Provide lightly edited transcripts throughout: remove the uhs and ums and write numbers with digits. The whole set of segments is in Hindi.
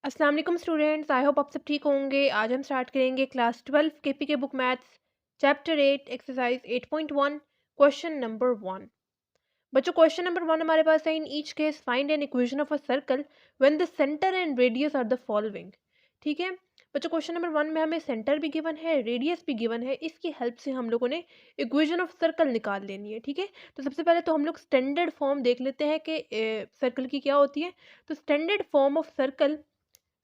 अस्सलाम वालेकुम स्टूडेंट्स, आई होप आप सब ठीक होंगे। आज हम स्टार्ट करेंगे क्लास 12 केपी के book maths chapter 8 exercise 8.1 question number 1। बच्चों क्वेश्चन नंबर 1 हमारे पास है, in each case find an equation of a circle when the centre and radius are the following. ठीक है बच्चों, क्वेश्चन नंबर 1 में हमें सेंटर भी गिवन है, रेडियस भी गिवन है। इसकी हेल्प से हम लोगों ने इक्वेशन ऑफ सर्कल निकाल लेनी है। ठीक है, तो सबसे पहले तो हम लोग स्टैंडर्ड फॉर्म देख लेते हैं कि सर्कल की क्या होती है। तो standard form of circle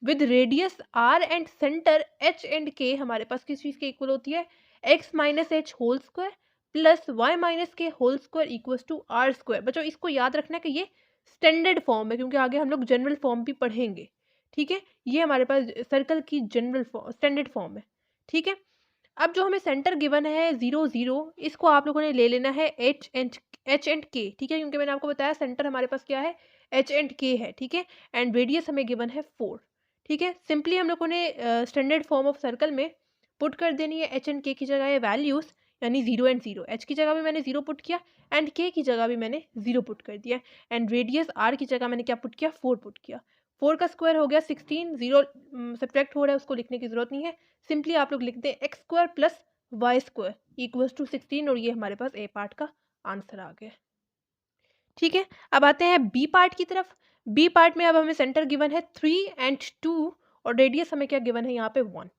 with radius r and centre h and k हमारे पास किस चीज़ के इक्वल होती है, x minus h whole square plus y minus k whole square equals to r square. बच्चों इसको याद रखना है कि ये स्टैंडर्ड फॉर्म है, क्योंकि आगे हम लोग जनरल फॉर्म भी पढ़ेंगे। ठीक है, ये हमारे पास सर्कल की जनरल फॉर्म स्टैंडर्ड फॉर्म है। ठीक है, अब जो हमें सेंटर गिवन है 0 0, इसको आप लोगों ने ले लेना है एच एंड के। ठीक है, क्योंकि मैंने आपको बताया सेंटर हमारे पास क्या है, एच एंड के है। ठीक है, एंड रेडियस हमें गिवन है 4। ठीक है, सिंपली हम लोगों ने स्टैंडर्ड फॉर्म ऑफ सर्कल में पुट कर देनी है एच एंड के की जगह ये वैल्यूज़, यानी 0 एंड 0। एच की जगह भी मैंने 0 पुट किया एंड के की जगह भी मैंने 0 पुट कर दिया, एंड रेडियस आर की जगह मैंने क्या पुट किया, 4 पुट किया। 4 का स्क्वायर हो गया 16, 0 सब्ट्रैक्ट हो रहा है, उसको लिखने की ज़रूरत नहीं है। सिंपली आप लोग लिखते हैं x square plus Y square equals to 16, और ये हमारे पास ए पार्ट का आंसर आ गया। ठीक है, अब आते हैं बी पार्ट की तरफ। बी पार्ट में अब हमें सेंटर गिवन है 3 एंड 2, और रेडियस हमें क्या गिवन है यहाँ पे 1।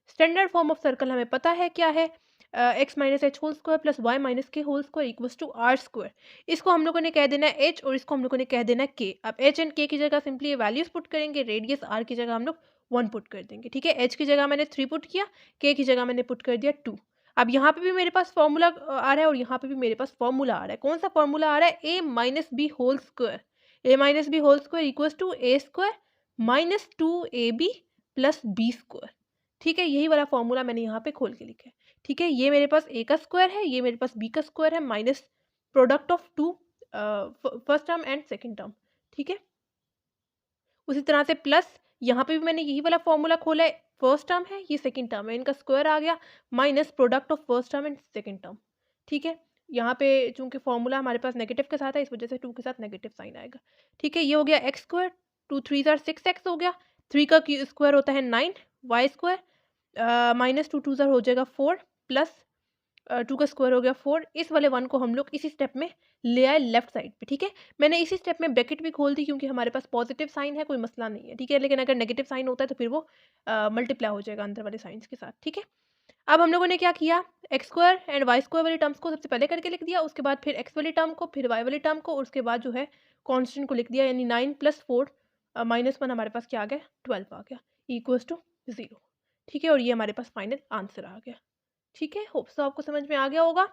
स्टैंडर्ड फॉर्म ऑफ सर्कल हमें पता है क्या है, x minus h whole square plus y minus k whole square equals to r square. इसको हम लोगों ने कह देना है एच और इसको हम लोगों ने कह देना है के। अब एच एंड के की जगह सिंपली ये वैल्यूज पुट करेंगे, रेडियस आर की जगह हम लोग 1 पुट कर देंगे। ठीक है, एच की जगह मैंने 3 पुट किया, के की जगह मैंने पुट कर दिया 2। अब यहाँ पे भी मेरे पास फॉर्मूला आ रहा है और यहाँ पे भी मेरे पास फॉर्मूला आ रहा है। कौन सा फॉर्मूला आ रहा है, a minus B whole square. A minus B whole square equals to A square minus 2ab plus B square. ठीक है, यही वाला फॉर्मूला मैंने यहाँ पे खोल के लिखा है। ठीक है, ये मेरे पास ए का स्क्वायर है, ये मेरे पास बी का स्क्वायर है, minus product of two first term and second term. ठीक है, उसी तरह से प्लस यहाँ पे भी मैंने यही वाला फॉर्मूला खोला है, फर्स्ट टर्म है, ये सेकंड टर्म है, इनका स्क्वायर आ गया, minus product of first term and second term. ठीक है, यहाँ पे चूंकि फॉर्मूला हमारे पास नेगेटिव के साथ है, इस वजह से 2 के साथ नेगेटिव साइन आएगा। ठीक है, ये हो गया एक्स स्क्वायर, 2 3 ज़ार 6x हो गया, 3 का स्क्वायर होता है 9, वाई स्क्वायर माइनस 2 2 ज़ार हो जाएगा 4 प्लस 2 का स्क्वायर हो गया 4। इस वाले 1 को हम लोग इसी स्टेप में ले आए लेफ्ट साइड पे। ठीक है, मैंने इसी स्टेप में ब्रैकेट भी खोल दी क्योंकि हमारे पास पॉजिटिव साइन है, कोई मसला नहीं है। ठीक है, लेकिन अगर नेगेटिव साइन होता है तो फिर वो मल्टीप्लाई हो जाएगा अंदर वाले साइंस के साथ। ठीक है, अब हम लोगों ने क्या किया, x square and Y square वाली टर्म्स को सबसे पहले करके लिख दिया, उसके बाद फिर एक्स वाली टर्म को, फिर वाई वाली टर्म को, और उसके बाद जो है कॉन्स्टेंट को लिख दिया, यानी 9 प्लस 4 माइनस 1 हमारे पास क्या आ गया, 12 आ गया इक्वल्स टू 0। ठीक है, और ये हमारे पास फाइनल आंसर आ गया। ठीक है, होप सो आपको समझ में आ गया होगा।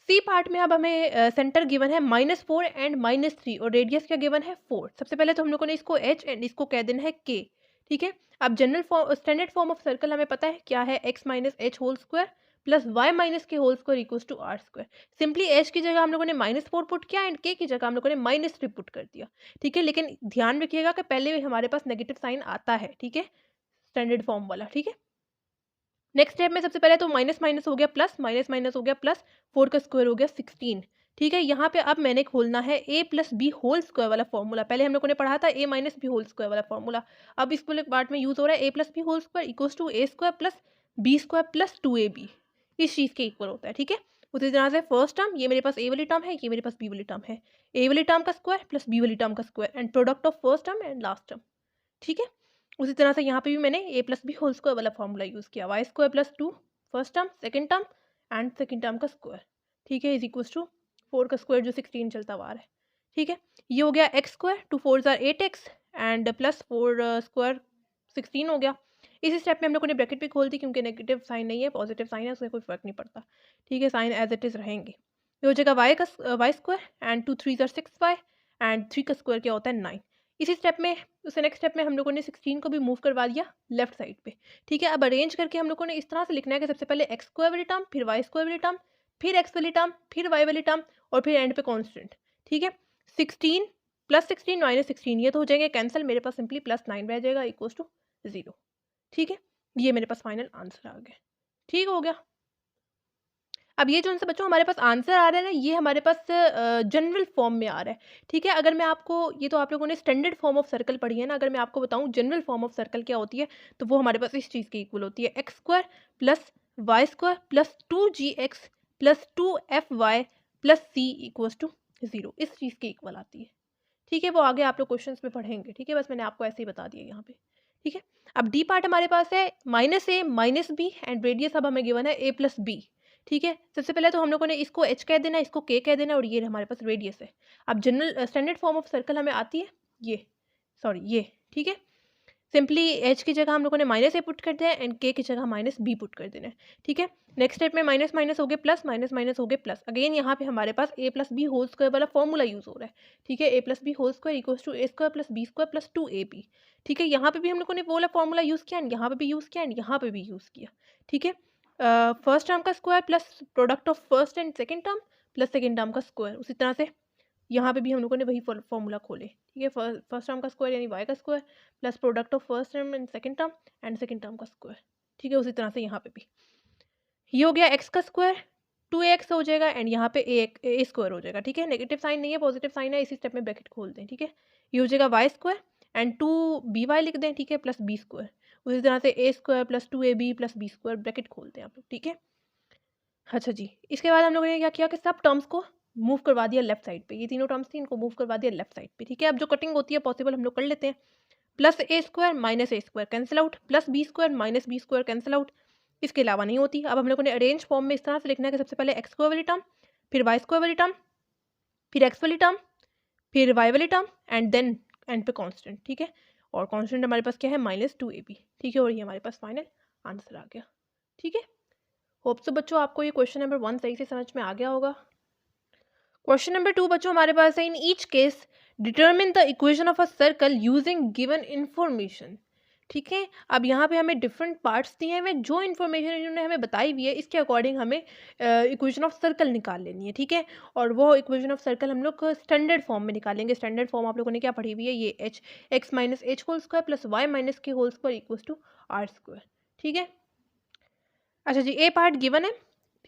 सी पार्ट में अब हमें सेंटर गिवन है -4 एंड -3, और रेडियस क्या गिवन है 4। सबसे पहले तो हम लोगों ने इसको एच एंड इसको कह देना है के। ठीक है, अब general form standard form of circle हमें पता है क्या है, x minus h whole square plus y minus k whole square equals to r square. Simply h की जगह हम लोगों ने -4 पुट किया एंड के की जगह हम लोगों ने -3 पुट कर दिया। ठीक है, लेकिन ध्यान रखिएगा कि पहले हमारे पास नेगेटिव साइन आता है। ठीक है, स्टैंडर्ड फॉर्म वाला। ठीक है, नेक्स्ट स्टेप में सबसे पहले तो माइनस माइनस हो गया प्लस, माइनस माइनस हो गया प्लस, 4 का स्क्वायर हो गया 16। ठीक है, यहाँ पे अब मैंने खोलना है a plus B whole square वाला फॉर्मूला। पहले हम लोगों ने पढ़ा था a minus B whole square वाला फॉर्मूला, अब इस वाले पार्ट में यूज हो रहा है a plus B whole square equals to A square plus B square plus 2ab, इस चीज़ के इक्वल होता है। ठीक है, उसी तरह से फर्स्ट टर्म, ये मेरे पास ए वाली टर्म है, ये मेरे पास बी वाली टर्म है, ए वाली टर्म का स्क्वायर प्लस बी वाली टर्म का square and product of first term and last term. ठीक है, उसी तरह से यहाँ पे भी मैंने A plus B whole square वाला फॉर्मूला यूज़ किया, y square plus 2 first term second term and second term का स्क्वायर। ठीक है, इज इक्वल्स टू 4 का स्क्वायर जो 16 चलता हुआ आ रहा है। ठीक है, ये हो गया एक्स स्क्वायर, 2 4 ज़ार 8x एंड प्लस 4 स्क्वायर 16 हो गया। इसी स्टेप में हम लोगों ने ब्रैकेट भी खोल दी क्योंकि नेगेटिव साइन नहीं है, पॉजिटिव साइन है, उससे कोई फर्क नहीं पड़ता। ठीक है, साइन एज इट इज़ रहेंगे। ये हो जाएगा वाई स्क्वायर एंड 2 3 ज़ार 6y एंड 3 का स्क्वायर क्या होता है 9। इसी स्टेप में उससे नेक्स्ट स्टेप में हम लोगों ने 16 को भी मूव करवा दिया लेफ्ट साइड पे। ठीक है, अब अरेंज करके हम लोगों ने इस तरह से लिखना है कि सबसे पहले एक्स स्क्वायर वाली टर्म, फिर वाई स्क्वायर वाली टर्म, फिर एक्स वाली टर्म, फिर वाई वाली टर्म, और फिर एंड पे कांस्टेंट। ठीक है, 16 प्लस 16 माइनस 16 ये तो हो जाएंगे कैंसिल, मेरे पास सिंपली प्लस 9 रह जाएगा इक्वल्स टू 0। ठीक है, ये मेरे पास फाइनल आंसर आ गया। ठीक हो गया। अब ये जो सा बच्चों हमारे पास आंसर आ रहा है ना, ये हमारे पास जनरल फॉर्म में आ रहा है, ठीक है। अगर मैं आपको, ये तो आप लोगों ने स्टैंडर्ड फॉर्म ऑफ सर्कल पढ़ी है ना, अगर मैं आपको बताऊं जनरल फॉर्म ऑफ सर्कल क्या होती है, तो वो हमारे पास इस चीज़ की इक्वल होती है, x square plus Y square plus 2gx plus 2fy plus C equals to 0, इस चीज़ की इक्वल आती है, ठीक है। वो आगे आप लोग क्वेश्चंस में पढ़ेंगे, ठीक है। बस मैंने आपको ऐसे ही बता दिया यहाँ पे, ठीक है। अब डी पार्ट हमारे पास है -a minus B and radius अब हमें गिवन है a प्लस बी, ठीक है। सबसे पहले तो हम लोगों ने इसको h कह देना, इसको k कह देना, और ये हमारे पास रेडियस है। अब general standard form of circle हमें आती है ये, ठीक है। सिंपली h की जगह हम लोगों ने -a पुट कर दिया है एंड k की जगह -b पुट कर देना है, ठीक है। नेक्स्ट स्टेप में माइनस माइनस हो गए प्लस, माइनस माइनस हो गए प्लस, अगेन यहाँ पे हमारे पास a plus B whole square वाला फॉर्मूला यूज हो रहा है, ठीक है। a plus B whole square equals to a square plus B square plus 2ab, ठीक है। यहाँ पे भी हम लोगों ने वो वाला फॉर्मूला यूज़ किया एंड यहाँ पे भी यूज़ किया एंड यहाँ पे भी यूज़ किया, ठीक है। फर्स्ट टर्म का square plus product of first and second term plus second term का स्क्वायर, उसी तरह से यहाँ पे भी हम लोगों ने वही फॉर्मूला खोले, ठीक है। फर्स्ट टर्म का स्क्वायर यानी y का square plus product of first term and second term का स्क्वायर, ठीक है। उसी तरह से यहाँ पे भी ये हो गया x का स्क्वायर 2ax हो जाएगा एंड यहाँ पे a स्क्वायर हो जाएगा, ठीक है। नेगेटिव साइन नहीं है, पॉजिटिव साइन है, इसी स्टेप में ब्रैकेट खोल दें, ठीक है। ये हो जाएगा y स्क्वायर एंड 2by लिख दें, ठीक है, प्लस b स्क्वायर, उसी तरह से a square plus 2ab plus b square bracket खोल दें आप लोग, ठीक है। अच्छा जी, इसके बाद हम लोगों ने क्या किया कि सब टर्म्स को मूव करवा दिया लेफ्ट साइड पे, ये तीनों टर्म्स थी, इनको मूव करवा दिया लेफ्ट साइड पे, ठीक है। अब जो कटिंग होती है पॉसिबल हम लोग कर लेते हैं, plus a square minus a square cancel out, plus b square minus b square cancel out, इसके अलावा नहीं होती। अब हम लोगों ने अरेंज फॉर्म में इस तरह से लिखना है कि सबसे पहले x स्क्वायर वाली टर्म, फिर y स्क्वायर वाली टर्म, फिर x वाली टर्म, फिर y वाली टर्म एंड देन एंड पे कांस्टेंट, ठीक है। और कांस्टेंट हमारे पास क्या है -2ab, ठीक है। और ये हमारे पास फाइनल आंसर आ गया, ठीक है। होप सो बच्चों आपको ये क्वेश्चन नंबर 1 सही से समझ में आ गया होगा। क्वेश्चन नंबर 2 बच्चों हमारे पास है, in each case determine the equation of a circle using given information, ठीक है। अब यहाँ पे हमें डिफरेंट पार्ट्स दिए हैं, जो इन्फॉर्मेशन इन्होंने हमें बताई हुई है इसके अकॉर्डिंग हमें इक्वेशन ऑफ सर्कल निकाल लेनी है, ठीक है। और वो इक्वेशन ऑफ सर्कल हम लोग स्टैंडर्ड फॉर्म में निकालेंगे। स्टैंडर्ड फॉर्म आप लोगों ने क्या पढ़ी हुई है, ये x minus h whole square plus y minus k whole square equals to r square, ठीक है। अच्छा जी, ए पार्ट गिवन है,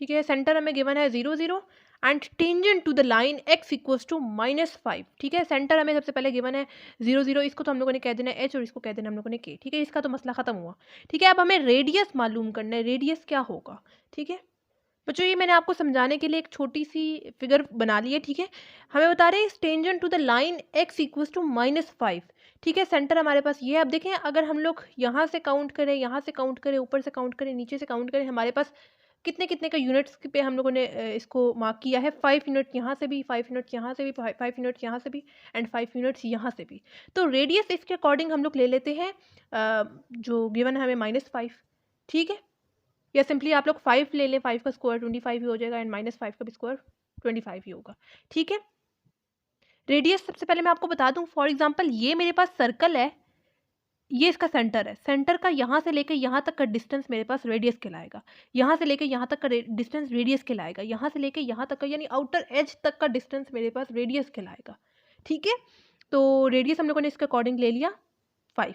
ठीक है। सेंटर हमें गिवन है 0 0 and tangent to the line x equals to -5, ठीक है। सेंटर हमें सबसे पहले गिवन है 0 0, इसको तो हम लोगों ने कह देना h और इसको कह देना हम लोगों ने k, ठीक है। इसका तो मसला खत्म हुआ, ठीक है। अब हमें रेडियस मालूम करना है, रेडियस क्या होगा, ठीक है। बच्चों ये मैंने आपको समझाने के लिए एक छोटी सी फिगर बना ली है, ठीक है। हमें बता रहे हैं tangent to the line x equals to -5, ठीक है। सेंटर हमारे पास ये है। अब देखें अगर हम लोग यहाँ से काउंट करें, यहाँ से काउंट करें, ऊपर से काउंट करें, नीचे से काउंट करें, हमारे पास कितने कितने का यूनिट्स पे हम लोगों ने इसको मार्क किया है, 5 यूनिट यहाँ से भी, 5 यूनिट यहाँ से भी, 5 यूनिट यहाँ से भी एंड 5 यूनिट्स यहाँ से भी। तो रेडियस इसके अकॉर्डिंग हम लोग ले लेते हैं जो गिवन है हमें -5, ठीक है। या सिंपली आप लोग 5 ले लें, 5 का स्क्वायर 25 ही हो जाएगा एंड -5 का भी स्क्वायर 25 ही होगा, ठीक है। रेडियस सबसे पहले मैं आपको बता दूं, फॉर एग्जांपल ये मेरे पास सर्कल है, ये इसका सेंटर है, सेंटर का यहाँ से लेकर यहाँ तक का डिस्टेंस मेरे पास रेडियस कहलाएगा, यहाँ से लेकर यहाँ तक का डिस्टेंस रेडियस कहलाएगा, यहाँ से लेकर यहाँ तक का यानी आउटर एज तक का डिस्टेंस मेरे पास रेडियस कहलाएगा, ठीक है। तो रेडियस हम लोगों ने इसके अकॉर्डिंग ले लिया 5,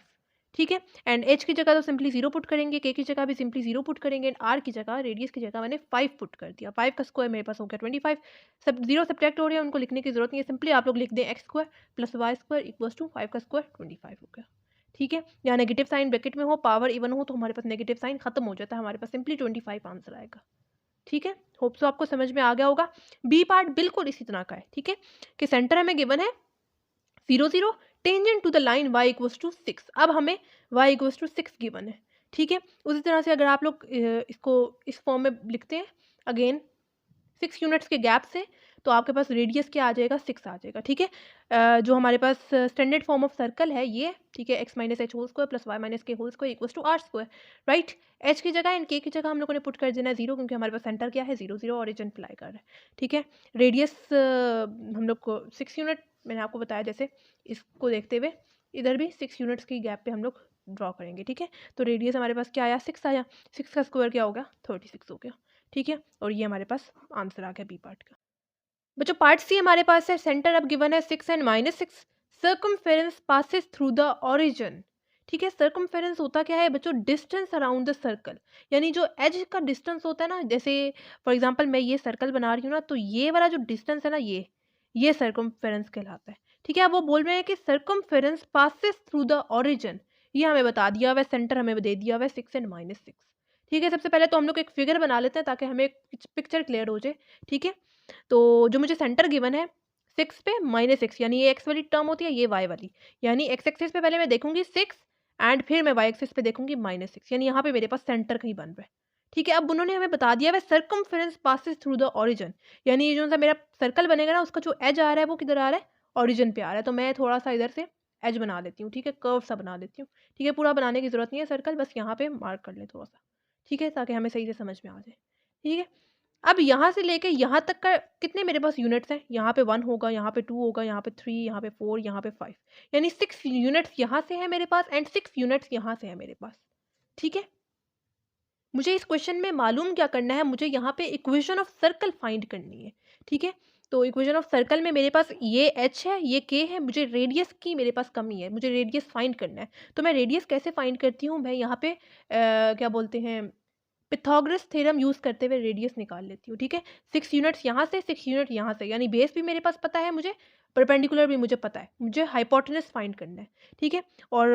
ठीक है। एंड h की जगह तो सिंपली 0 पुट करेंगे, k की जगह भी सिंपली 0 पुट करेंगे एंड r की जगह, रेडियस की जगह मैंने 5 पुट कर दिया। 5 का स्क्वायर मेरे पास हो गया 25, सब 0 सब्ट्रैक्ट हो रहे हैं, उनको लिखने की जरूरत नहीं है, सिंपली आप लोग लिख दें x square plus Y square equals to 5 का स्क्वायर 25 हो गया, ठीक है। यहाँ नेगेटिव साइन ब्रैकेट में हो, पावर इवन हो तो हमारे पास नेगेटिव साइन खत्म हो जाता है, हमारे पास सिंपली 25 आंसर आएगा, ठीक है। होप सो आपको समझ में आ गया होगा। बी पार्ट बिल्कुल इसी तरह का है, ठीक है, कि सेंटर हमें गिवन है 0 0, tangent to the line y equals to 6, अब हमें y इक्वल्स टू 6 गिवन है, ठीक है। उसी तरह से अगर आप लोग इसको इस फॉर्म में लिखते हैं अगेन 6 यूनिट्स के गैप से, तो आपके पास रेडियस क्या आ जाएगा, 6 आ जाएगा, ठीक है। जो हमारे पास स्टैंडर्ड फॉर्म ऑफ सर्कल है ये, ठीक है, x minus h whole square plus y minus k whole square equals to r square, right. h की जगह एंड k की जगह हम लोगों ने पुट कर देना 0, क्योंकि हमारे पास सेंटर क्या है 0 0 ऑरिजिन अप्लाई कर रहा है, ठीक है। रेडियस हम लोग को 6 यूनिट मैंने आपको बताया, जैसे इसको देखते हुए इधर भी 6 यूनिट्स की गैप पे हम लोग ड्रॉ करेंगे, ठीक है। तो रेडियस हमारे पास क्या आया, 6 आया, 6 का स्क्वायर क्या हो गया 36 हो गया, ठीक है। और ये हमारे पास आंसर आ गया बी पार्ट का। बच्चों पार्ट सी हमारे पास है, सेंटर अब गिवन है 6 and -6, circumference passes through the origin, ठीक है। सर्कमफेरेंस होता क्या है बच्चों, डिस्टेंस अराउंड द सर्कल, यानी जो एज का डिस्टेंस होता है ना, जैसे फॉर एग्जांपल मैं ये सर्कल बना रही हूँ ना, तो ये वाला जो डिस्टेंस है ना, ये सर्कमफेरेंस कहलाता है। ठीक है। अब वो बोल रहे हैं कि circumference passes through the origin, ये हमें बता दिया हुआ है, सेंटर हमें दे दिया हुआ है 6 एंड -6। ठीक है। सबसे पहले तो हम लोग एक फिगर बना लेते हैं ताकि हमें पिक्चर क्लियर हो जाए। ठीक है। तो जो मुझे सेंटर गिवन है 6 पे -6, यानी ये एक्स वाली टर्म होती है, ये वाई वाली, यानी एक्स एक्सिस पे पहले मैं देखूंगी 6 एंड फिर मैं वाई एक्सिस पे देखूंगी -6, यानी यहाँ पे मेरे पास सेंटर कहीं बन रहा है। ठीक है। अब उन्होंने हमें बता दिया है circumference passes through the origin, यानी ये जो सा मेरा सर्कल बनेगा ना, उसका जो एज आ रहा है वो किधर आ रहा है, ओरिजिन पे आ रहा है। तो मैं थोड़ा सा इधर से एज बना देती हूँ। ठीक है। कर्व सा बना देती हूँ। ठीक है। पूरा बनाने की जरूरत नहीं है सर्कल, बस यहाँ पे मार्क कर ले थोड़ा सा। ठीक है। ताकि हमें सही से समझ में आ जाए। ठीक है। अब यहाँ से लेके यहाँ तक का कितने मेरे पास यूनिट्स हैं, यहाँ पे 1 होगा, यहाँ पे 2 होगा, यहाँ पे 3, यहाँ पे 4, यहाँ पे 5, यानी 6 यूनिट्स यहाँ से है मेरे पास एंड 6 यूनिट्स यहाँ से है मेरे पास। ठीक है। मुझे इस क्वेश्चन में मालूम क्या करना है, मुझे यहाँ पे इक्वेशन ऑफ सर्कल फाइंड करनी है। ठीक है। तो इक्वेशन ऑफ सर्कल में मेरे पास ये एच है, ये के है, मुझे रेडियस की मेरे पास कमी है, मुझे रेडियस फाइंड करना है। तो मैं रेडियस कैसे फाइंड करती हूँ, मैं यहाँ पे क्या बोलते हैं, पिथागोरस थ्योरम यूज करते हुए रेडियस निकाल लेती हूँ। ठीक है। 6 यूनिट्स यहाँ से, 6 यूनिट यहाँ से, यानी बेस भी मेरे पास पता है मुझे, परपेंडिकुलर भी मुझे पता है, मुझे हाइपोटेनस फाइंड करना है। ठीक है। और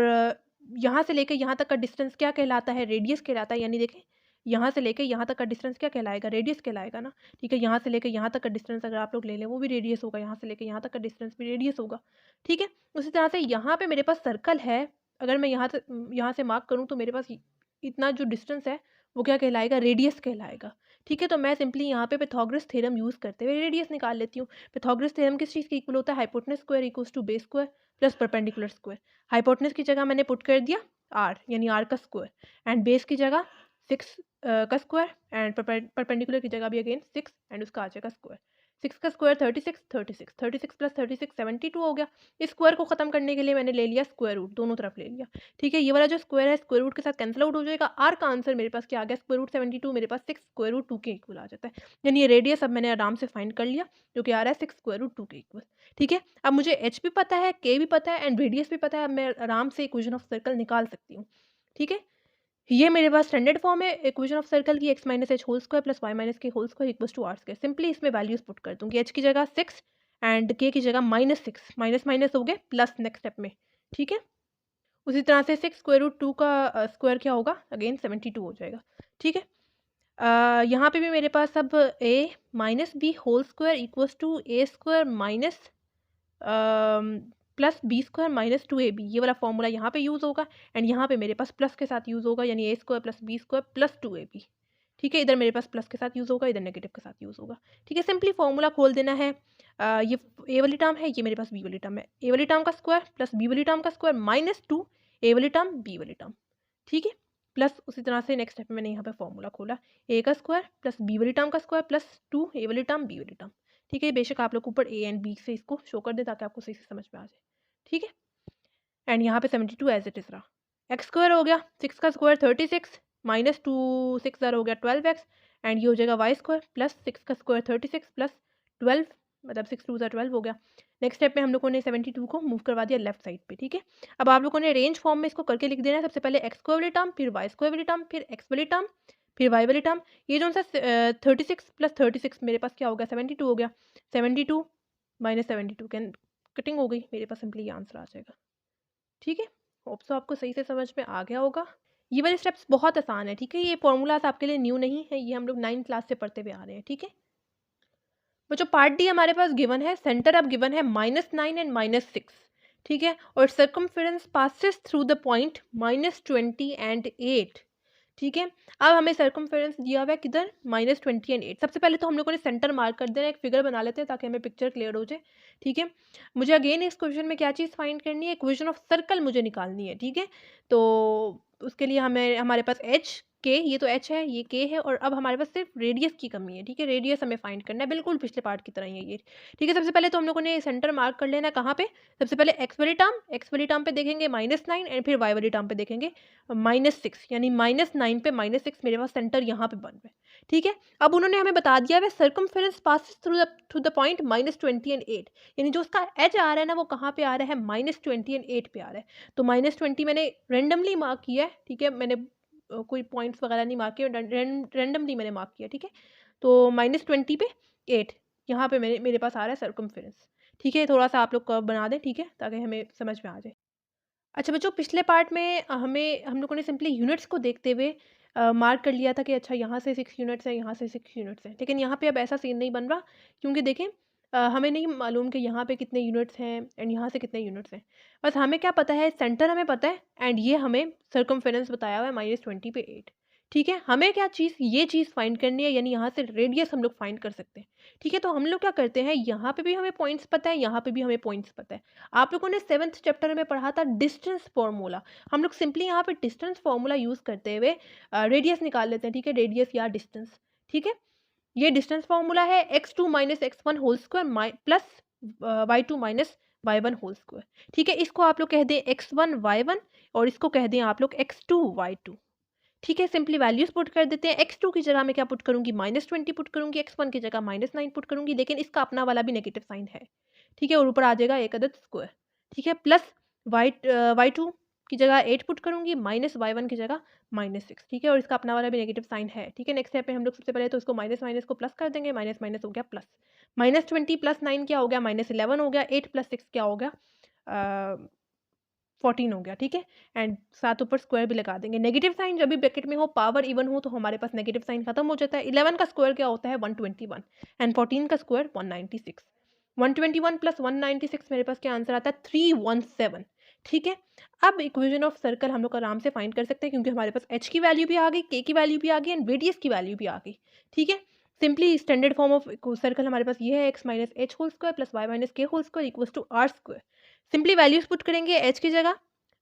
यहाँ से लेकर यहाँ तक का डिस्टेंस क्या कहलाता है, रेडियस कहलाता है। यानी देखें, यहाँ से लेकर यहाँ तक का डिस्टेंस क्या कहलाएगा, रेडियस कहलाएगा ना। ठीक है। यहाँ से लेकर यहाँ तक का डिस्टेंस अगर आप लोग ले लें, वो भी रेडियस होगा, यहाँ से लेकर यहाँ तक का डिस्टेंस भी रेडियस होगा। ठीक है। उसी तरह से यहाँ पे मेरे पास सर्कल है, अगर मैं यहाँ से मार्क करूँ तो मेरे पास इतना जो डिस्टेंस है वो क्या कहलाएगा, रेडियस कहलाएगा। ठीक है। तो मैं सिंपली यहाँ पे पिथागोरस थ्योरम यूज करते हुए रेडियस निकाल लेती हूँ। पिथागोरस थ्योरम किस चीज़ के इक्वल होता है, hypotenuse square equals to base square plus perpendicular square. Hypotenuse की जगह मैंने पुट कर दिया आर, यानी आर का स्क्वायर, एंड बेस की जगह 6 का स्क्वायर, एंड परपेंडिकुलर की जगह भी अगेन 6 एंड उसका आ जाएगा स्क्वायर। 6 का स्क्वायर 36, 36, 36 प्लस 36 72 हो गया। इस स्क्वायर को खत्म करने के लिए मैंने ले लिया स्क्वायर रूट, दोनों तरफ ले लिया। ठीक है। ये वाला जो स्क्वायर है स्क्वायर रूट के साथ कैंसिल आउट हो जाएगा। आर का आंसर मेरे पास क्या आ गया, स्क्वायर रूट 72 मेरे पास 6 स्क्वायर रूट 2 के इक्वल आ जाता है। यानी ये रेडियस अब मैंने आराम से फाइंड कर लिया, जो कि आ रहा है 6 स्क्वायर रूट 2 के इक्वल। ठीक है। अब मुझे एच भी पता है, के भी पता है एंड रेडियस भी पता है, अब मैं आराम से इक्वेशन ऑफ सर्कल निकाल सकती हूँ। ठीक है। ये मेरे पास स्टैंडर्ड फॉर्म है इक्वेशन ऑफ सर्कल की, x minus h whole square plus y minus k whole square equals to r square. Simply इसमें वैल्यूज पुट कर दूंगी, h की जगह 6 एंड k की जगह -6, माइनस माइनस हो गए प्लस नेक्स्ट स्टेप में। ठीक है। उसी तरह से 6 स्क्वायर रूट 2 का स्क्वायर क्या होगा, अगेन 72 हो जाएगा। ठीक है। यहाँ पे भी मेरे पास अब a minus B whole square equals to A square minus plus B square minus 2ab, ये वाला फॉर्मूला यहाँ पे यूज़ होगा एंड यहाँ पे मेरे पास प्लस के साथ यूज़ होगा, यानी a square plus B square plus 2ab। ठीक है। इधर मेरे पास प्लस के साथ यूज़ होगा, इधर नेगेटिव के साथ यूज़ होगा। ठीक है। सिंपली फॉर्मूला खोल देना है। ये ए वाली टर्म है, ये मेरे पास बी वाली टर्म है, ए वाली टर्म का स्क्वायर प्लस बी वाली टर्म का स्क्वायर माइनस 2 ए वाली टर्म बी वाली टर्म। ठीक है। प्लस उसी तरह से नेक्स्ट स्टेप में मैंने यहाँ पे फॉर्मूला खोला, ए का स्क्वायर प्लस बी वाली टर्म का स्क्वायर प्लस 2 ए वाली टर्म बी वाली टर्म। ठीक है। बेशक आप लोग ऊपर ए एंड बी से इसको शो कर दे ताकि आपको सही से समझ में आ जाए। ठीक है। एंड यहाँ पे 72 एज इट इज रहा। एक्स स्क्वायर हो गया, 6 का स्क्वायर 36 माइनस 2 6 हो गया 12x, एंड ये हो जाएगा वाई स्क्वायर प्लस 6 का स्क्वायर 36 प्लस 12, मतलब 6 2 12 हो गया। नेक्स्ट स्टेप में हम लोगों ने 72 को मूव करवा दिया लेफ्ट साइड पे। ठीक है। अब आप लोगों ने रेंज फॉर्म में इसको करके लिख देना है। सबसे पहले एक्स स्क्वायर वाली टर्म, फिर वाई स्क्वायर वाली टर्म, फिर एक्स वाली टर्म, फिर वाई वाली टर्म। ये जो सा 36 प्लस 36 मेरे पास क्या हो गया, 72 हो गया। 72 माइनस 72 कैन कटिंग हो गई, मेरे पास सिंपली ये आंसर आ जाएगा। ठीक है। होप सो आपको सही से समझ में आ गया होगा। ये वाले स्टेप्स बहुत आसान है। ठीक है। ये फॉर्मूलाज आपके लिए न्यू नहीं है, ये हम लोग 9th क्लास से पढ़ते हुए आ रहे हैं। ठीक है। बच्चों पार्ट डी हमारे पास गिवन है, सेंटर अब गिवन है -9 एंड -6। ठीक है। और circumference passes through the point -20 and 8। ठीक है। अब हमें सर्कमफेरेंस दिया हुआ है किधर, -20 एंड 8। सबसे पहले तो हम लोगों ने सेंटर मार्क कर देना, एक फिगर बना लेते हैं ताकि हमें पिक्चर क्लियर हो जाए। ठीक है। मुझे अगेन इस क्वेश्चन में क्या चीज़ फाइंड करनी है, इक्वेशन ऑफ सर्कल मुझे निकालनी है। ठीक है। तो उसके लिए हमें हमारे पास एच के, ये तो एच है, ये के है, और अब हमारे पास सिर्फ रेडियस की कमी है, ठीक है। रेडियस हमें फाइंड करना है, बिल्कुल पिछले पार्ट की तरह ही है ये, ठीक है। सबसे पहले तो हम लोगों ने सेंटर मार्क कर लेना है कहाँ पे, सबसे पहले एक्स वाली टर्म पे देखेंगे -9 एंड फिर वाई वाली टर्म पे देखेंगे -6, यानी -9 पे -6 मेरे पास सेंटर यहाँ पे बन रहा है, ठीक है। अब उन्होंने हमें बता दिया है circumference passes through the point -20 and 8, यानी जो उसका एज आ रहा है ना वो कहाँ पे आ रहा है, -20 एंड 8 पे आ रहा है। तो -20 मैंने रेंडमली मार्क किया है, ठीक है, मैंने कोई पॉइंट्स वगैरह नहीं मार्क किए, रैंडमली मैंने मार्क किया, ठीक है। तो -20 पे 8 यहाँ पे मेरे पास आ रहा है सर्कमफेरेंस, ठीक है। थोड़ा सा आप लोग कर्व बना दें, ठीक है, ताकि हमें समझ में आ जाए। अच्छा बच्चों, पिछले पार्ट में हम लोगों ने सिंपली यूनिट्स को देखते हुए मार्क कर लिया था कि अच्छा यहाँ से 6 यूनिट्स हैं, यहाँ से 6 यूनिट्स हैं, लेकिन यहाँ पे अब ऐसा सीन नहीं बन रहा, क्योंकि देखें हमें नहीं मालूम कि यहाँ पे कितने यूनिट्स हैं एंड यहाँ से कितने यूनिट्स हैं। बस हमें क्या पता है, सेंटर हमें पता है एंड ये हमें सर्कमफेरेंस बताया हुआ है -20 पे 8, ठीक है। हमें क्या चीज़, ये चीज़ फाइंड करनी है, यानी यहाँ से रेडियस हम लोग फाइंड कर सकते हैं, ठीक है। तो हम लोग क्या करते हैं, यहाँ पे भी हमें पॉइंट्स पता है, यहाँ पे भी हमें पॉइंट्स पता है। आप लोगों ने 7th चैप्टर में पढ़ा था डिस्टेंस फार्मूला, हम लोग सिंपली यहाँ पे डिस्टेंस फार्मूला यूज़ करते हुए रेडियस निकाल लेते हैं, ठीक है, रेडियस या डिस्टेंस, ठीक है। ये डिस्टेंस फार्मूला है x2 - x1 whole square plus y2 - y1 whole square, ठीक है। इसको आप लोग कह दें x1 y1 और इसको कह दें आप लोग x2 y2, ठीक है। सिंपली वैल्यूज पुट कर देते हैं, x2 की जगह मैं क्या पुट करूंगी, -20 पुट करूंगी, x1 की जगह -9 पुट करूंगी, लेकिन इसका अपना वाला भी नेगेटिव साइन है, ठीक है, और ऊपर आ जाएगा एक अदद स्क्वायर, ठीक है, प्लस y2 की जगह 8 पुट करूंगी, -y1 की जगह -6, ठीक है, और इसका अपना वाला भी नेगेटिव साइन है, ठीक है। नेक्स्ट स्टेप में हम लोग सबसे पहले तो इसको माइनस माइनस को प्लस कर देंगे, माइनस माइनस हो गया प्लस, -20 + 9 क्या हो गया, -11 हो गया, 8 + 6 क्या हो गया, 14 हो गया, ठीक है। एंड साथ ऊपर स्क्वायर भी लगा देंगे। नेगेटिव साइन जब भी ब्रैकेट में हो, पावर इवन हो, तो हमारे पास नेगेटिव साइन खत्म हो जाता है। 11 का स्क्वायर क्या होता है, 121 एंड 14 का स्क्वायर 196, 121 + 196 मेरे पास क्या आंसर आता है, 317, ठीक है। अब इक्वेशन ऑफ सर्कल हम लोग आराम से फाइंड कर सकते हैं, क्योंकि हमारे पास एच की वैल्यू भी आ गई, के की वैल्यू भी आ गई एंड रेडियस की वैल्यू भी आ गई, ठीक है। Simply standard form of circle हमारे पास ये है, x - h whole square plus y - k whole square equals to r square. Simply values put करेंगे, h की जगह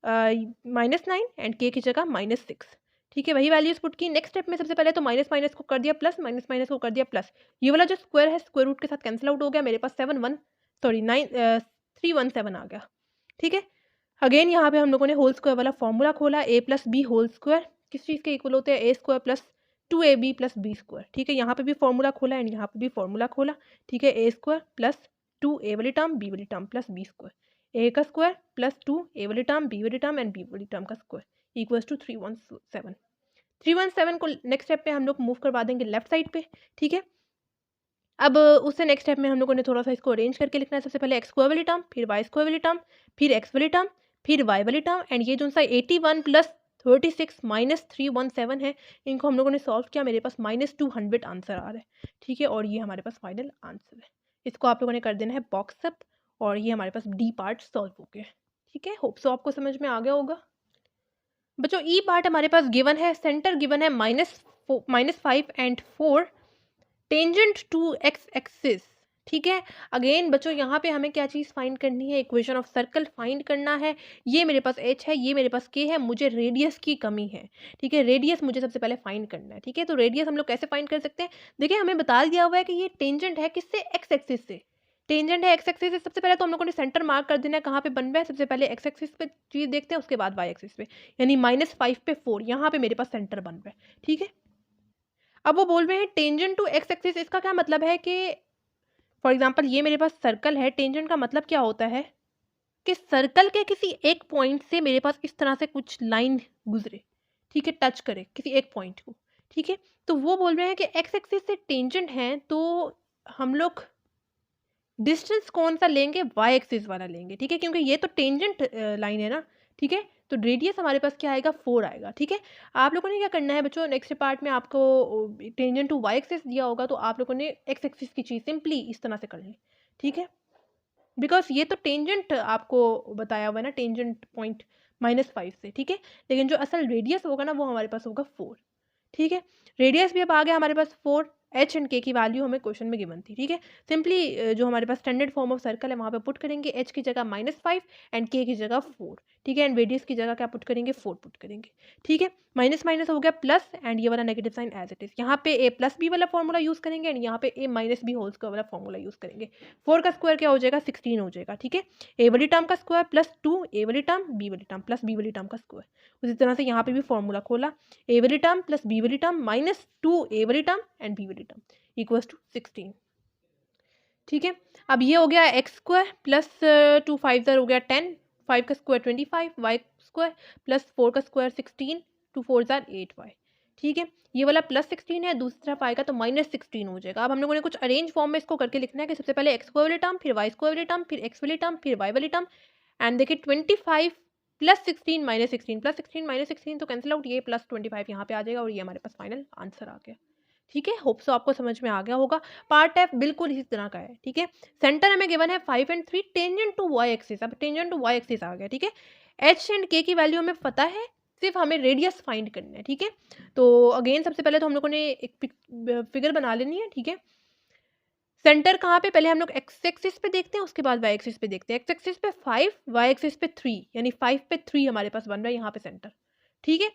-9 एंड k की जगह -6, ठीक है, वही वैल्यूज पुट की। नेक्स्ट स्टेप में सबसे पहले तो माइनस माइनस को कर दिया प्लस, माइनस माइनस को कर दिया प्लस, ये वाला जो स्क्वायर है स्क्वायर रूट के साथ कैंसिल आउट हो गया, मेरे पास 317 आ गया, ठीक है। अगेन यहाँ पे हम लोगों ने होल स्क्वायर वाला फॉर्मूला खोला, a + b होल स्क्वायर किस चीज़ के इक्वल होते हैं, a square plus 2ab + b square, ठीक है। यहाँ पे भी फॉर्मूला खोला एंड यहाँ पे भी फॉर्मूला खोला, ठीक है, a स्क्वायर प्लस 2a वाली टर्म b वाली term plus b square, a का स्क्वायर प्लस 2a वाली टर्म b वाली टर्म एंड b वाली टर्म का स्क्वायर इक्वल्स टू 317। 317 को नेक्स्ट स्टेप पे हम लोग मूव करवा देंगे लेफ्ट साइड पे, ठीक है। अब उससे नेक्स्ट स्टेप में हम लोगों ने थोड़ा सा इसको अरेंज करके लिखना है, सबसे पहले एक्स स्क्वायर वाली टर्म, फिर वाई स्क्वायर वाली टर्म, फिर एक्स वाली टर्म, फिर वाई वाली टर्म एंड ये जो सा 81 + 36 - 317 है, इनको हम लोगों ने सॉल्व किया, मेरे पास -200 आंसर आ रहा है, ठीक है, और ये हमारे पास फाइनल आंसर है। इसको आप लोगों ने कर देना है बॉक्स अप और ये हमारे पास डी पार्ट सॉल्व हो गया, ठीक है। होप सो आपको समझ में आ गया होगा। बच्चों ई पार्ट हमारे पास गिवन है, सेंटर गिवन है -5 and 4, tangent to x axis, ठीक है। अगेन बच्चों यहाँ पे हमें क्या चीज़ फाइंड करनी है, इक्वेशन ऑफ सर्कल फाइंड करना है। ये मेरे पास एच है, ये मेरे पास के है, मुझे रेडियस की कमी है, ठीक है। रेडियस मुझे सबसे पहले फाइंड करना है, ठीक है। तो रेडियस हम लोग कैसे फाइंड कर सकते हैं, देखिए हमें बता दिया हुआ है कि ये टेंजेंट है किससे, एक्स एक्सिस से, टेंजेंट है एक्स एक्सिस से। सबसे पहले तो हम लोगों ने सेंटर मार्क कर देना है, कहाँ पे बन रहा है, सबसे पहले एक्स एक्सिस पे चीज़ देखते हैं, उसके बाद वाई एक्सिस पे, यानी -5 पे 4 यहाँ पे मेरे पास सेंटर बन रहा है, ठीक है। अब वो बोल रहे हैं टेंजेंट टू एक्स एक्सिस, इसका क्या मतलब है कि फॉर एग्जांपल ये मेरे पास सर्कल है, टेंजेंट का मतलब क्या होता है कि सर्कल के किसी एक पॉइंट से मेरे पास इस तरह से कुछ लाइन गुजरे, ठीक है, टच करे किसी एक पॉइंट को, ठीक है। तो वो बोल रहे हैं कि एक्स एक्सिस से टेंजेंट है, तो हम लोग डिस्टेंस कौन सा लेंगे, वाई एक्सिस वाला लेंगे, ठीक है, क्योंकि ये तो टेंजेंट लाइन है ना, ठीक है। तो रेडियस हमारे पास क्या आएगा, 4 आएगा, ठीक है। आप लोगों ने क्या करना है बच्चों, नेक्स्ट पार्ट में आपको टेंजेंट टू वाई एक्सिस दिया होगा, तो आप लोगों ने एक्स एक्सिस की चीज़ सिंपली इस तरह से कर ली, ठीक है, बिकॉज ये तो टेंजेंट आपको बताया हुआ है ना, टेंजेंट पॉइंट -5 से, ठीक है। लेकिन जो असल रेडियस होगा ना वो हमारे पास होगा 4, ठीक है। रेडियस भी अब आ गया हमारे पास 4, एच एंड के की वैल्यू हमें क्वेश्चन में गिवन थी, ठीक है। सिंपली जो हमारे पास स्टैंडर्ड फॉर्म ऑफ सर्कल है वहाँ पे पुट करेंगे, एच की जगह -5 एंड के की जगह 4, ठीक है, एंड रेडियस की जगह क्या पुट करेंगे, 4 पुट करेंगे। ठीक है, माइनस माइनस हो गया प्लस, एंड ये वाला negative sign as it is. यहाँ पे a प्लस बी वाला फॉर्मूला यूज करेंगे, एंड यहाँ पे a minus B whole square वाला फॉर्मूला यूज करेंगे। 4 का स्क्वायर क्या हो जाएगा, 16 हो जाएगा। ठीक है, a वाली टर्म का स्क्वायर प्लस 2 a वाली टर्म b वाली टर्म प्लस b वाली टर्म का स्क्वायर। उसी तरह से यहाँ पे भी फॉर्मूला खोला, a वाली टर्म प्लस b वाली टर्म माइनस 2 a वाली टर्म एंड b वाली टर्म इक्वल्स टू 16। ठीक है, अब ये हो गया एक्स स्क्वायर प्लस 2 5 ज़र हो गया 10, 5 का स्क्वायर 25, वाई स्क्वायर प्लस 4 का स्क्वायर 16, 2 4 ज़र 8 वाई। ठीक है, ये वाला प्लस 16 है, दूसरा पाएगा तो माइनस 16 हो जाएगा। अब हम लोगों ने कुछ अरेंज फॉर्म में इसको करके लिखना है कि सबसे पहले एक्स स्क्वायर वाली टर्म, फिर वाई स्क्वायर वाली टर्म, फिर एक्स वाली टर्म, फिर वाई वाली टर्म, एंड देखिए 25 प्लस 16 माइनस 16 प्लस 16 माइनस 16 तो कैंसिल आउट, ये प्लस 25 यहाँ पे आ जाएगा और ये हमारे पास फाइनल आंसर आ गया। ठीक है, होप सो आपको समझ में आ गया होगा। पार्ट एफ बिल्कुल इसी तरह का है। ठीक है, सेंटर हमें गिवन है 5 and 3, tangent to Y axis. अब टेंजेंट टू वाई एक्सिस आ गया। ठीक है, एच एंड के की वैल्यू हमें पता है, सिर्फ हमें रेडियस फाइंड करना है। ठीक है, तो अगेन सबसे पहले तो हम लोगों ने एक फिगर बना लेनी है। ठीक है, सेंटर कहाँ पे, पहले हम लोग एक्स एक्सिस पे देखते हैं, उसके बाद वाई एक्सिस पे देखते हैं। एक्स एक्सिस पे 5, वाई एक्सिस पे 3, यानी 5 पे 3 हमारे पास बन रहा है यहाँ पे सेंटर। ठीक है,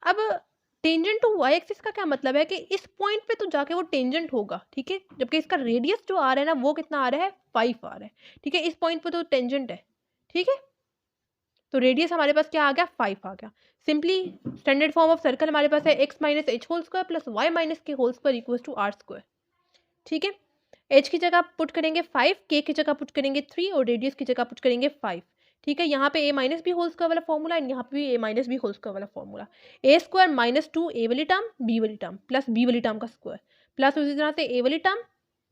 अब टेंजेंट टू वाई एक्सिस का क्या मतलब है कि इस पॉइंट पे तो जाके वो टेंजेंट होगा। ठीक है, जबकि इसका रेडियस जो आ रहा है ना वो कितना आ रहा है, 5 आ रहा है। ठीक है, इस पॉइंट पे तो टेंजेंट है। ठीक है, तो रेडियस हमारे पास क्या आ गया, 5 आ गया। Simply standard form of circle हमारे पास है x minus h whole square plus y minus k whole square equal to r square. ठीक है, एच की जगह पुट करेंगे 5, के की जगह पुट करेंगे 3 और रेडियस की जगह पुट करेंगे 5। ठीक है, यहाँ पे a minus B whole square वाला फॉर्मूला एंड यहाँ पे भी a minus B whole square वाला formula. A square minus 2 A वाली टर्म बी वाली टर्म प्लस बी वाली टर्म का स्क्वायर प्लस उसी तरह से a वाली टर्म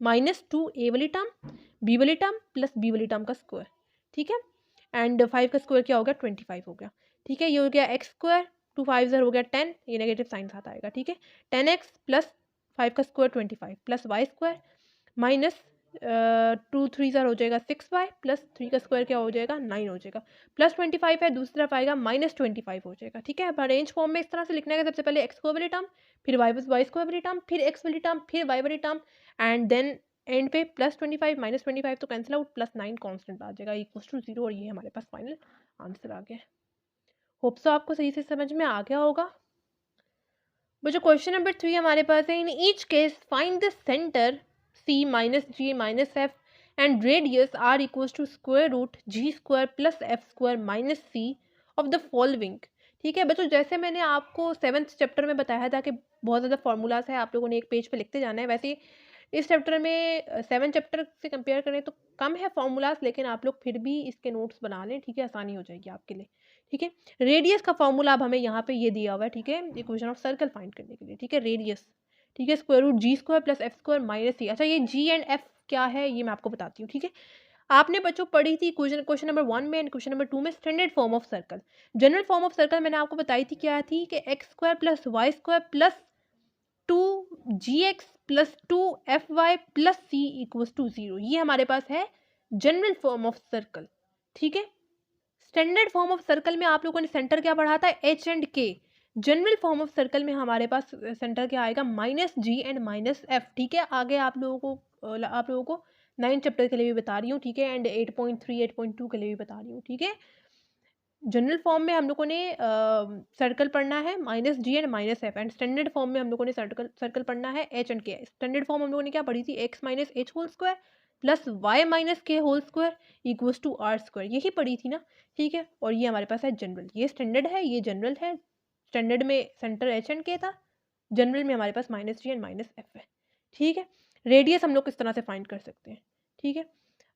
माइनस 2 ए वाली टर्म बी वाली टर्म प्लस बी वाली टर्म का स्क्वायर। ठीक है, एंड 5 का स्क्वायर क्या हो गया, 25 हो गया। ठीक है, ये हो गया एक्स स्क्वायर, 2 5 हो गया 10, ये नेगेटिव साइन साथ आएगा। ठीक है, 10x प्लस 5 का square 25 plus Y square minus 2 3 ज़र हो जाएगा 6y प्लस 3 का स्क्वायर क्या हो जाएगा, 9 हो जाएगा। प्लस 25 है, दूसरी तरफ आएगा माइनस 25 हो जाएगा। ठीक है, अब अरेंज फॉर्म में इस तरह से लिखना है कि सबसे पहले एक्स स्क्वायर वाली टर्म, फिर वाई स्क्वायर वाली टर्म, फिर एक्स वाली टर्म, फिर वाई वाली टर्म, एंड देन एंड पे प्लस 25 माइनस 25 तो कैंसिल आउट, प्लस 9 कॉन्स्टेंट आ जाएगा इक्वल टू 0 और ये हमारे पास फाइनल आंसर आ गया। होप सो आपको सही से समझ में आ गया होगा। बच्चों क्वेश्चन नंबर 3 हमारे पास है, in each case find the centre c minus G minus F and radius r equals to square root ji square plus F square minus C of the following. ठीक है बच्चों, जैसे मैंने आपको 7th चैप्टर में बताया था कि बहुत ज़्यादा फार्मूलाज है, आप लोगों ने एक पेज पे लिखते जाना है। वैसे इस चैप्टर में 7 चैप्टर से कंपेयर करें तो कम है फार्मूलाज, लेकिन आप लोग फिर भी इसके नोट्स बना लें। ठीक है, आसानी हो जाएगी आपके लिए। ठीक है, रेडियस का फॉर्मूला अब हमें यहाँ पे ये दिया हुआ है। ठीक है, इक्वेशन ऑफ सर्कल फाइंड करने के लिए। ठीक है, रेडियस, ठीक है, स्क्वायर रूट जी square plus F square minus c. अच्छा, ये जी एंड एफ क्या है ये मैं आपको बताती हूँ। ठीक है, आपने बच्चों पढ़ी थी क्वेश्चन नंबर 1 में एंड क्वेश्चन नंबर 2 में standard form of circle. General form of circle मैंने आपको बताई थी क्या थी कि x square plus Y square plus 2gx plus 2fy plus C equals to 0, ये हमारे पास है जनरल फॉर्म ऑफ सर्कल। ठीक है, स्टैंडर्ड फॉर्म ऑफ सर्कल में आप लोगों ने सेंटर क्या पढ़ा था, H and K. General form of circle में हमारे पास सेंटर क्या आएगा, minus ji and minus F. ठीक है, आगे आप लोगों को 9 चैप्टर के लिए भी बता रही हूँ। ठीक है, एंड 8.3 8.2 के लिए भी बता रही हूँ। ठीक है, जनरल फॉर्म में हम लोगों ने सर्कल पढ़ना है minus ji and minus F, and standard form में हम लोगों ने सर्कल पढ़ना है h and k. Standard form हम लोगों ने क्या पढ़ी थी, x minus h whole square plus y minus k whole square equals to r square, यही पढ़ी थी ना। ठीक है, और ये हमारे पास है जनरल, ये स्टैंडर्ड है, ये जनरल है। स्टैंडर्ड में सेंटर एच एंड के था, जनरल में हमारे पास minus ji and minus f है। ठीक है, रेडियस हम लोग किस तरह से फाइंड कर सकते हैं। ठीक है,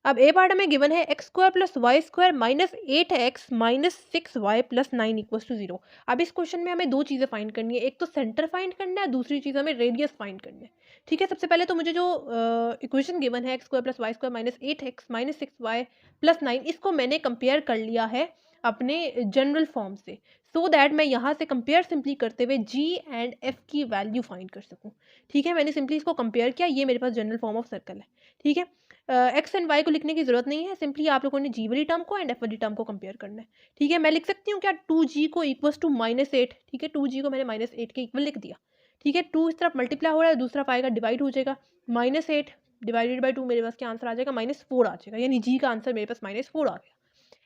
अब ए पार्ट में गिवन है x square plus Y square minus 8x minus 6y plus 9 equals to 0। अब इस क्वेश्चन में हमें दो चीज़ें फाइंड करनी है, एक तो सेंटर फाइंड करना है, दूसरी चीज़ हमें रेडियस फाइंड करना है। ठीक है, सबसे पहले तो मुझे जो इक्वेशन गिवन है x square plus Y square minus 8x minus 6y plus 9, इसको मैंने कंपेयर कर लिया है अपने जनरल फॉर्म से, सो दैट मैं यहाँ से कंपेयर सिंपली करते हुए g एंड f की वैल्यू फाइंड कर सकूँ। ठीक है, मैंने सिंपली इसको कंपेयर किया, ये मेरे पास जनरल फॉर्म ऑफ सर्कल है। ठीक है, एक्स एंड वाई को लिखने की जरूरत नहीं है, सिंपली आप लोगों ने जी वाली टर्म को एंड एफ वाली टर्म को कंपेयर करना है। ठीक है, मैं लिख सकती हूँ क्या, 2g को इक्वल्स टू -8। ठीक है, 2g को मैंने -8 के इक्वल लिख दिया। ठीक है, 2 इस तरफ मल्टीप्लाई हो रहा है, दूसरा आएगा डिवाइड हो जाएगा, -8 डिवाइडेड बाई 2 मेरे पास क्या आंसर आ जाएगा, -4 आ जाएगा, यानी जी का आंसर मेरे पास -4 आ गया।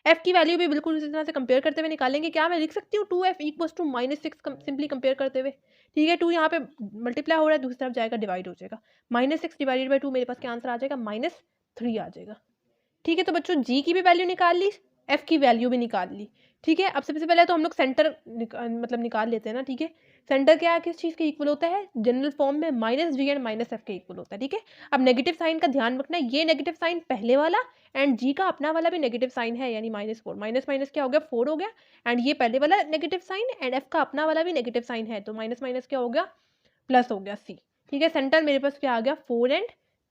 एफ की वैल्यू भी बिल्कुल उसी तरह से कंपेयर करते हुए निकालेंगे। क्या मैं लिख सकती हूँ 2f equals to -6 simply compare करते हुए, ठीक है। 2 यहाँ पे मल्टीप्लाई हो रहा है, दूसरी तरफ जाएगा डिवाइड हो जाएगा, -6 डिवाइडेड बाई 2 मेरे पास क्या आंसर आ जाएगा, -3 आ जाएगा, ठीक है। तो बच्चों जी की भी वैल्यू निकाल ली, एफ की वैल्यू भी निकाल ली, ठीक है। अब सबसे पहले तो हम लोग सेंटर मतलब निकाल लेते हैं ना, ठीक है। सेंटर क्या है, किस चीज़ के इक्वल होता है, जनरल फॉर्म में -g एंड -f के इक्वल होता है, ठीक है। अब नेगेटिव साइन का ध्यान रखना, ये नेगेटिव साइन पहले वाला एंड जी का अपना वाला भी नेगेटिव साइन है, यानी -4 माइनस माइनस क्या हो गया 4 हो गया, एंड ये पहले वाला नेगेटिव साइन एंड एफ का अपना वाला भी नेगेटिव साइन है, तो माइनस माइनस क्या हो गया प्लस हो गया सी, ठीक है। सेंटर मेरे पास क्या आ गया 4 एंड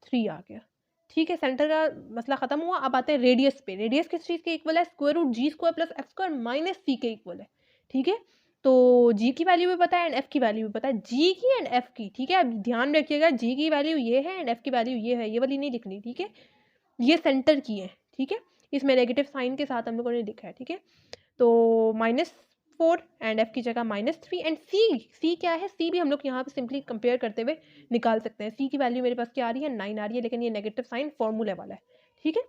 3 आ गया, ठीक है। सेंटर का मसला खत्म हुआ। अब आते हैं रेडियस पे। रेडियस किस चीज़ के इक्वल है, स्क्वायर रूट जी square plus F square minus c के इक्वल है, ठीक है। तो जी की वैल्यू भी पता है एंड एफ की वैल्यू भी पता है, जी की एंड एफ की, ठीक है। अब ध्यान रखिएगा जी की वैल्यू ये है एंड एफ की वैल्यू ये है, ये वाली नहीं लिखनी, ठीक है। ये सेंटर की है, ठीक है। इसमें नेगेटिव साइन के साथ हम लोगों ने लिखा है, ठीक है। तो -4 एंड एफ की जगह -3 एंड सी क्या है, सी भी हम लोग यहाँ पे सिंपली कंपेयर करते हुए निकाल सकते हैं। सी की वैल्यू मेरे पास क्या आ रही है 9 आ रही है, लेकिन ये नेगेटिव साइन फॉर्मूले वाला है, ठीक है।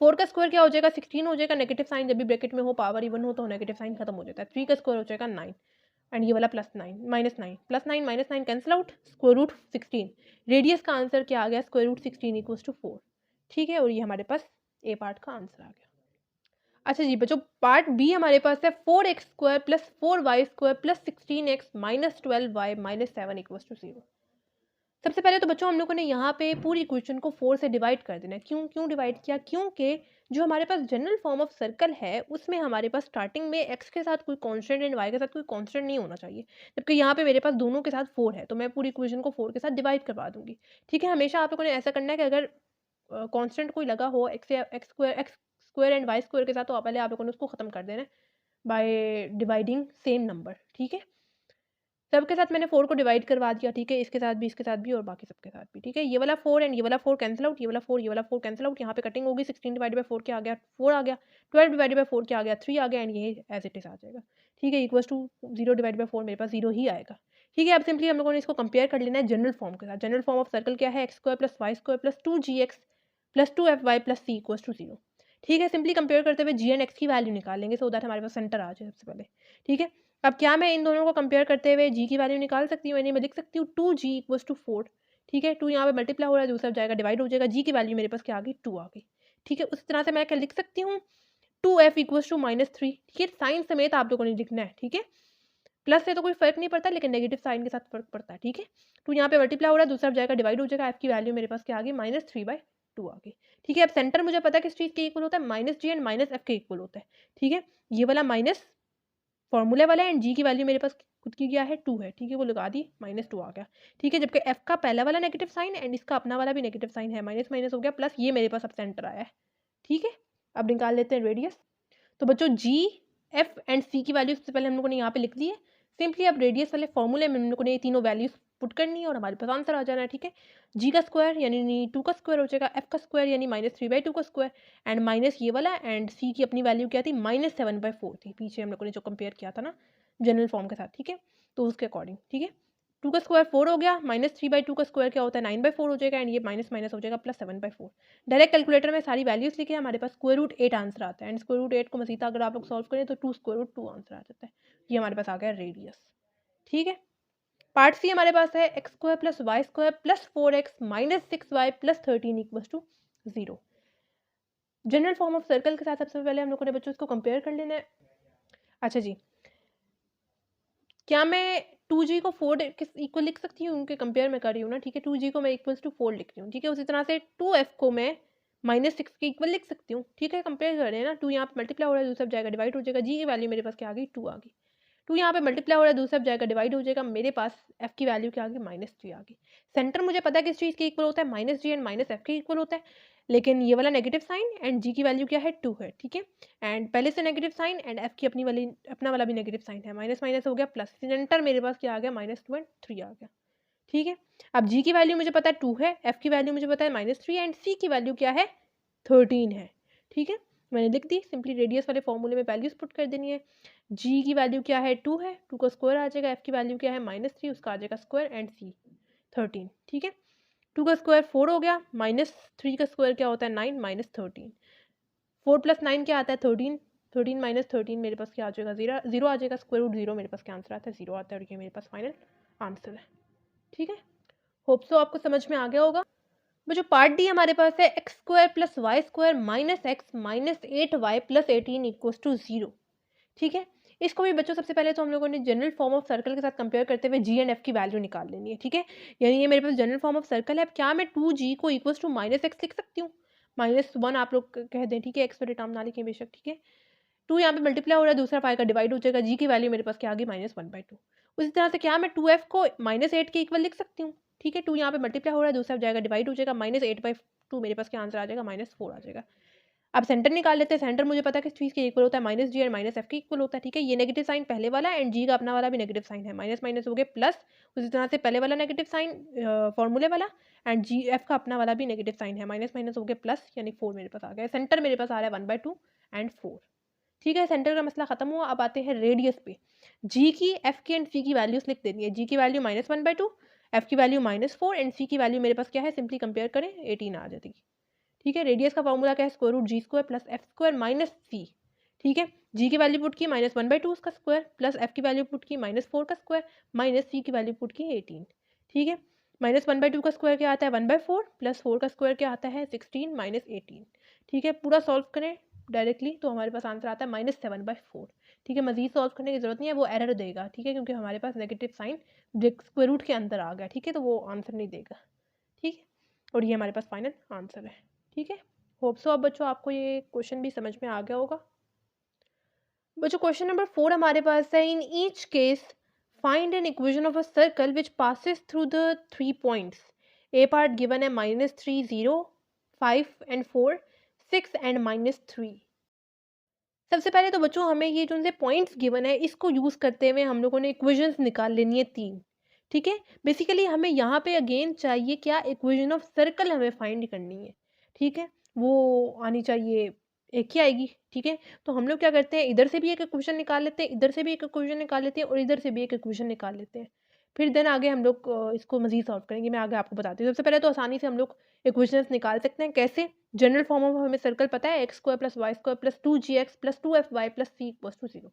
4 का स्क्वायर क्या हो जाएगा 16 हो जाएगा, नेगेटिव साइन जब भी ब्रैकेट में हो पावर इवन हो तो नेगेटिव साइन खत्म हो जाता है। 3 का स्क्वायर हो जाएगा 9 एंड ये वाला +9 -9 +9 -9 cancel out, square root 16। Radius का आंसर क्या आ गया, स्क्वायर रूट 16 इक्वल्स टू 4, ठीक है। और ये हमारे पास ए पार्ट का आंसर आ गया। अच्छा जी बच्चों, पार्ट बी हमारे पास है 4x square plus 4y square plus 16x minus 12y minus 7 equals to 0। सबसे पहले तो बच्चों हम लोगों ने यहाँ पे पूरी क्वेश्चन को 4 से डिवाइड कर देना है। क्यों डिवाइड किया, क्योंकि जो हमारे पास जनरल फॉर्म ऑफ सर्कल है उसमें हमारे पास स्टार्टिंग में x के साथ कोई कांस्टेंट एंड y के साथ कोई कांस्टेंट नहीं होना चाहिए, जबकि यहाँ पे मेरे पास दोनों के साथ 4 है, तो मैं पूरी क्वेश्चन को 4 के साथ डिवाइड करवा दूंगी, ठीक है। हमेशा आप लोगों ने ऐसा करना है कि अगर कांस्टेंट कोई लगा हो x square and Y square के साथ, तो पहले आप लोगों ने उसको खत्म कर देना है बाय डिवाइडिंग सेम नंबर, ठीक है। सबके साथ मैंने 4 को डिवाइड करवा दिया, ठीक है। इसके साथ भी, इसके साथ भी और बाकी सबके साथ भी, ठीक है। ये वाला 4 एंड ये वाला 4 कैंसिल आउट, ये वाला 4 ये वाला 4 कैंसिल आउट, यहाँ पे कटिंग होगी। 16 डिवाइडेड बाय 4 क्या आ गया 4 आ गया, 12 डिवाइडेड बाय 4 क्या आ गया 3 आ गया, एंड ये एज इट इज आ जाएगा, ठीक है। इक्वल्स टू 0 डिवाइडेड बाय 4 मेरे पास 0 ही आएगा, ठीक है। अब सिंपली हम लोगों ने इसको कंपेयर कर लेना है जनरल फॉर्म के साथ। जनरल फॉर्म ऑफ सर्कल क्या है, x square plus Y square plus 2gx plus 2fy plus c equals to 0, ठीक है। सिंपली कंपेयर करते हुए g एंड x की वैल्यू निकाल लेंगे, सो दैट हमारे पास सेंटर आ जाए सबसे पहले, ठीक है। अब क्या मैं इन दोनों को कंपेयर करते हुए जी की वैल्यू निकाल सकती हूँ, यानी मैं लिख सकती हूँ 2g इक्वल्स टू 4, ठीक है। 2 यहाँ पे मल्टीप्लाई हो रहा है, दूसरा जाएगा डिवाइड हो जाएगा, जी की वैल्यू मेरे पास क्या आ गई 2 आ गई, ठीक है। उस तरह से मैं क्या लिख सकती हूँ 2f इक्वल्स टू -3, ठीक है। साइन समेत आप लोगों ने लिखना है, ठीक है। प्लस से तो कोई फर्क नहीं पड़ता, लेकिन नेगेटिव साइन के साथ फर्क पड़ता है, ठीक है। 2 यहाँ पे मल्टीप्लाई हो रहा है, दूसरा जाएगा डिवाइड हो जाएगा, एफ की वैल्यू मेरे पास क्या आ गई -3/2 आ गई, ठीक है। अब सेंटर मुझे पता है किस चीज़ के इक्वल होता है, -g एंड -f के इक्वल होता है, ठीक है। ये वाला माइनस फॉर्मूले वाला है एंड जी की वैल्यू मेरे पास खुद की क्या है 2 है, ठीक है। वो लगा दी -2 आ गया, ठीक है। जबकि एफ का पहला वाला नेगेटिव साइन एंड इसका अपना वाला भी नेगेटिव साइन है, माइनस माइनस हो गया प्लस, ये मेरे पास अब सेंटर आया है, ठीक है। अब निकाल लेते हैं रेडियस। तो बच्चों जी एफ एंड सी की वैल्यू सबसे पहले हम लोगों ने यहाँ पे लिख दी है। सिंपली अब रेडियस वाले फॉर्मूले में हम लोगों ने ये तीनों वैल्यूज पुट करनी है और हमारे पास आंसर आ जाना है, ठीक है। जी का स्क्वायर यानी 2 का स्क्वायर हो जाएगा, एफ का स्क्वायर यानी -3/2 का स्क्वायर एंड माइनस ये वाला, एंड सी की अपनी वैल्यू क्या थी -7/4 थी, पीछे हम लोगों ने जो कंपेयर किया था ना जनरल फॉर्म के साथ, ठीक है। तो उसके अकॉर्डिंग, ठीक है। 2 का स्क्वायर 4 हो गया, -3/2 का स्क्वायर क्या होता है 9/4 हो जाएगा, एंड ये माइनस माइनस हो जाएगा +7/4। डायरेक्ट कैलकुलेटर में सारी वैल्यूज लिखे, हमारे पास स्क्वायर रूट 8 आंसर आता है, एंड स्क्वायर रूट 8 को मजीद अगर आप लोग सॉल्व करें तो 2 स्क्वायर रूट 2 आंसर आ जाता है। ये हमारे पास आ गया रेडियस, ठीक है। पार्ट सी हमारे पास है x square plus Y square plus 4x minus 6y plus 13 equals to 0। General form of circle के साथ सबसे पहले हम लोगों ने बच्चों इसको कंपेयर कर लेना है। अच्छा जी, क्या मैं 2g को 4 किस इक्वल लिख सकती हूँ, उनके कंपेयर में कर रही हूँ ना, ठीक है। 2g को मैं इक्वल्स टू 4 लिख रही हूँ, ठीक है। उसी तरह से 2f को मैं -6 के इक्वल लिख सकती हूँ, ठीक है। कंपेयर कर रहे हैं ना, 2 यहाँ पे मल्टीप्लाई हो रहा है, दूसरा जाएगा डिवाइड हो जाएगा, जी की वैल्यू मेरे पास क्या आ गई 2 आ गई। 2 यहाँ पे मल्टीप्लाई हो रहा है, दूसरा जाएगा डिवाइड हो जाएगा, मेरे पास f की वैल्यू क्या आ गई -3 आ गई। सेंटर मुझे पता है किस चीज़ के इक्वल होता है, -g एंड -f के इक्वल होता है, लेकिन ये वाला नेगेटिव साइन एंड g की वैल्यू क्या है 2 है, ठीक है। एंड पहले से नेगेटिव साइन एंड f की अपना वाला भी नेगेटिव साइन है, माइनस माइनस हो गया प्लस, सेंटर मेरे पास क्या आ गया -2 एंड 3 आ गया, ठीक है। अब g की वैल्यू मुझे पता है 2 है, f की वैल्यू मुझे पता है -3 एंड c की वैल्यू क्या है 13 है, ठीक है। मैंने लिख दी, सिंपली रेडियस वाले फॉर्मूले में वैल्यूज पुट कर देनी है। g की वैल्यू क्या है 2 है, 2 का स्क्वायर आ जाएगा, f की वैल्यू क्या है -3 उसका आ जाएगा स्क्वायर, एंड c 13, ठीक है। 2 का स्क्वायर 4 हो गया, -3 का स्क्वायर क्या होता है 9 -13, 4 + 9 क्या आता है 13, 13 - 13 मेरे पास क्या आ जाएगा 0 आ जाएगा, √0 मेरे पास क्या आंसर आता है 0 आता है, और ये मेरे पास फाइनल आंसर है। ठीक है, होप सो आपको समझ में आ गया होगा। वो जो पार्ट डी हमारे पास है x² + y² - x - 8y + 18 = 0। ठीक है, इसको भी बच्चों सबसे पहले तो हम लोगों ने जनरल फॉर्म ऑफ सर्कल के साथ कंपेयर करते हुए जी एंड एफ की वैल्यू निकाल लेनी है। ठीक है, यानी ये मेरे पास जनरल फॉर्म ऑफ सर्कल है। अब क्या मैं 2g को इक्वल टू -x लिख सकती हूँ? -1 आप लोग कह दें, ठीक है, एक्स वाले टर्म ना लिखें बेशक, ठीक है। 2 यहाँ पे मल्टीप्लाई हो रहा है, दूसरा पाई का डिवाइड हो जाएगा, जी की वैल्यू मेरे पास क्या आ गई -1/2। उसी तरह से क्या मैं 2f को -8 के इक्वल लिख सकती हूँ? ठीक है, 2 यहाँ पे मल्टीप्लाई हो रहा है, दूसरा जाएगा डिवाइड हो जाएगा, -8/2 मेरे पास क्या आंसर आ जाएगा -4 आ जाएगा। अब सेंटर निकाल लेते हैं। सेंटर मुझे पता है किस चीज़ के इक्वल होता है, -g और -f के इक्वल होता है। ठीक है, ये नेगेटिव साइन पहले वाला एंड g का अपना वाला भी नेगेटिव साइन है, माइनस माइनस हो गए प्लस, उसी तरह से पहले वाला नेगेटिव साइन फॉर्मूले वाला एंड जी एफ का अपना वाला भी नेगेटिव साइन है, माइनस माइनस हो गए प्लस, यानी 4 मेरे पास आ गया। सेंटर मेरे पास आ रहा है 1/2 एंड 4। ठीक है, सेंटर का मसला खत्म हुआ। अब आते हैं रेडियस पे। जी की, एफ की एंड सी की वैल्यूज लिख देनी है। जी की वैल्यू -1/2, एफ की वैल्यू -4 एंड सी की वैल्यू मेरे पास क्या है, सिंपली कंपेयर करें 18 आ जाती है। ठीक है, रेडियस का फॉर्मूला क्या है, √g² + f² - c। ठीक है, जी की वैल्यू पुट की -1/2 उसका स्क्वायर, प्लस एफ की वैल्यू पुट की -4 का स्क्वायर, माइनस सी की वैल्यू पुट की 18। ठीक है, -1/2 का स्क्वायर क्या आता है 1/4, प्लस 4 का स्क्वायर क्या आता है 16 - 18। ठीक है, पूरा सॉल्व करें डायरेक्टली तो हमारे पास आंसर आता है -7/4। ठीक है, मजीद सॉल्व करने की जरूरत नहीं है, वो एरर देगा। ठीक है, क्योंकि हमारे पास नेगेटिव साइन स्क्वायर रूट के अंदर आ गया। ठीक है, तो वो आंसर नहीं देगा। ठीक है, और ये हमारे पास फाइनल आंसर है। ठीक है, होप सो अब बच्चों आपको ये क्वेश्चन भी समझ में आ गया होगा। बच्चों क्वेश्चन नंबर 4 हमारे पास है, in each case find an equation of a circle which passes through the 3 points. A part given है -3, 0, 5 एंड 4, 6 एंड -3। सबसे पहले तो बच्चों हमें ये जो से पॉइंट्स गिवन है इसको यूज़ करते हुए हम लोगों ने इक्वेशंस निकाल लेनी है 3। ठीक है, बेसिकली हमें यहाँ पे अगेन चाहिए क्या, इक्वेशन ऑफ सर्कल हमें फाइंड करनी है। ठीक है, वो आनी चाहिए, एक ही आएगी। ठीक है, तो हम लोग क्या करते हैं, इधर से भी एक इक्वेशन निकाल लेते हैं, इधर से भी एक इक्वेशन निकाल लेते हैं और इधर से भी एक इक्वेशन निकाल लेते हैं। फिर देन आगे हम लोग इसको मजीद सॉल्व करेंगे, मैं आगे आपको बताती हूँ। सबसे पहले तो आसानी से हम लोग इक्वेशंस निकाल सकते हैं। कैसे, जनरल फॉर्म ऑफ हमें सर्कल पता है, x² + y² + 2gx + 2fy + c = 0।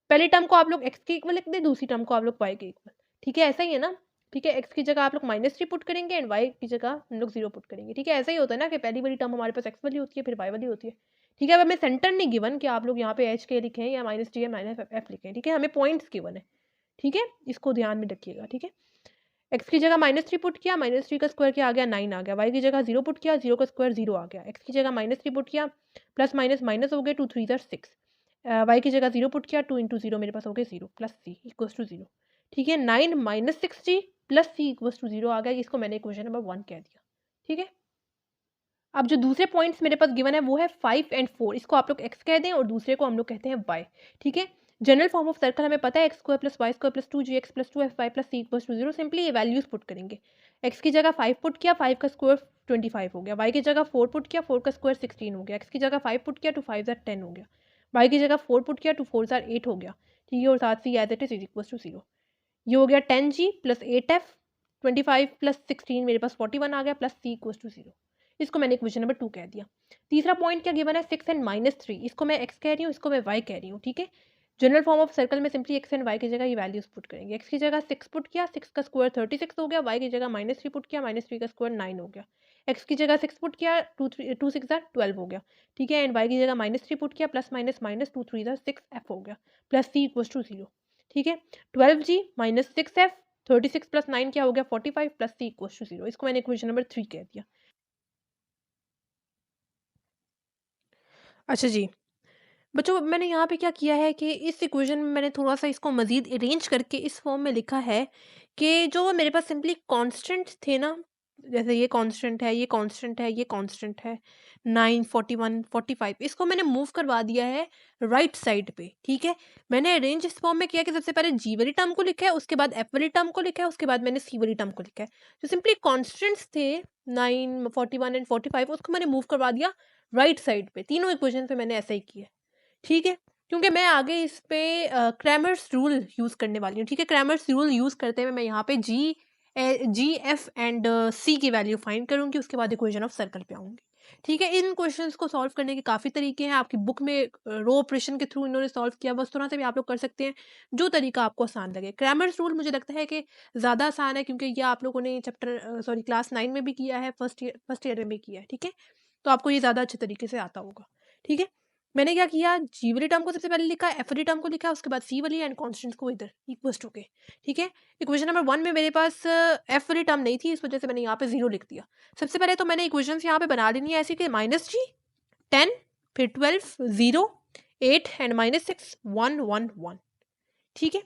पहली टर्म को आप लोग x के इक्वल लिख दें, दूसरी टर्म को आप लोग y के इक्वल। ठीक है, ऐसा ही है ना। ठीक है, x की जगह आप लोग -3 पुट करेंगे एंड y की जगह हम लोग 0 पुट करेंगे। ठीक है, ऐसा ही होता है ना कि पहली वाली टर्म हमारे पास x वाली होती है, फिर y वाली होती है। ठीक है, अब हमें सेंटर नहीं गिवन कि आप लोग यहाँ पे h के लिखें या -g या -f लिखें। ठीक है, हमें पॉइंट्स गिवन है। ठीक है, इसको ध्यान में रखिएगा। ठीक है, x की जगह -3 पुट किया, -3 का स्क्वायर क्या आ गया 9 आ गया, y की जगह 0 पुट किया, 0 का स्क्वायर 0 आ गया, x की जगह -3 पुट किया, प्लस माइनस माइनस हो गए, 2 3 ज़ार 6, y की जगह 0 पुट किया, 2 × 0 मेरे पास हो गए 0 प्लस c = 0। ठीक है, 9 - 6g प्लस c = 0 आ गया, इसको मैंने इक्वेशन नंबर 1 कह दिया। ठीक है, अब जो दूसरे पॉइंट्स मेरे पास गिवन है वो है 5 एंड 4, इसको आप लोग x कह दें और दूसरे को हम लोग कहते हैं y। ठीक है, जनरल फॉर्म ऑफ सर्कल हमें पता है, x² + y² + 2gx + 2fy + c = 0। Simply ये वैल्यूज पुट करेंगे। x की जगह 5 पुट किया, 5 का स्क्वायर 25 हो गया, y की जगह 4 पुट किया, 4 का स्क्वायर 16 हो गया, x की जगह 5 पुट किया, 2 5 ज़ार 10 हो गया, y की जगह 4 पुट किया, 2 4 ज़ार 8 हो गया। ठीक है, और साथ ही एज इट इज = 0। ये हो गया 10g + 8f, 25 + 16 मेरे पास 41 आ गया, प्लस c = 0। इसको मैंने इक्वेशन नंबर 2 कह दिया। तीसरा पॉइंट क्या गिवन है, 6 एंड -3, इसको मैं x कह रही हूँ, इसको मैं y कह रही हूँ। ठीक है, जनरल फॉर्म ऑफ सर्कल में सिंपली x एंड y की जगह ये वैल्यूज पुट करेंगे। x की जगह 6 पुट किया, 6 का स्क्वायर 36 हो गया, y की जगह -3 पुट किया, -3 का स्क्वायर 9 हो गया, x की जगह 6 पुट किया, 2 6 ज़ार 12 हो गया। ठीक है, एंड y की जगह -3 पुट किया, प्लस माइनस माइनस 2 3 ज़ार 6f हो गया, प्लस c = 0। ठीक है, 12g - 6f, 36 + 9 क्या हो गया 45, प्लस c = 0। इसको मैंने इक्वेशन नंबर 3 कह दिया। अच्छा जी, बच्चों मैंने यहाँ पे क्या किया है कि इस इक्वेशन में मैंने थोड़ा-सा इसको मज़ीद अरेंज करके इस फॉर्म में लिखा है कि जो मेरे पास सिंपली कांस्टेंट्स थे ना, जैसे ये कांस्टेंट है, ये कांस्टेंट है, ये कांस्टेंट है, 9, 41, 45, इसको मैंने मूव करवा दिया है राइट साइड पे। ठीक है, मैंने अरेंज इस फॉर्म में किया कि सबसे पहले जी वाली टर्म को लिखा है, उसके बाद एफ वाली टर्म को लिखा है, उसके बाद मैंने सी वाली टर्म को लिखा है। जो सिंपली कांस्टेंट्स थे 9, 41 एंड 45, उसको मैंने मूव करवा दिया राइट साइड पे। तीनों इक्वेशन पे मैंने ऐसा ही किया है। ठीक है, क्योंकि मैं आगे इस पे क्रैमर्स रूल यूज़ करने वाली हूँ। ठीक है, क्रैमर्स रूल यूज़ करते हुए मैं यहाँ पे जी, एफ एंड सी की वैल्यू फाइंड करूँगी, उसके बाद इक्वेशन ऑफ सर्कल पे आऊँगी। ठीक है, इन क्वेश्चंस को सॉल्व करने के काफ़ी तरीके हैं, आपकी बुक में रो ऑपरेशन के थ्रू इन्होंने सॉल्व किया, बस थोड़ा सा भी आप लोग कर सकते हैं, जो तरीका आपको आसान लगे। क्रैमर्स रूल मुझे लगता है कि ज़्यादा आसान है, क्योंकि ये आप लोगों ने क्लास 9 में भी किया है, फर्स्ट ईयर में भी किया है, ठीक है? तो आपको ये ज़्यादा अच्छे तरीके से आता होगा, ठीक है? मैंने क्या किया, जी वाली टर्म को सबसे पहले लिखा, एफ वाली टर्म को लिखा, उसके बाद सी वाली एंड कॉन्स्टेंट्स को इधर इक्वल्स टू के, ठीक है? इक्वेशन नंबर 1 में मेरे पास एफ वाली टर्म नहीं थी, इस वजह से मैंने यहाँ पे 0 लिख दिया। सबसे पहले तो मैंने इक्वेशंस यहाँ पे बना लेनी है ऐसी कि -g 10, फिर 12, 0, 8 एंड -6 1 1 1, ठीक है?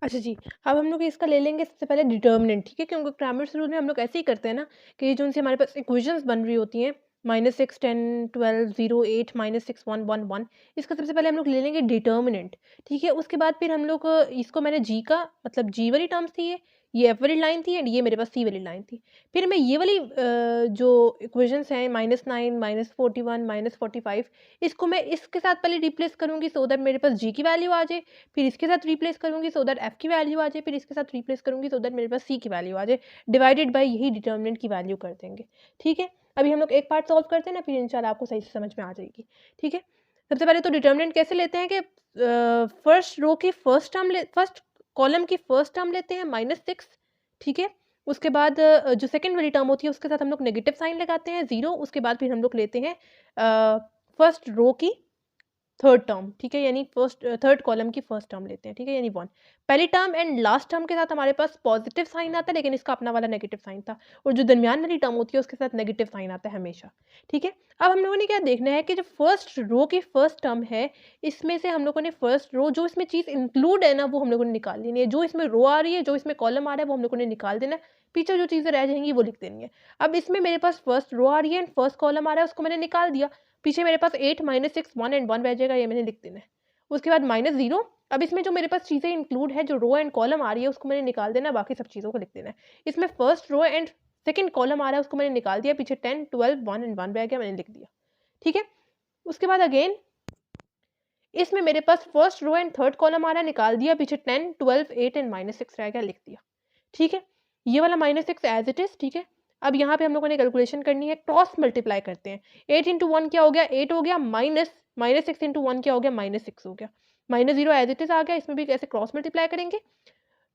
अच्छा जी, अब हम लोग इसका ले लेंगे सबसे पहले डिटर्मिनेंट, ठीक है? क्योंकि क्रैमर्स रूल में हम लोग ऐसे ही करते हैं ना कि जो उनसे हमारे पास इक्वेशंस बन रही होती हैं, -6 10 12 0 8 -6 1 1 1, इसका सबसे पहले हम लोग ले लेंगे डिटर्मिनेंट, ठीक है? उसके बाद फिर हम लोग इसको मैंने जी का मतलब जी वाली टर्म्स थी ये एफ वाली लाइन थी एंड ये मेरे पास सी वाली लाइन थी। फिर मैं ये वाली जो इक्वेशंस हैं -9 -41 -45, इसको मैं इसके साथ पहले रिप्लेस करूँगी सो दैट मेरे पास जी की वैल्यू आ जाए, फिर इसके साथ रिप्लेस करूँगी सो दैट एफ की वैल्यू आ जाए, फिर इसके साथ रिप्लेस करूँगी सो दैट मेरे पास सी की वैल्यू आ जाए, डिवाइडेड बाय यही डिटर्मिनेंट की वैल्यू कर देंगे, ठीक है? अभी हम लोग एक पार्ट सॉल्व करते हैं ना, फिर इंशाल्लाह आपको सही से समझ में आ जाएगी, ठीक है? सबसे पहले तो डिटर्मिनेंट कैसे लेते हैं कि फर्स्ट रो की फर्स्ट कॉलम की फर्स्ट टर्म लेते हैं -6, ठीक है? उसके बाद जो सेकंड वाली टर्म होती है उसके साथ हम लोग नेगेटिव साइन लगाते हैं 0, उसके बाद फिर हम लोग लेते हैं फर्स्ट रो की थर्ड टर्म, ठीक है? यानी थर्ड कॉलम की फर्स्ट टर्म लेते हैं, ठीक है? यानी 1 पहली टर्म एंड लास्ट टर्म के साथ हमारे पास पॉजिटिव साइन आता है, लेकिन इसका अपना वाला नेगेटिव साइन था, और जो दरमियान वाली टर्म होती है उसके साथ नेगेटिव साइन आता है हमेशा, ठीक है? अब हम लोगों ने क्या देखना है कि जो फर्स्ट रो की फर्स्ट टर्म है, इसमें से हम लोगों ने फर्स्ट रो जो इसमें चीज़ इंक्लूड है ना, वो हम लोगों ने निकाल लेनी है। जो इसमें रो आ रही है, जो इसमें कॉलम आ रहा है, वो हम लोगों ने निकाल देना है, पीछे जो चीज़ें रह जाएंगी वो लिख देनी है। अब इसमें मेरे पास फर्स्ट रो आ रही है एंड फर्स्ट कॉलम आ रहा है, उसको मैंने निकाल दिया, पीछे मेरे पास 8 -6 1 एंड 1 रह जाएगा, ये मैंने लिख देना है। उसके बाद -0, अब इसमें जो मेरे पास चीज़ें इंक्लूड है, जो रो एंड कॉलम आ रही है, उसको मैंने निकाल देना है, बाकी सब चीज़ों को लिख देना है। इसमें first row and second column आ रहा है, उसको मैंने निकाल दिया, पीछे 10 12 1 एंड 1 रह गया, मैंने लिख दिया, ठीक है? उसके बाद अगेन इसमें मेरे पास first row and third column आ रहा है, निकाल दिया, पीछे 10 12 8 एंड -6 रह गया, लिख दिया, ठीक है? ये वाला -6 एज इट इज़, ठीक है? अब यहाँ पे हम लोगों ने कैलकुलेशन करनी है, क्रॉस मल्टीप्लाई करते हैं। 8 इंटू 1 क्या हो गया? 8 हो गया, -6 इंटू 1 क्या हो गया? -6 हो गया। -0 एज इट इज़ आ गया, इसमें भी कैसे क्रॉस मल्टीप्लाई करेंगे?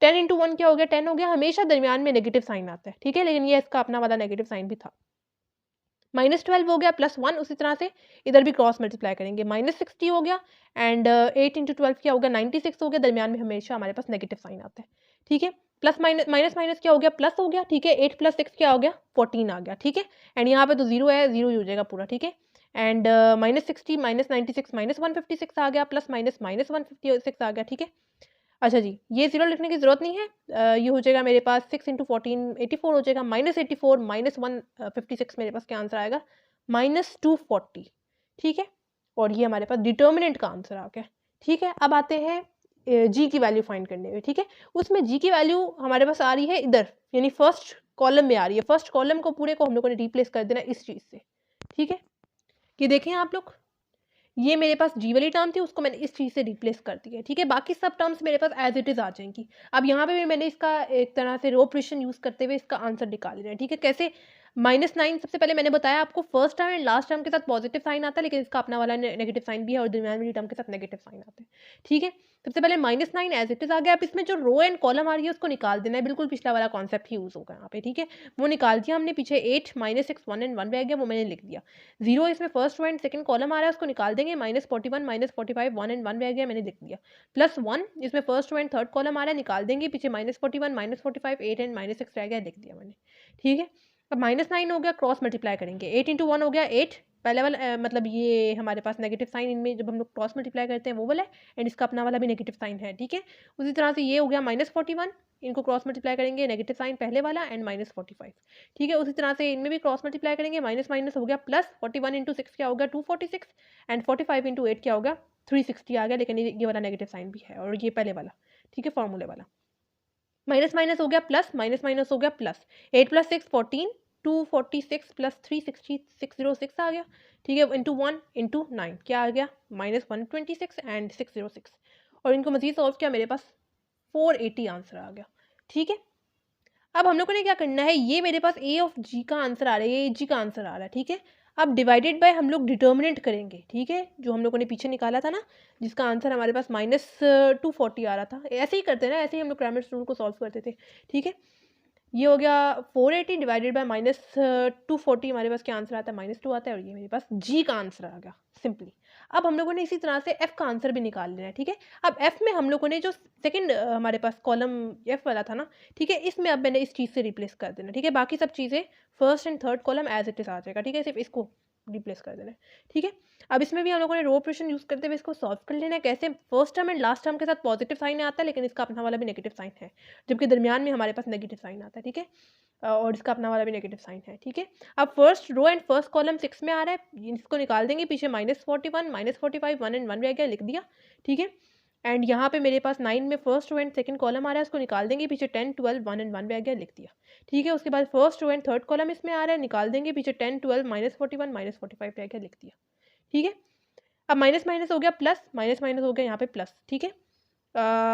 10 इंटू 1 क्या हो गया? 10 हो गया, हमेशा दरमियान में नेगेटिव साइन आता है, ठीक है? लेकिन ये इसका अपना वाला नेगेटिव साइन भी था। -12 हो गया, +1 उसी तरह से इधर भी क्रॉस मल्टीप्लाई करेंगे, -60 हो गया एंड 8 इंटू 12 क्या हो गया? 96 हो गया, दरमियान में हमेशा हमारे पास नेगेटिव साइन आता है, ठीक है? प्लस माइनस माइनस माइनस क्या हो गया? प्लस हो गया, ठीक है? 8 + 6 क्या हो गया? 14 आ गया, ठीक है? एंड यहाँ पे तो 0 है, 0 ही हो जाएगा पूरा, ठीक है? एंड -60 -96 -156 आ गया, प्लस माइनस -156 आ गया, ठीक है? अच्छा जी, ये 0 लिखने की ज़रूरत नहीं है। ये हो जाएगा मेरे पास 6 इंटू 14 84 हो जाएगा, -84 -156 मेरे पास क्या आंसर आएगा? -240, ठीक है? और ये हमारे पास डिटर्मिनेंट का आंसर आ गया, ठीक है? अब आते हैं जी की वैल्यू फाइंड करने में, ठीक है? उसमें जी की वैल्यू हमारे पास आ रही है इधर, यानी फर्स्ट कॉलम में आ रही है। फर्स्ट कॉलम को पूरे को हम लोगों ने रिप्लेस कर देना इस चीज़ से, ठीक है? ये देखें आप लोग, ये मेरे पास जी वाली टर्म थी, उसको मैंने इस चीज़ से रिप्लेस कर दिया है, ठीक है? बाकी सब टर्म्स मेरे पास एज़ इट इज़ आ जाएँगी। अब यहाँ पे भी मैंने इसका एक तरह से रो ऑपरेशन यूज़ करते हुए इसका आंसर निकाल लिया है, ठीक है? कैसे? -9 सबसे पहले मैंने बताया आपको, first term and last term के साथ पॉजिटिव साइन आता है, लेकिन इसका अपना वाला नेगेटिव साइन भी है और दरमियान वाली टर्म के साथ नेगेटिव साइन आता है, ठीक है? सबसे पहले -9 एज़ इट इज़ आ गया। अब इसमें जो रो एंड कॉलम आ रही है उसको निकाल देना है, बिल्कुल पिछला वाला कॉन्सेप्ट ही यूज़ होगा यहाँ पे, ठीक है? वो निकाल दिया हमने, पीछे 8 -6 1 एंड 1 रह गया, वो मैंने लिख दिया। 0 इसमें first row and second column आ रहा है, उसको निकाल देंगे, -41 -45 1 एंड 1 रह गया, मैंने लिख दिया। +1 इसमें first row and third column आ रहा है, निकाल देंगे, पीछे -41 -45 8 एंड -6 रह गया, लिख दिया मैंने, ठीक है? अब -9 हो गया, क्रॉस मल्टीप्लाई करेंगे, 8 इंटू 1 हो गया 8, पहले वाला मतलब ये हमारे पास नेगेटिव साइन इनमें जब हम लोग क्रॉस मल्टीप्लाई करते हैं वो वाला है, एंड इसका अपना वाला भी नेगेटिव साइन है, ठीक है? उसी तरह से ये हो गया -41, इनको क्रॉस मल्टीप्लाई करेंगे, नेगेटिव साइन पहले वाला एंड -45, ठीक है? उसी तरह से इनमें भी क्रॉस मल्टीप्लाई करेंगे, माइनस माइनस हो गया प्लस, 41 इंटू 6 क्या हो गया? 246 एंड 45 इंटू 8 क्या हो गया? 360 आ गया, लेकिन ये वाला नेगेटिव साइन भी है और ये पहले वाला, ठीक है? फॉर्मूले वाला। माइनस माइनस हो गया प्लस, माइनस माइनस हो गया प्लस, 8 + 6 14, 246 प्लस 360 606 आ गया, ठीक है? इंटू 1 इंटू 9 क्या आ गया? -126 एंड 606, और इनको मजीद सॉल्व किया, मेरे पास 480 आंसर आ गया, ठीक है? अब हम लोगों ने क्या करना है, ये मेरे पास ए ऑफ जी का आंसर आ रहा है, ये जी का आंसर आ रहा है, ठीक है। अब डिवाइडेड बाय हम लोग डिटर्मिनेंट करेंगे, ठीक है, जो हम लोगों ने पीछे निकाला था ना, जिसका आंसर हमारे पास -240 आ रहा था। ऐसे ही करते हैं ना, ऐसे ही हम लोग क्रैमर्स रूल को सॉल्व करते थे, ठीक है। ये हो गया 480 डिवाइडेड बाय -240, हमारे पास क्या आंसर आता है, -2 आता है, और ये मेरे पास जी का आंसर आ गया सिंपली। अब हम लोगों ने इसी तरह से एफ का आंसर भी निकाल लेना है, ठीक है। अब एफ में हम लोगों ने जो सेकंड हमारे पास कॉलम एफ वाला था ना, ठीक है, इसमें अब मैंने इस चीज़ से रिप्लेस कर देना, ठीक है। बाकी सब चीज़ें first and third column as it is आ जाएगा, ठीक है, सिर्फ इसको रिप्लेस कर देना है, ठीक है। अब इसमें भी हम लोगों ने रो ऑपरेशन यूज़ करते हुए इसको सॉल्व कर लेना है। कैसे, first term and last term के साथ पॉजिटिव साइन आता है, लेकिन इसका अपना वाला भी नेगेटिव साइन है, जबकि दरमियान में हमारे पास नेगेटिव साइन आता है, ठीक है, और इसका अपना वाला भी नेगेटिव साइन है, ठीक है। अब first row and first column 6 में आ रहा है, इसको निकाल देंगे, पीछे -41 -45 1 एंड 1 रह गया, लिख दिया, ठीक है। एंड यहाँ पे मेरे पास 9 में first row and second column आ रहा है, उसको निकाल देंगे, पीछे 10 12 1 एंड 1 रह गया, लिख दिया, ठीक है। उसके बाद first row and third column इसमें आ रहा है, निकाल देंगे, पीछे 10 12 -41 -45 रह गया, लिख दिया, ठीक है। अब माइनस माइनस हो गया प्लस, माइनस माइनस हो गया यहाँ पे प्लस, ठीक है।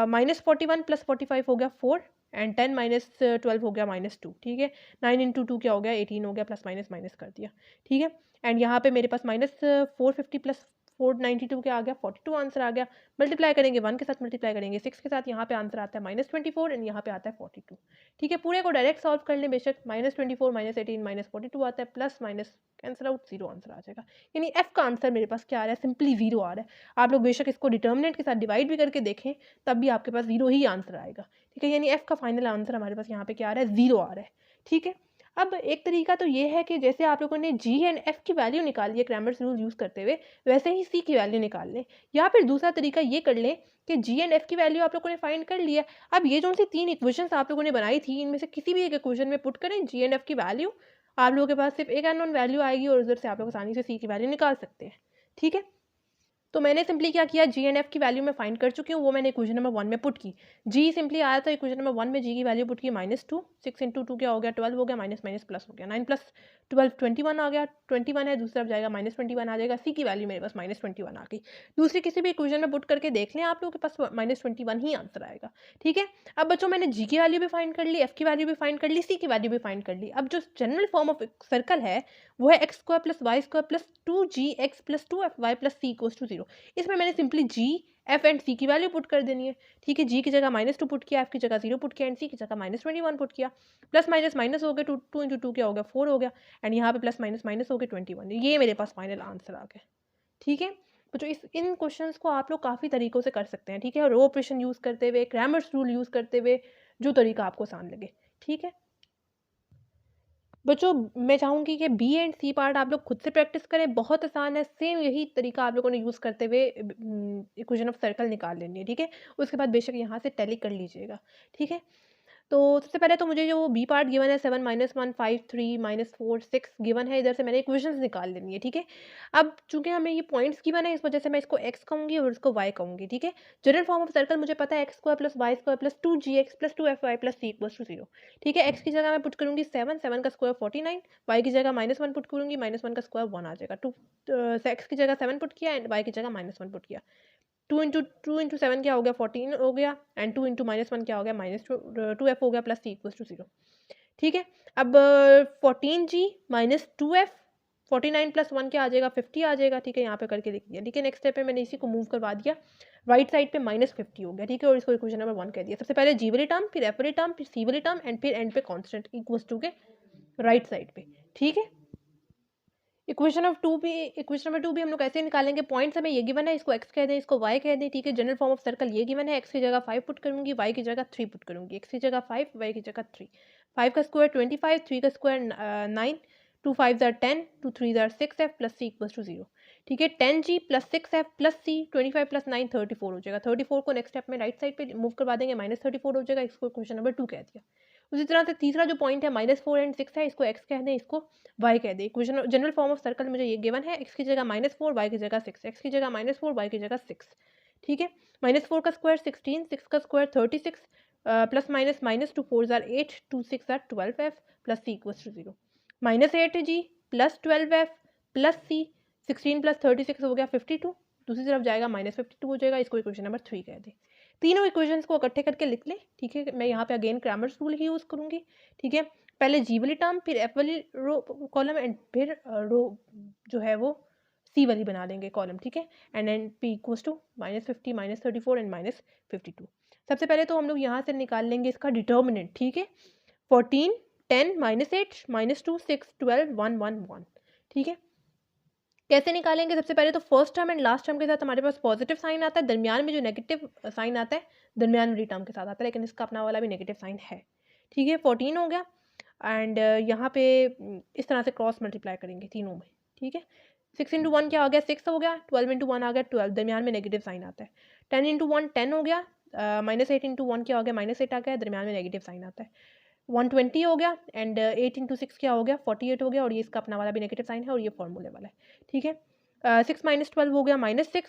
-41 + 45 हो गया 4 एंड 10 - 12 हो गया -2, ठीक है। 9 × 2 क्या हो गया, 18 हो गया, प्लस माइनस माइनस कर दिया, ठीक है। एंड यहाँ पे मेरे पास -450 + 492 क्या आ गया, 42 आंसर आ गया। मल्टीप्लाई करेंगे 1 के साथ, मल्टीप्लाई करेंगे 6 के साथ, यहाँ पे आंसर आता है -24 एंड यहाँ पे आता है 42, ठीक है। पूरे को डायरेक्ट सॉल्व कर लें बेशक, -24 -18 -42 आता है, plus minus cancel out, 0 answer आ जाएगा। यानी एफ का आंसर मेरे पास क्या आ रहा है, सिंपली 0 आ रहा है। आप लोग बेशक इसको डिटर्मिनेंट के साथ डिवाइड भी करके देखें, तब भी आपके पास 0 ही आंसर आएगा, ठीक है। यानी एफ का फाइनल आंसर हमारे पास यहाँ पे क्या आ रहा है, 0 आ रहा है, ठीक है। अब एक तरीका तो ये है कि जैसे आप लोगों ने जी एंड एफ की वैल्यू निकाली है क्रैमर्स रूल यूज़ करते हुए, वैसे ही सी की वैल्यू निकाल लें, या फिर दूसरा तरीका ये कर लें कि जी एंड एफ की वैल्यू आप लोगों ने फाइंड कर लिया। अब ये जो सी 3 इक्वेशंस आप लोगों ने बनाई थी, इनमें से किसी भी एक इक्वेशन में पुट करें जी एंड एफ की वैल्यू, आप लोगों के पास सिर्फ एक अननोन वैल्यू आएगी और उधर से आप लोग आसानी से सी की वैल्यू निकाल सकते हैं, ठीक है। तो मैंने सिंपली क्या किया, जी एंड एफ की वैल्यू मैं फाइंड कर चुकी हूँ, वो मैंने इक्वेशन नंबर 1 में पुट की। जी सिंपली आया था इक्वेशन नंबर 1 में, जी की वैल्यू पुट की -2, 6 × 2 क्या हो गया, 12 हो गया, माइनस माइनस प्लस हो गया, 9 + 12 21 आ गया, 21 है, दूसरा जाएगा -21 आ जाएगा, सी की वैल्यू मेरे पास -21 आ गई। दूसरी किसी भी इक्वेशन में पुट करके देख लें, आप लोगों के पास -21 ही आंसर आएगा, ठीक है। अब बच्चों मैंने जी की वैल्यू भी फाइंड कर ली, एफ की वैल्यू भी फाइंड कर ली, सी की वैल्यू भी फाइंड कर ली। अब जो जनरल फॉर्म ऑफ सर्कल है वो है x² + y² + 2gx + 2fy + c = 0। इसमें मैंने सिंपली जी, एफ एंड सी की वैल्यू पुट कर देनी है, ठीक है। जी की जगह -2 पुट किया, एफ की जगह 0 पुट किया, एंड सी की जगह -21 पुट किया। प्लस माइनस माइनस हो गया, 2 × 2 क्या हो गया, 4 हो गया, एंड यहाँ पे प्लस माइनस माइनस हो गया 21। ये मेरे पास फाइनल आंसर आ गया, ठीक है। तो जो इन क्वेश्चंस को आप लोग काफ़ी तरीक़ों से कर सकते हैं, ठीक है। रो ऑपरेशन यूज़ करते हुए, क्रैमर्स रूल यूज़ करते हुए, जो तरीका आपको आसान लगे, ठीक है। बच्चों मैं चाहूँगी कि बी एंड सी पार्ट आप लोग खुद से प्रैक्टिस करें, बहुत आसान है। सेम यही तरीका आप लोगों ने यूज़ करते हुए इक्वेशन ऑफ सर्कल निकाल लेनी है, ठीक है। उसके बाद बेशक यहाँ से टैली कर लीजिएगा, ठीक है। तो सबसे पहले तो मुझे जो बी पार्ट गिवन है 7 - 1 5 3 -4 6 गिवन है, इधर से मैंने इक्वेशंस निकाल लेनी है, ठीक है। अब चूंकि हमें ये पॉइंट्स गिवन है, इस वजह से मैं इसको x कहूँगी और इसको y कहूँगी, ठीक है। जनरल फॉर्म ऑफ सर्कल मुझे पता है x² + y² + 2gx + 2fy + c = 0, ठीक है। x की जगह मैं पुट करूँगी 7 7 का स्क्वायर 49, y की जगह -1 पुट करूँगी, -1 का स्क्वायर 1 आ जाएगा। x की जगह 7 पुट किया एंड y की जगह -1 पुट किया। 2 × 7 क्या हो गया, 14 हो गया, एंड 2 × -1 क्या हो गया, -2f हो गया, + c = 0, ठीक है। अब 14g - 2f, 49 + 1 क्या आ जाएगा, 50 आ जाएगा, ठीक है। यहाँ पे करके लिख दिया, ठीक है। नेक्स्ट स्टेप पे मैंने इसी को मूव करवा दिया, राइट साइड पे -50 हो गया, ठीक है, और इसको इक्वेशन नंबर 1 कह दिया। सबसे पहले जी वाली टर्म, फिर एफ वाली टर्म, फिर सी वाली टर्म, एंड फिर एंड पे कॉन्स्टेंट इक्वल्स टू के राइट साइड पे, ठीक है। इक्वेशन नंबर 2 भी हम लोग ऐसे निकालेंगे। पॉइंट्स हमें ये गिवन है, इसको x कह दें, इसको y कह दें, ठीक है। जनरल फॉर्म ऑफ सर्कल ये गिवन है, x की जगह 5 पुट करूंगी, y की जगह 3 पुट करूंगी। x की जगह 5, y की जगह 3। 5 का स्क्वायर 25, 3 का square 9, 2 5 are 10, 2 3 are 6f + c = 0, ठीक है। 10g + 6f + c, 25 + 9 34 हो जाएगा। 34 को नेक्स्ट स्टेप में राइट साइड पे मूव करवा देंगे, -34 हो जाएगा। इसको क्वेश्चन नंबर 2 कह दिया। उसी तरह से तीसरा जो पॉइंट है -4 एंड 6 है, इसको x कह दें, इसको y कह दें। Equation general form of circle मुझे ये गिवन है, x की जगह -4, y की जगह 6, x की जगह -4, y की जगह 6, ठीक है। -4 का स्क्वायर 16, 6 का square 36, plus minus -2 4 are 8, 2 6 are 12f + c = 0। -8g + 12f + c, 16 + 36 हो गया 52, दूसरी तरफ जाएगा -52 हो जाएगा। इसको इक्वेशन नंबर 3 कह दें, तीनों इक्वेशंस को इकट्ठे करके लिख लें, ठीक है। मैं यहाँ पे अगेन क्रैमर्स रूल ही यूज़ करूँगी, ठीक है। पहले जी वाली टर्म, फिर एफ वाली रो कॉलम, एंड फिर रो जो है वो सी वाली बना लेंगे कॉलम, ठीक है। And N P equals to -50 -34 and -52। सबसे पहले तो हम लोग यहाँ से निकाल लेंगे इसका डिटर्मिनेंट, ठीक है। 14 10 -8 -2 6 12 1 1 1, ठीक है। कैसे निकालेंगे? सबसे पहले तो first term and last term के साथ हमारे पास पॉजिटिव साइन आता है, दरमियान में जो नेगेटिव साइन आता है दरमियान वाली टर्म के साथ आता है, लेकिन इसका अपना वाला भी नेगेटिव साइन है, ठीक है। 14 हो गया, एंड यहाँ पे इस तरह से क्रॉस मल्टीप्लाई करेंगे तीनों में, ठीक है। 6 इंटू 1 क्या हो गया? 6 हो गया। 12 इंटू 1 आ गया 12, दरमियान में नेगेटिव साइन आता है। 10 इंटू 1 10 हो गया। -8 इंटू 1 क्या हो गया? -8 आ गया, दरमियान में नेगेटिव साइन आता है। 120 हो गया, एंड 8 इंटू 6 क्या हो गया? 48 हो गया, और ये इसका अपना वाला भी नेगेटिव साइन है, और ये फॉर्मूले वाला है, ठीक है। 6 माइनस 12 हो गया -6,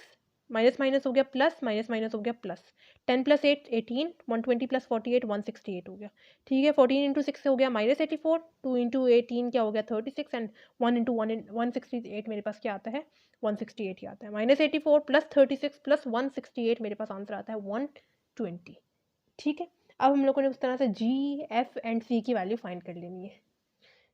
माइनस माइनस हो गया प्लस, माइनस माइनस हो गया प्लस। 10 प्लस 8 18, 120 प्लस 48 168 हो गया, ठीक है। 14 इंटू 6 हो गया -84, 2 इंटू 18 क्या हो गया? 36, एंड 1 इंटू 168 मेरे पास क्या आता है? 168 ही आता है। -84 प्लस 36 प्लस 168 मेरे पास आंसर आता है 120, ठीक है। अब हम लोगों ने उस तरह से जी, एफ एंड सी की वैल्यू फाइंड कर लेनी है।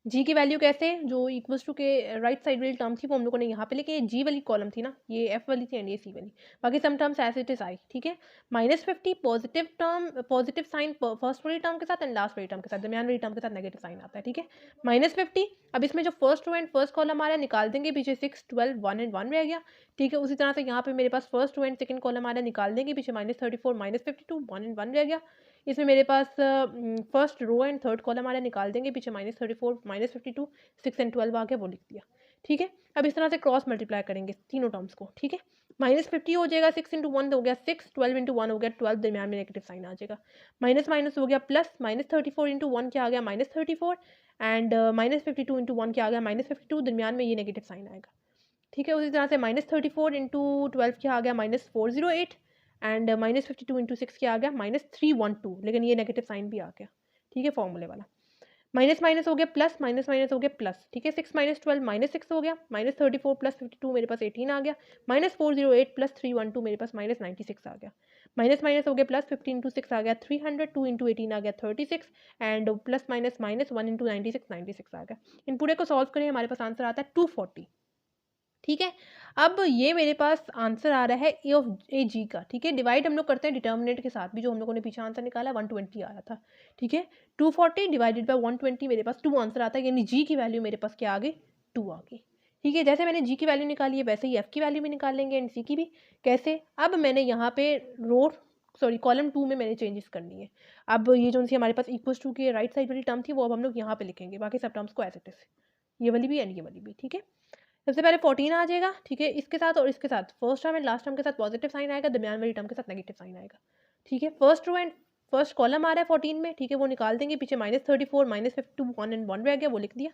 जी की वैल्यू कैसे? जो इक्वल्स टू के राइट साइड वाली टर्म थी वो हम लोगों ने यहाँ पे लेके, जी वाली कॉलम थी ना, ये एफ वाली थी एंड ये सी वाली, बाकी sum terms as it is आई, ठीक है। -50 positive term, positive sign first वाली टर्म के साथ एंड लास्ट वाली टर्म के साथ, दरमियान वाली टर्म के साथ नेगेटिव साइन आता है, ठीक है। -50, अब इसमें जो first row and first column आ रहा है निकाल देंगे, पीछे 6 12 1 एंड 1 रह गया, ठीक है। उसी तरह से यहाँ पे मेरे पास first row and second column आ रहा है, निकाल देंगे, पीछे -34 -52 1 एंड 1 रह गया। इसमें मेरे पास first row and third column आ रहा है, निकाल देंगे, पीछे -34 -52 6 एंड 12 आ गया, वो लिख दिया, ठीक है। अब इस तरह से क्रॉस मल्टीप्लाई करेंगे तीनों टर्म्स को, ठीक है। -50 हो जाएगा, 6 इंटू 1 हो गया 6, 12 इंटू 1 हो गया 12, दरमियान में नेगेटिव साइन आ जाएगा। माइनस माइनस हो गया प्लस, -34 इंटू 1 क्या आ गया? -34, एंड -52 इंटू 1 क्या आ गया? -52, दरमियान में ये नेगेटिव साइन आएगा, ठीक है। उसी तरह से -34 इंटू 12 क्या आ गया? -408, एंड -52 इंटू 6 क्या आ गया? -312, लेकिन ये नेगेटिव साइन भी आ गया, ठीक है, फॉर्मूले वाला। माइनस माइनस हो गया प्लस, माइनस माइनस हो गया प्लस, ठीक है। 6 माइनस 12 -6 हो गया, -34 प्लस 52 मेरे पास 18 आ गया, -408 प्लस 312 मेरे पास -96 आ गया। माइनस माइनस हो गया प्लस, 15 इंटू 6 आ गया 300, 2 इंटू 18 आ गया 36, and plus minus minus 1 into 96 आ गया। इन पूरे को सॉल्व करें, हमारे पास आंसर आता है 240, ठीक है। अब ये मेरे पास आंसर आ रहा है ए ऑफ ए जी का, ठीक है। डिवाइड हम लोग करते हैं डिटर्मिनेंट के साथ भी, जो हम लोगों ने पीछे आंसर निकाला 120 आया था, ठीक है। 240 डिवाइडेड बाय 120 मेरे पास 2 आंसर आता है, यानी जी की वैल्यू मेरे पास क्या आ गई? 2 आ गई, ठीक है। जैसे मैंने जी की वैल्यू निकाली है वैसे ही एफ की वैल्यू भी निकाल लेंगे एंड सी की भी। कैसे? अब मैंने यहाँ पे रो सॉरी कॉलम 2 में मैंने चेंजेस करनी है। अब ये जो सी हमारे पास इक्वल्स टू की राइट साइड वाली टर्म थी वो अब हम लोग यहाँ पे लिखेंगे, बाकी सब टर्म्स को एज इट इज, ये वाली भी एंड ये वाली भी, ठीक है। सबसे पहले 14 आ जाएगा, ठीक है। इसके साथ और इसके साथ first term and last term के साथ पॉजिटिव साइन आएगा, दरमियान वाली टर्म के साथ नेगेटिव साइन आएगा, ठीक है। First row and first column आ रहा है 14 में, ठीक है, वो निकाल देंगे, पीछे -34 -52 1 एंड 1 रह गया, वो लिख दिया।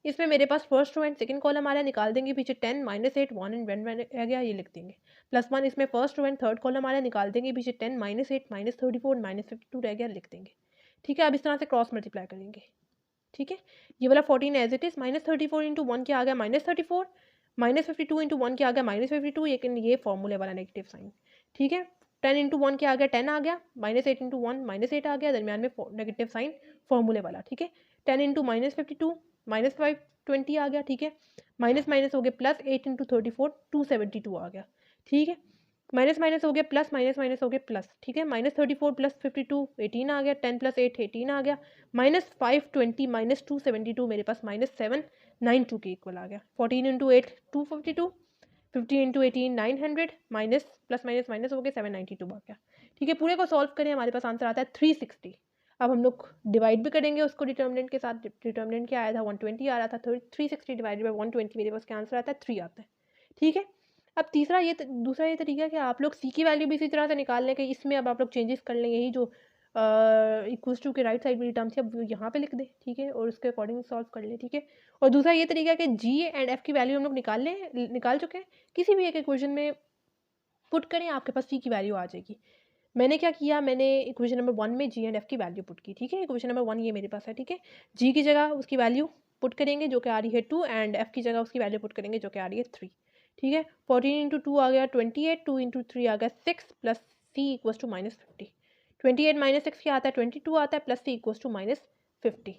इसमें मेरे पास first row and second column आ रहा है, निकाल देंगे, पीछे 10 -8 1 एंड 1 रह गया, ये लिख देंगे। +1 इसमें first row and third column आ रहा है, निकाल देंगे, पीछे 10 -8 -34 -52 रह गया, लिख देंगे, ठीक है। अब इस तरह से क्रॉस मल्टीप्लाई करेंगे, ठीक है। ये वाला 14 एज इट इज, -34 इंटू 1 क्या आ गया? -34, -52 इंटू 1 क्या आ गया? -52, लेकिन ये फॉर्मूले वाला नेगेटिव साइन, ठीक है। 10 इंटू 1 क्या आ गया? 10 आ गया, -8 इंटू 1 -8 आ गया, दरमियान में नेगेटिव साइन फॉर्मूले वाला, ठीक है। 10 इंटू -52 -520 आ गया, ठीक है। माइनस माइनस हो गया प्लस, 8 इंटू 34 272 आ गया, ठीक है। माइनस माइनस हो गया प्लस, माइनस माइनस हो गया प्लस, ठीक है। -34 प्लस 52 18 आ गया, 10 प्लस 8 18 आ गया, -520 -272 मेरे पास -792 के इक्वल आ गया। 14 into 8 252, 50 into 18 900, minus plus minus minus हो गया 792 आ गया, ठीक है। पूरे को सॉल्व करें, हमारे पास आंसर आता है 360। अब हम लोग डिवाइड भी करेंगे उसको डिटर्मिनेंट के साथ, डिटर्मिनेंट क्या आया था? 120 आ रहा था, 360 डिवाइडेड बाई 120 मेरे पास क्या आंसर आता है? 3 आता है, ठीक है। अब दूसरा ये तरीका कि आप लोग सी की वैल्यू भी इसी तरह से निकाल लें कि इसमें अब आप लोग चेंजेस कर लें, यही जो इक्वल्स टू के राइट साइड वाली टर्म थी अब यहाँ पे लिख दें, ठीक है, और उसके अकॉर्डिंग सॉल्व कर लें, ठीक है। और दूसरा ये तरीका है कि जी एंड एफ की वैल्यू हम लोग निकाल चुके हैं, किसी भी एक इक्वेशन में पुट करें, आपके पास सी की वैल्यू आ जाएगी। मैंने क्या किया? मैंने इक्वेशन नंबर 1 में जी एंड एफ की वैल्यू पुट की, ठीक है। इक्वेशन नंबर 1 ये मेरे पास है, ठीक है। जी की जगह उसकी वैल्यू पुट करेंगे जो कि आ रही है 2, एंड एफ की जगह उसकी वैल्यू पुट करेंगे जो कि आ रही है 3, ठीक है। 14 इंटू 2 आ गया 28, 2 इंटू 3 आ गया 6, plus C equals to -50। 28 minus 6 क्या आता है 22 आता है, प्लस सी इक्वल्स टू -50।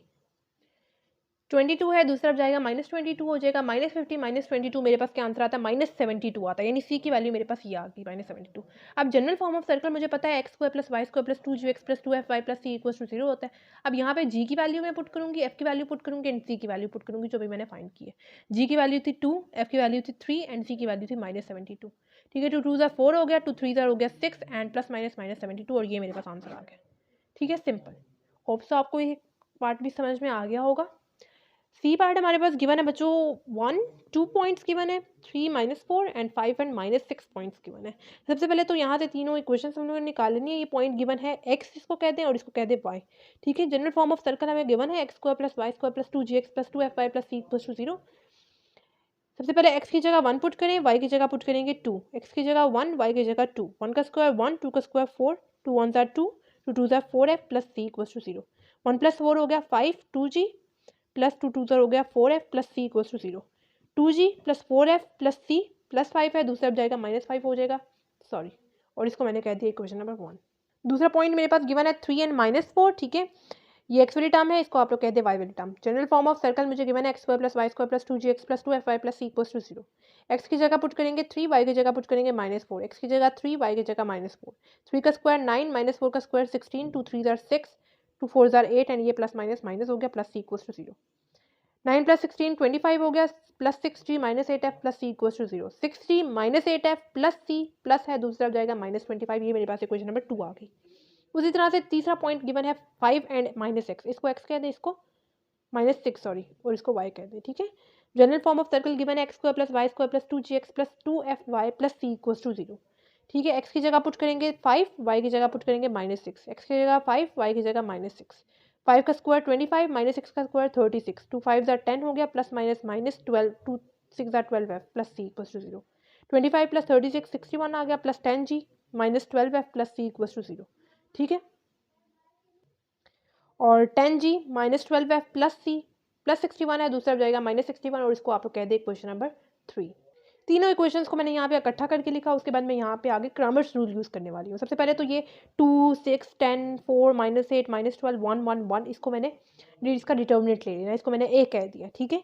22 है, दूसरा जाएगा -22 हो जाएगा, -50 -22 मेरे पास क्या आंसर आता है -72 आता है, यानी सी की वैल्यू मेरे पास ये आ गई -72। अब जनरल फॉर्म ऑफ सर्कल मुझे पता है x² + y² + 2gx + 2fy + c = 0 होता है। अब यहाँ पे g की वैल्यू मैं पुट करूँगी, f की वैल्यू पुट करूँगी एंड c की वैल्यू पुट करूँगी, जो भी मैंने फाइंड की है। g की वैल्यू थी 2, f की वैल्यू थी 3 एंड c की वैल्यू थी -72। ठीक है, 2 2 ज़ा 4 हो गया, 2 3 ज़ा हो गया 6 एंड प्लस माइनस -72, और ये मेरे पास आंसर आ गया। ठीक है, सिंपल। होप सो आपको ये पार्ट भी समझ में आ गया होगा। सी पार्ट हमारे पास गिवन है बच्चों 1 2 पॉइंट्स गिवन है, 3 -4 एंड 5 एंड -6 पॉइंट्स गिवन है। सबसे पहले तो यहाँ से तीनों इक्वेशंस हम लोगों ने निकालनी है। ये पॉइंट गिवन है x इसको कहते हैं और इसको कहते हैं y। ठीक है, जनरल फॉर्म ऑफ सर्कल हमें गिवन है x² + y² + 2gx + 2fy + c = 0। सबसे पहले x की जगह 1 पुट करें, y की जगह पुट करेंगे 2। x की जगह 1, y की जगह 2। 1 का स्क्वायर 1, 2 का स्क्वायर 4, 2 1 ज़ा 2, 2 2 ज़ा 4f + c = 0। 1 + 4 हो गया 5, 2g प्लस 2 2 ज़ा हो गया 4f + c = 0। 2g + 4f + c + 5 है, दूसरा जाएगा -5 हो जाएगा, सॉरी, और इसको मैंने कह दिया इक्वेशन नंबर 1। दूसरा पॉइंट मेरे पास गिवन है 3 एंड -4। ठीक है, ये x वाली टर्म है, इसको आप लोग कहते हैं y वाली term. General form of circle मुझे गिवन है x² + y² + 2gx + 2fy + c = 0। x की जगह पुट करेंगे 3, y की जगह पुट करेंगे -4। x की जगह 3, y की जगह -4। 3 का स्क्वायर 9, -4 का स्क्वायर 16, 2 3 ज़ा 6, 2 4 ज़ा 8 एंड ये प्लस माइनस माइनस हो गया, प्लस c = 0। 9 + 16 25 हो गया, plus 6g -8f + c = 0। 6g -8f + c plus है, दूसरा जाएगा -25, ये मेरे पास इक्वेशन नंबर 2 आ गई। उसी तरह से तीसरा पॉइंट गिवन है 5 एंड -x, इसको x कह दें, इसको -6 सॉरी, और इसको y कह दें। ठीक है, general form of circle given है x² + y² + 2gx + 2fy + c = 0। ठीक है, x की जगह पुट करेंगे 5, y की जगह पुट करेंगे -6। x की जगह 5, y की जगह -6। 5 का स्क्वायर 25, -6 का स्क्वायर 36, 2 5 ज़ा 10 हो गया, प्लस माइनस -12, 2 6 ज़ा 12f + c = 0। 25 + 36 61 आ गया, प्लस 10g -12f + c = 0। ठीक है, और 10g -12f + c प्लस 61 है, दूसरा जाएगा -61, और इसको आप लोग कह दें इक्वेशन नंबर 3। तीनों इक्वेशंस को मैंने यहाँ पे इकट्ठा करके लिखा, उसके बाद मैं यहाँ पे आगे क्रमर्स रूल यूज़ करने वाली हूँ। सबसे पहले तो ये 2 6 10 4 -8 -12 1 1 1 इसको मैंने इसका डिटर्मिनेंट ले लेना, इसको मैंने a कह दिया। ठीक है,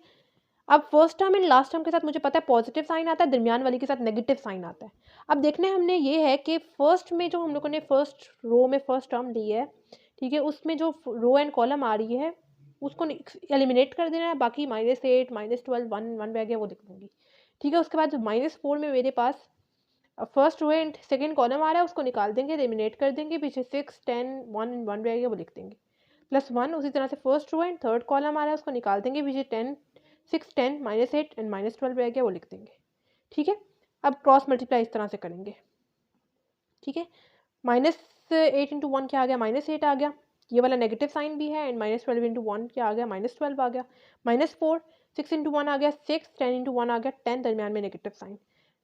अब first term and last term के साथ मुझे पता है पॉजिटिव साइन आता है, दरमियान वाली के साथ नेगेटिव साइन आता है। अब देखने हमने ये है कि फर्स्ट में जो हम लोगों ने फर्स्ट रो में फर्स्ट टर्म ली है, ठीक है, उसमें जो रो एंड कॉलम आ रही है उसको एलिमिनेट कर देना है, बाकी -8 -12 1 1 रह गया, वो लिख दूंगी। ठीक है, उसके बाद -4 में मेरे पास first row and second column आ रहा है, उसको निकाल देंगे, एलिमिनेट कर देंगे, पीछे 6 10 1 1 रह गया, वो लिख देंगे, +1। उसी तरह से first row and third column आ रहा है, उसको निकाल देंगे, पीछे 10 6 10 -8 एंड -12 रह गया, वो लिख देंगे। ठीक है, अब क्रॉस मल्टीप्लाई इस तरह से करेंगे। ठीक है, -8 × 1 क्या आ गया, -8 आ गया, ये वाला नेगेटिव साइन भी है, एंड -12 × 1 क्या आ गया, -12 आ गया, -4 6 × 1 आ गया 6, 10 × 1 आ गया 10, दरमियान में नेगेटिव साइन,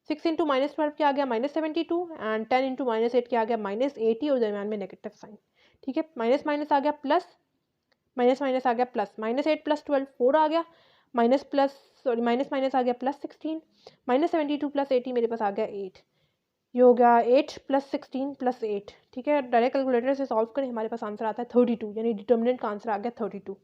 6 × -12 क्या आ गया -72, एंड 10 × -8 क्या आ गया -80, और दरमियान में नेगेटिव साइन। ठीक है, माइनस माइनस आ गया प्लस, माइनस माइनस आ गया प्लस, -8 + 12 4 आ गया, minus plus sorry minus minus आ गया +16, -72 + 80 मेरे पास आ गया 8, ये हो गया 8 + 16 + 8। ठीक है, डायरेक्ट कैलकुलेटर से सॉल्व करें, हमारे पास आंसर आता है 32, यानी डिटर्मिनेंट का आंसर आ गया 32।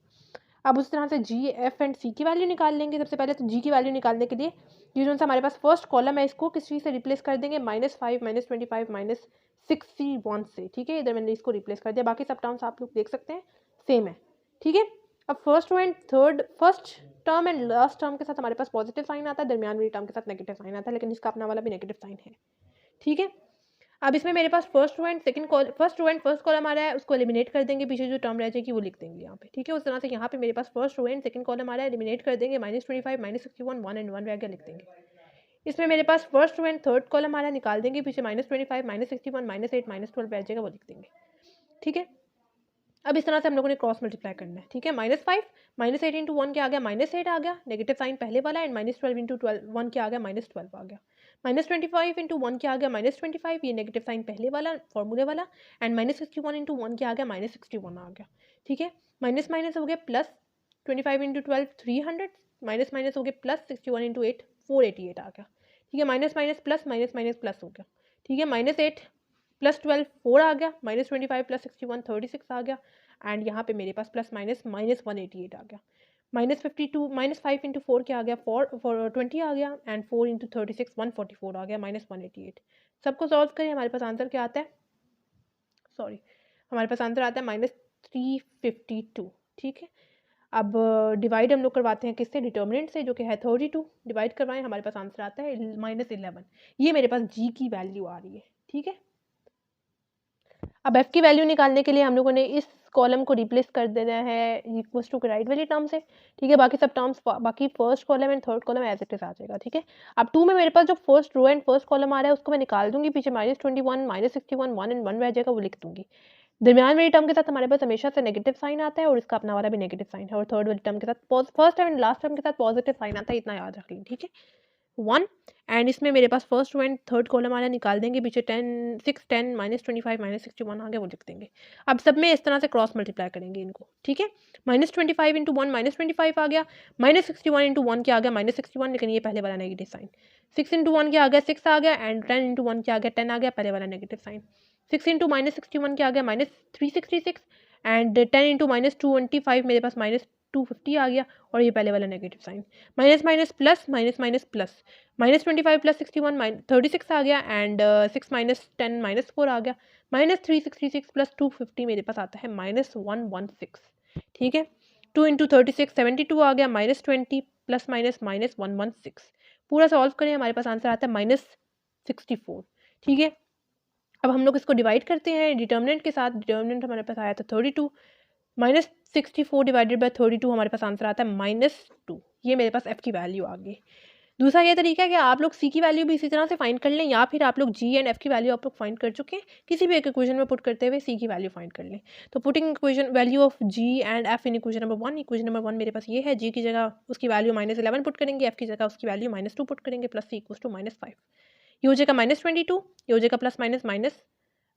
अब उस तरह से जी एफ एंड सी की वैल्यू निकाल लेंगे। सबसे पहले तो जी की वैल्यू निकालने के लिए ये जो सा हमारे पास फर्स्ट कॉलम है, इसको किस चीज़ से रिप्लेस कर देंगे, -5 -25 -61 से। ठीक है, इधर मैंने इसको रिप्लेस कर दिया, बाकी सब टर्म्स आप लोग देख सकते हैं सेम है। ठीक है, अब first row and third first term and last term के साथ हमारे पास पॉजिटिव साइन आता है, दरमियान वाली टर्म के साथ नेगेटिव साइन आता है, लेकिन इसका अपना वाला भी नेगेटिव साइन है। ठीक है, अब इसमें मेरे पास first row and first column आ रहा है, उसको एलिमिनेट कर देंगे, पीछे जो टर्म रह जाएगी वो लिख देंगे यहाँ पे। ठीक है, उस तरह से यहाँ पे मेरे पास first row and second column आ रहा है, एलिमिनेट कर देंगे, -25 -61 1 एंड 1 रह गया, लिख देंगे। इसमें मेरे पास first row and third column आ रहा है, निकाल देंगे, पीछे -25 -61 -8 -12 रह जाएगा, वो लिख देंगे। ठीक है, अब इस तरह से हम लोगों ने क्रॉस मल्टीप्लाई करना है। ठीक है, -5 -8 × 1 क्या आ गया, -8 आ गया, नेगेटिव साइन पहले वाला, एंड -12 × 1 क्या आ गया, -12 आ गया, -25 × 1 क्या आ गया, -25, ये नेगेटिव साइन पहले वाला फॉर्मूले वाला, एंड -61 × 1 क्या आ गया, -61 आ गया। ठीक है, माइनस माइनस हो गया प्लस, 25 × 12 300, माइनस माइनस हो गया प्लस, 61 × 8 488 आ गया। ठीक है, माइनस माइनस प्लस हो गया। ठीक है, -8 +12 4 आ गया, -25 + 61 36 आ गया, एंड यहाँ पे मेरे पास प्लस माइनस -188 आ गया। -52 -5 इंटू 4 क्या आ गया, 20 आ गया, एंड 4 इंटू 36 144 आ गया, -188। सबको सॉल्व करें, हमारे पास आंसर क्या आता है, सॉरी हमारे पास आंसर आता है -352। ठीक है, अब डिवाइड हम लोग करवाते हैं किससे, डिटर्मिनेंट से, जो कि है 32। डिवाइड करवाएं, हमारे पास आंसर आता है -11। ये मेरे पास जी की वैल्यू आ रही है। ठीक है, अब एफ की वैल्यू निकालने के लिए हम लोगों ने इस कॉलम को रिप्लेस कर देना है इक्वल्स टू के राइट वाली टर्म से। ठीक है, बाकी सब टर्म्स, बाकी first column and third column as it is आ जाएगा। ठीक है, अब 2 में मेरे पास जो first row and first column आ रहा है उसको मैं निकाल दूंगी, पीछे -21 -61 1 एंड 1 रह जाएगा, वो लिख दूंगी। दरमियान वाली टर्म के साथ हमारे पास हमेशा से नेगेटिव साइन आता है, और इसका अपना वाला भी नेगेटिव साइन है, और थर्ड वाली टर्म के साथ फर्स्ट एंड लास्ट टर्म के साथ पॉजिटिव साइन आता है, इतना याद रख लें। ठीक है, 1, एंड इसमें मेरे पास first row and third column आ रहा है, निकाल देंगे, पीछे 10 6 10 -25 -61 आ गया, वो लिख देंगे। अब सब में इस तरह से क्रॉस मल्टीप्लाई करेंगे इनको। ठीक है, -25 इंटू 1 -25 आ गया, -61 इंटू 1 क्या आ गया, -61, लेकिन ये पहले वाला नेगेटिव साइन। 6 इंटू 1 क्या आ गया, 6 आ गया, एंड 10 इंटू 1 क्या आ गया, 10 आ गया, पहले वाला नेगेटिव साइन। 6 इंटू -61 क्या आ गया, -366, एंड 10 इंटू -225 मेरे पास -250 आ गया, और ये पहले वाला negative sign. Minus minus plus minus minus plus, -25 + 61 36 आ गया, एंड 6 - 10 -4 आ गया, -366 + 250 मेरे पास आता है -116। ठीक है, 2 इंटू 36 72 आ गया, -20 प्लस माइनस -116। पूरा सॉल्व करें, हमारे पास आंसर आता है -64। ठीक है, अब हम लोग इसको डिवाइड करते हैं डिटर्मिनेंट के साथ। डिटर्मिनेंट हमारे पास आया था 32, -64 डिवाइडेड बाय 32, हमारे पास आंसर आता है -2। ये मेरे पास एफ की वैल्यू आ गई। दूसरा ये तरीका है कि आप लोग सी की वैल्यू भी इसी तरह से फाइंड कर लें, या फिर आप लोग जी एंड एफ की वैल्यू आप लोग फाइंड कर चुके हैं, किसी भी एक इक्वेशन में पुट करते हुए सी की वैल्यू फाइंड कर लें। तो putting equation value of G and F in equation number 1, equation number 1 मेरे पास ये है, जी की जगह उसकी वैल्यू -11 पुट करेंगे, एफ की जगह उसकी वैल्यू -2 पुट करेंगे, प्लस सी इक्वल्स टू -5। ये हो जाएगा -22, ये हो जाएगा प्लस माइनस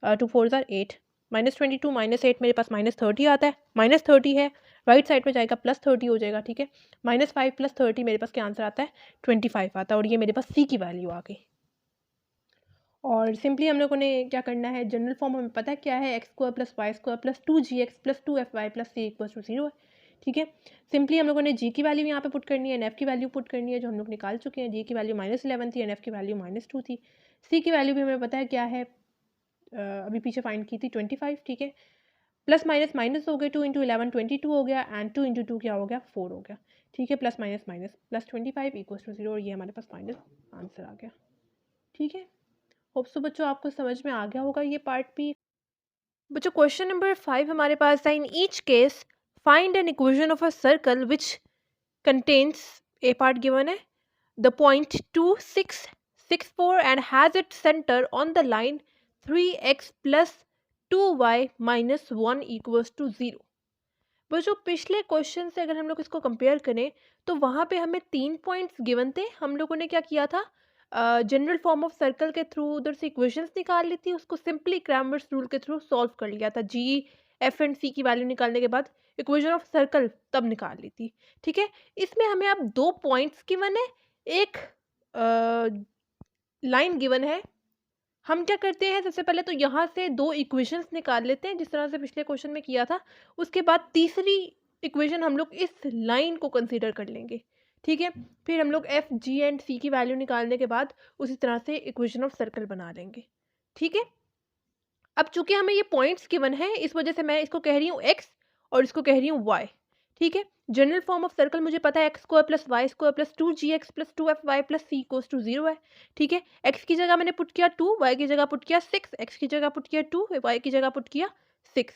2 4 8, -22 -8 मेरे पास -30 आता है, -30 है, राइट साइड में जाएगा +30 हो जाएगा। ठीक है, -5 + 30 मेरे पास क्या आंसर आता है, 25 आता है, और ये मेरे पास सी की वैल्यू आ गई। और सिंपली हम लोगों ने क्या करना है, जनरल फॉर्म हमें पता है क्या है, x² + y² + 2gx + 2fy + c = 0 है। ठीक है, सिंपली हम लोगों ने जी की वैल्यू यहाँ पे पुट करनी है, एन एफ की वैल्यू पुट करनी है, जो हम लोग निकाल चुके हैं। जी की वैल्यू -11 थी, एन एफ की वैल्यू -2 थी, सी की वैल्यू भी हमें पता है क्या है, अभी पीछे फाइंड की थी 25। ठीक है, प्लस माइनस माइनस हो गए, 2 इंटू 11 22 हो गया, एंड 2 इंटू 2 क्या हो गया, 4 हो गया। ठीक है, plus minus minus plus 25 equals to 0, और ये हमारे पास फाइनल आंसर आ गया। ठीक है, होप सो बच्चों आपको समझ में आ गया होगा ये पार्ट भी। बच्चों क्वेश्चन नंबर 5 हमारे पास है, in each case find an equation of a circle which contains, A part given है, the point 2 6 6 4 and has its center on the line 3x plus 2y minus 1 equals to 0। बच्चों पिछले क्वेश्चन से अगर हम लोग इसको कंपेयर करें तो वहाँ पे हमें 3 पॉइंट्स गिवन थे, हम लोगों ने क्या किया था, जनरल फॉर्म ऑफ सर्कल के थ्रू उधर से इक्वेशंस निकाल ली थी, उसको सिंपली क्रैमर्स रूल के थ्रू सॉल्व कर लिया था, जी एफ एंड सी की वैल्यू निकालने के बाद इक्वेशन ऑफ सर्कल तब निकाल ली थी। ठीक है, इसमें हमें अब 2 पॉइंट्स गिवन है, एक लाइन गिवन है। हम क्या करते हैं, सबसे पहले तो यहाँ से 2 इक्वेशंस निकाल लेते हैं जिस तरह से पिछले क्वेश्चन में किया था, उसके बाद तीसरी इक्वेशन हम लोग इस लाइन को कंसीडर कर लेंगे। ठीक है, फिर हम लोग एफ जी एंड सी की वैल्यू निकालने के बाद उसी तरह से इक्वेशन ऑफ सर्कल बना लेंगे। ठीक है, अब चूंकि हमें ये पॉइंट्स गिवन है, इस वजह से मैं इसको कह रही हूँ एक्स और इसको कह रही हूँ वाई। ठीक है, जनरल फॉर्म ऑफ सर्कल मुझे पता है, x² + y² + 2gx + 2fy + c = 0 है। ठीक है, x की जगह मैंने पुट किया 2, y की जगह पुट किया 6, x की जगह पुट किया 2, y की जगह पुट किया 6,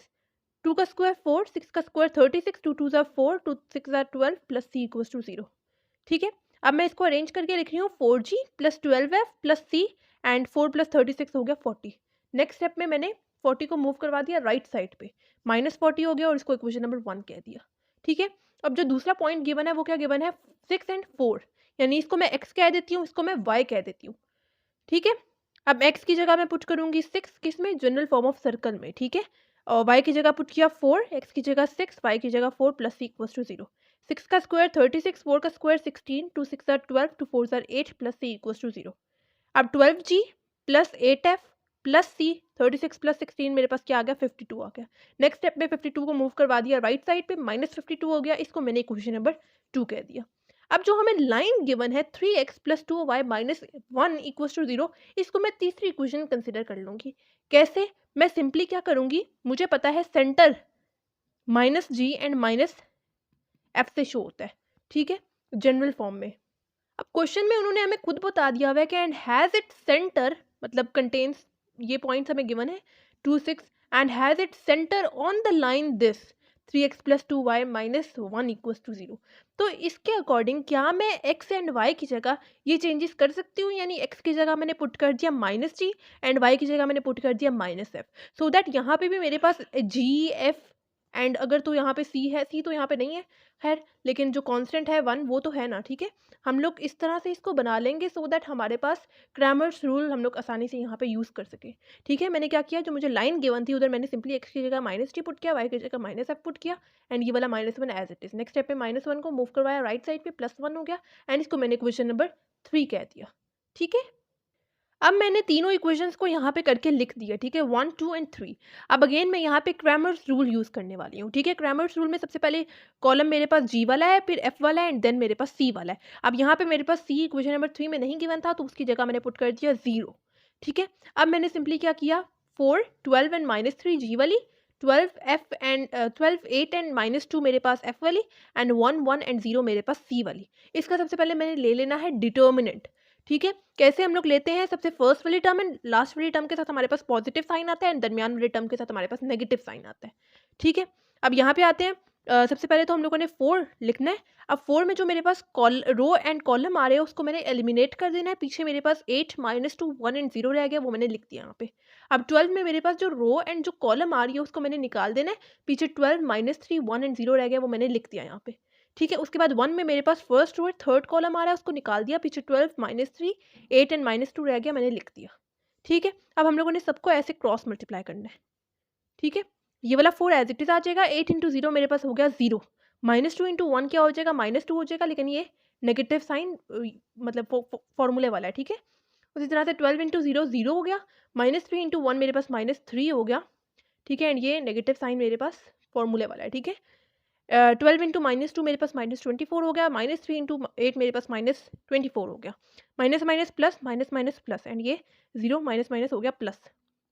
2 का स्क्वायर 4, 6 का स्क्वायर 36, 2 2 4, 2 6 12 + c = 0। ठीक है, अब मैं इसको अरेंज करके लिख रही हूँ 4g + 12f + c, एंड 4 + 36 हो गया 40। नेक्स्ट स्टेप में मैंने 40 को मूव करवा दिया राइट साइड पे, -40 हो गया, और इसको इक्वेशन नंबर 1 कह दिया। ठीक है, अब जो दूसरा पॉइंट गिवन है वो क्या गिवन है, 6 एंड 4, यानी इसको मैं x कह देती हूँ, इसको मैं y कह देती हूँ। ठीक है, अब x की जगह मैं पुट करूंगी 6, किस में, जनरल फॉर्म ऑफ सर्कल में। ठीक है, और y की जगह पुट किया 4, x की जगह 6, y की जगह 4 + c = 0। 6 का स्क्वायर 36, 4 का स्क्वायर 16, 2 6 12, 2 4 8 + c = 0। अब 12g + 8f प्लस सी 36 प्लस 16 मेरे पास क्या आ गया 52 आ गया। नेक्स्ट स्टेप में 52 को मूव करवा दिया राइट साइड पे, माइनस 52 हो गया, इसको मैंने इक्वेशन नंबर 2 कह दिया। अब जो हमें लाइन गिवन है 3x plus 2y minus 1 equal to 0, इसको मैं तीसरी इक्वेशन कंसिडर कर लूँगी। कैसे? मैं सिंपली क्या करूँगी, मुझे पता है centre minus ji and minus F से शो होता है, ठीक है, जनरल फॉर्म में। अब क्वेश्चन में उन्होंने हमें खुद बता दिया हुआ है कि एंड हैज़ इट सेंटर, मतलब कंटेन्स, ये पॉइंट्स हमें गिवन है 2 6 and has it centre on the line this 3x plus 2y minus 1 equals to 0। तो इसके अकॉर्डिंग क्या मैं x एंड y की जगह ये चेंजेस कर सकती हूँ, यानी x की जगह मैंने पुट कर दिया माइनस जी एंड y की जगह मैंने पुट कर दिया माइनस एफ, सो दैट यहाँ पे भी मेरे पास जी एफ एंड अगर तो यहाँ पे सी है, सी तो यहाँ पे नहीं है खैर, लेकिन जो कांस्टेंट है 1 वो तो है ना, ठीक है। हम लोग इस तरह से इसको बना लेंगे सो दैट हमारे पास क्रैमर्स रूल हम लोग आसानी से यहाँ पे यूज़ कर सके, ठीक है। मैंने क्या किया, जो मुझे लाइन गिवन थी उधर मैंने सिंपली x की जगह माइनस टी पुट किया, y की जगह माइनस एफ पुट किया एंड ये वाला minus 1 as it is. Next step पे माइनस 1 को मूव करवाया राइट साइड पे, प्लस 1 हो गया एंड इसको मैंने इक्वेशन नंबर 3 कह दिया, ठीक है। अब मैंने तीनों इक्वेशंस को यहाँ पे करके लिख दिया, ठीक है, 1 2 एंड 3। अब अगेन मैं यहाँ पे क्रैमर्स रूल यूज़ करने वाली हूँ, ठीक है। क्रैमर्स रूल में सबसे पहले कॉलम मेरे पास जी वाला है, फिर एफ वाला है एंड देन मेरे पास सी वाला है। अब यहाँ पे मेरे पास सी इक्वेशन नंबर 3 में नहीं गिवन था तो उसकी जगह मैंने पुट कर दिया 0, ठीक है। अब मैंने सिंपली क्या किया, 4 12 एंड माइनस 3 जी वाली, 12 एफ एंड 12 8 एंड माइनस 2 मेरे पास एफ वाली एंड 1 1 एंड 0 मेरे पास सी वाली। इसका सबसे पहले मैंने ले लेना है डिटर्मिनेंट, ठीक है। कैसे हम लोग लेते हैं, सबसे फर्स्ट वाली टर्म एंड लास्ट वाली टर्म के साथ हमारे पास पॉजिटिव साइन आता है एंड दरमियान वाली टर्म के साथ हमारे पास नेगेटिव साइन आता है, ठीक है। अब यहाँ पे आते हैं, सबसे पहले तो हम लोगों ने 4 लिखना है। अब 4 में जो मेरे पास रो एंड कॉलम आ रहे हैं उसको मैंने एलिमिनेट कर देना है। पीछे मेरे पास 8 माइनस 2 1 एंड 0 रह गया, वो मैंने लिख दिया यहाँ पे। अब 12 में मेरे पास जो रो एंड जो कॉलम आ रही है उसको मैंने निकाल देना है। पीछे 12 माइनस 3 1 एंड 0 रह गया, वो मैंने लिख दिया यहाँ पे, ठीक है। उसके बाद 1 में मेरे पास फर्स्ट रो थर्ड कॉलम आ रहा है, उसको निकाल दिया। पीछे 12 माइनस 3 8 एंड माइनस 2 रह गया, मैंने लिख दिया, ठीक है। अब हम लोगों ने सबको ऐसे क्रॉस मल्टीप्लाई करना है, ठीक है। ये वाला 4 एज इट इज आ जाएगा, 8 इंटू 0 मेरे पास हो गया 0, माइनस 2 इंटू 1 क्या हो जाएगा, माइनस 2 हो जाएगा, लेकिन ये नेगेटिव साइन मतलब फॉर्मूले वाला है, ठीक है। उसी तरह से 12 इंटू 0 0 हो गया, माइनस 3 इंटू 1 मेरे पास माइनस 3 हो गया, ठीक है, एंड ये नेगेटिव साइन मेरे पास फॉर्मूले वाला है, ठीक है। 12 इंटू माइनस 2 मेरे पास माइनस 24 हो गया, माइनस 3 इंटू 8 मेरे पास माइनस 24 हो गया, minus minus plus minus minus plus and ये 0 माइनस माइनस हो गया प्लस,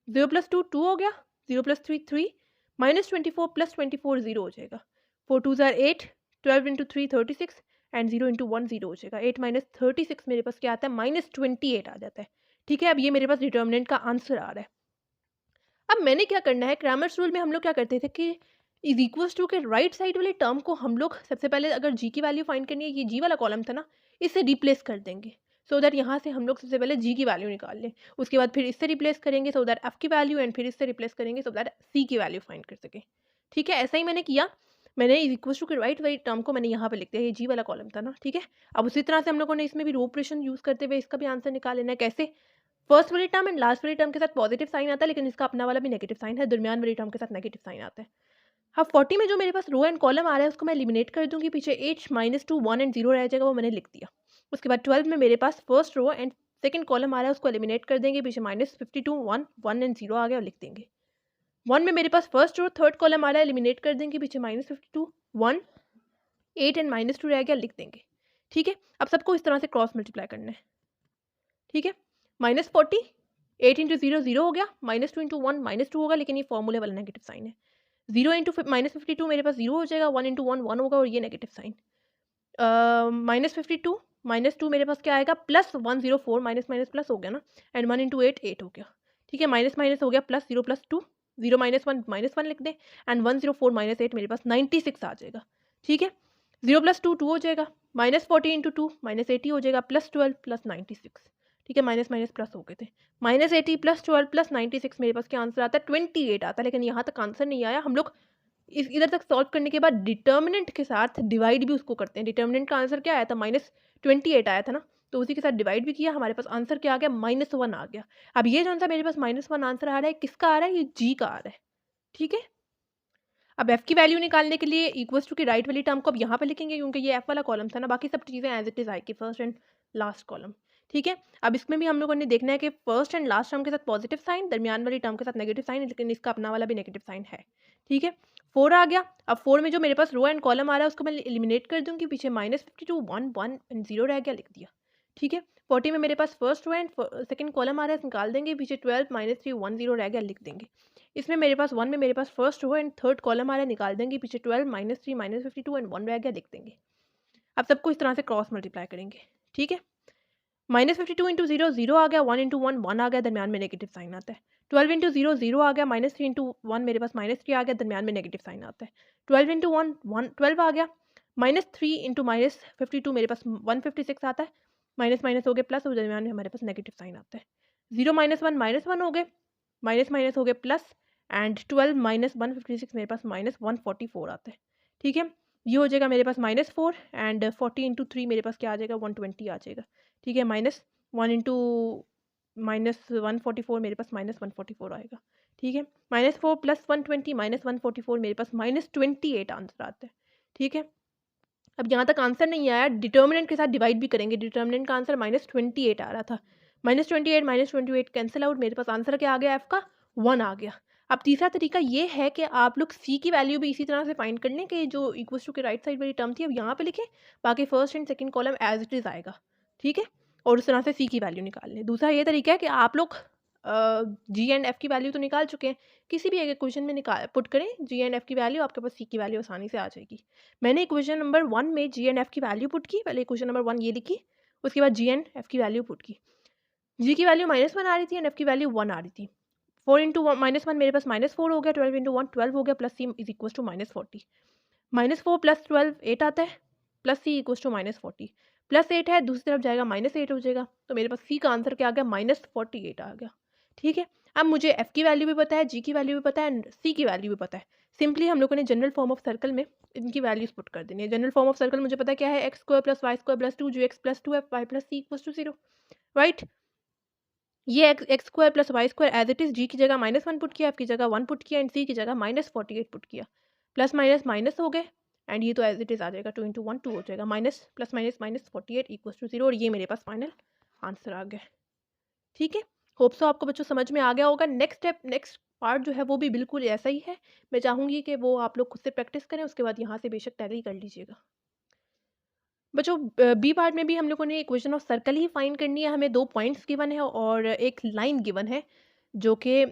0 प्लस 2 2 हो गया, 0 प्लस 3 3, माइनस 24 प्लस 24 0 हो जाएगा, 4 2 ज़ार 8, 12 इंटू 3 36 एंड 0 इंटू 1 0 हो जाएगा, 8 माइनस 36 मेरे पास क्या आता है, माइनस 28 आ जाता है, ठीक है। अब ये मेरे पास डिटर्मिनेंट का आंसर आ रहा है। अब मैंने क्या करना है, क्रैमर्स रूल में हम लोग क्या करते थे कि इज इक्वल्स टू के राइट साइड वाले टर्म को हम लोग सबसे पहले अगर जी की वैल्यू फाइंड करनी है, ये जी वाला कॉलम था ना, इससे रिप्लेस कर देंगे सो दैट यहाँ से हम लोग सबसे पहले जी की वैल्यू निकाल लें, उसके बाद फिर इससे रिप्लेस करेंगे सो दैट एफ की वैल्यू एंड फिर इससे रिप्लेस करेंगे सो दैट सी की वैल्यू फाइंड कर सके, ठीक है। ऐसा ही मैंने किया, मैंने इज इक्वल्स टू के राइट वाली टर्म को मैंने यहाँ पे लिख दिया, ये जी वाला कॉलम था ना, ठीक है। अब उसी तरह से हम लोगों ने इसमें भी रो ऑपरेशन यूज़ करते हुए इसका भी आंसर निकाल लेना है। कैसे, फर्स्ट वाली टर्म एंड लास्ट वाली टर्म के साथ पॉजिटिव साइन आता है, लेकिन इसका अपना वाला भी नेगेटिव साइन है, दरमियान वाली टर्म के साथ नेगेटिव साइन आता है। हाँ, 40 में जो मेरे पास रो एंड कॉलम आ रहा है उसको मैं एलिमिनेट कर दूंगी, पीछे 8 माइनस 2 1 एंड 0 रह जाएगा, वो मैंने लिख दिया। उसके बाद 12 में मेरे पास first row and second column आ रहा है, उसको एलिमिनेट कर देंगे, पीछे माइनस 52 1 1 एंड 0 आ गया और लिख देंगे। 1 में मेरे पास फर्स्ट रो थर्ड कॉलम आ रहा है, एलिमिनेट कर देंगे, पीछे माइनस 52 1 8 एंड माइनस 2 रह गया, लिख देंगे, ठीक है। अब सबको इस तरह से क्रॉस मल्टीप्लाई करना है, ठीक है। माइनस 40 8 इंटू 0 0 हो गया, माइनस 2 इंटू 1 माइनस 2 होगा, लेकिन ये फॉर्मूले वाला नेगेटिव साइन है। 0 इंटू माइनस 52 मेरे पास 0 हो जाएगा, 1 इंटू 1 1 होगा और ये नेगेटिव साइन, माइनस 52 माइनस 2 मेरे पास क्या आएगा, प्लस 104 माइनस माइनस प्लस हो गया ना, एंड 1 इंटू 8 8 हो गया, ठीक है। माइनस माइनस हो गया प्लस, 0 प्लस 2 0 माइनस 1 लिख दें एंड 104 माइनस 8 मेरे पास 96 आ जाएगा, ठीक है। 0 प्लस 2 2 हो जाएगा, माइनस 40 इंटू 2 माइनस 80 हो जाएगा, प्लस 12 प्लस 96, ठीक है। माइनस माइनस प्लस हो गए थे, माइनस 80 प्लस 12 प्लस 96 मेरे पास क्या आंसर आता है, 28 आता है, लेकिन यहाँ तक आंसर नहीं आया। हम लोग इस इधर तक सॉल्व करने के बाद डिटर्मिनेंट के साथ डिवाइड भी उसको करते हैं। डिटर्मिनेंट का आंसर क्या आया था, माइनस 28 आया था ना, तो उसी के साथ डिवाइड भी किया, हमारे पास आंसर क्या आ गया, माइनस 1 आ गया। अब ये जो सा मेरे पास माइनस 1 आंसर आ रहा है, किसका आ रहा है, ये जी का आ रहा है, ठीक है। अब एफ की वैल्यू निकालने के लिए इक्वल्स टू की राइट वाली टर्म को अब यहाँ पे लिखेंगे, क्योंकि ये एफ वाला कॉलम था ना, बाकी सब चीज़ें एज इट इज आएगी फर्स्ट एंड लास्ट कॉलम, ठीक है। अब इसमें भी हम लोगों ने देखना है कि फर्स्ट एंड लास्ट टर्म के साथ पॉजिटिव साइन, दरमियान वाली टर्म के साथ नेगेटिव साइन, लेकिन इसका अपना वाला भी नेगेटिव साइन है। ठीक है, 4 आ गया। अब 4 में जो मेरे पास रो एंड कॉलम आ रहा है उसको मैं एलिमिनेट कर दूंगी, पीछे -52 1 1 एंड 0 रह गया, लिख दिया। ठीक है, 40 में मेरे पास first row and second column आ रहा है, निकाल देंगे, पीछे 12 -3 1 0 रह गया, लिख देंगे। इसमें मेरे पास 1 में मेरे पास first row and third column आ रहा है, निकाल देंगे, पीछे 12 -3 -52 एंड 1 रह गया, लिख देंगे। अब सबको इस तरह से क्रॉस मल्टीप्लाई करेंगे। ठीक है, -52 इंटू 0 0 आ गया, 1 इंटू 1 1 आ गया, दरमियान में नेगेटिव साइन आता है। 12 इंटू 0 0 आ गया, -3 इंटू 1 मेरे पास -3 आ गया, दरमियान में नेगेटिव साइन आता है। 12 इंटू 1 1 12 आ गया, -3 इंटू -52 मेरे पास 156 आता है, माइनस माइनस हो गए प्लस, और दरमियान में हमारे पास नेगेटिव साइन आता है। 0 -1 हो गए, माइनस माइनस हो गए प्लस, एंड 12 -156 मेरे पास -144 आता है। ठीक है, ये हो जाएगा मेरे पास -4 एंड 40 इंटू 3 मेरे पास क्या आ जाएगा, 120 आ जाएगा। ठीक है, -1 इंटू -144 मेरे पास -144 आएगा। ठीक है, -4 + 120 -144 मेरे पास -28 आंसर आता है। ठीक है, अब यहाँ तक आंसर नहीं आया, डिटर्मिनेंट के साथ डिवाइड भी करेंगे। डिटर्मिनेंट का आंसर -28 आ रहा था, -28 -28 कैंसिल आउट, मेरे पास आंसर क्या आ गया, एफ का 1 आ गया। अब तीसरा तरीका ये है कि आप लोग सी की वैल्यू भी इसी तरह से फाइंड कर लें कि जो इक्वल्स टू के राइट साइड वाली टर्म थी, अब यहाँ पे लिखें, बाकी first and second column as it is आएगा। ठीक है, और उस तरह से सी की वैल्यू निकाल लें। दूसरा ये तरीका है कि आप लोग जी एंड एफ की वैल्यू तो निकाल चुके हैं, किसी भी एक इक्वेशन में निकाल पुट करें जी एंड एफ की वैल्यू, आपके पास सी की वैल्यू आसानी से आ जाएगी। मैंने इक्वेशन नंबर 1 में जी एंड एफ की वैल्यू पुट की, पहले इक्वेशन नंबर 1 ये लिखी, उसके बाद जी एंड एफ की वैल्यू पुट की। जी की वैल्यू -1 आ रही थी एंड एफ की वैल्यू 1 आ रही थी। 4 इंटू -1 मेरे पास -4 हो गया, 12 इंटू 1 12 हो गया, plus C is equal to -40। -4 + 12 8 आता है, plus C equal to -40, plus 8 है, दूसरी तरफ जाएगा -8 हो जाएगा, तो मेरे पास सी का आंसर क्या आ गया, -48 आ गया। ठीक है, अब मुझे एफ की वैल्यू भी पता है, जी की वैल्यू भी पता है एंड सी की वैल्यू भी पता है। सिंपली हम लोगों ने जनरल फॉर्म ऑफ सर्कल में इनकी वैल्यूज पुट कर देनी है। जनरल फॉर्म ऑफ सर्कल मुझे पता है क्या है, x² + y² + 2 x + 2f y + c = 0, right. ये x² + y² as it is, g की जगह -1 पुट किया, एफ की जगह 1 पुट किया एंड सी की जगह -48 पुट किया, प्लस माइनस माइनस हो गए एंड ये तो एज इट इज आ जाएगा, 2 इंटू 1 2 हो जाएगा, -+- -48 = 0, और ये मेरे पास फाइनल आंसर आ गया। ठीक है, होप सो आपको बच्चों समझ में आ गया होगा। नेक्स्ट स्टेप, नेक्स्ट पार्ट जो है वो भी बिल्कुल ऐसा ही है। मैं चाहूँगी कि वो आप लोग खुद से प्रैक्टिस करें, उसके बाद यहाँ से बेशक टैली कर लीजिएगा। बच्चों बी पार्ट में भी हम लोगों ने equation of circle he find करनी है। हमें 2 पॉइंट्स गिवन है और एक लाइन गिवन है जो कि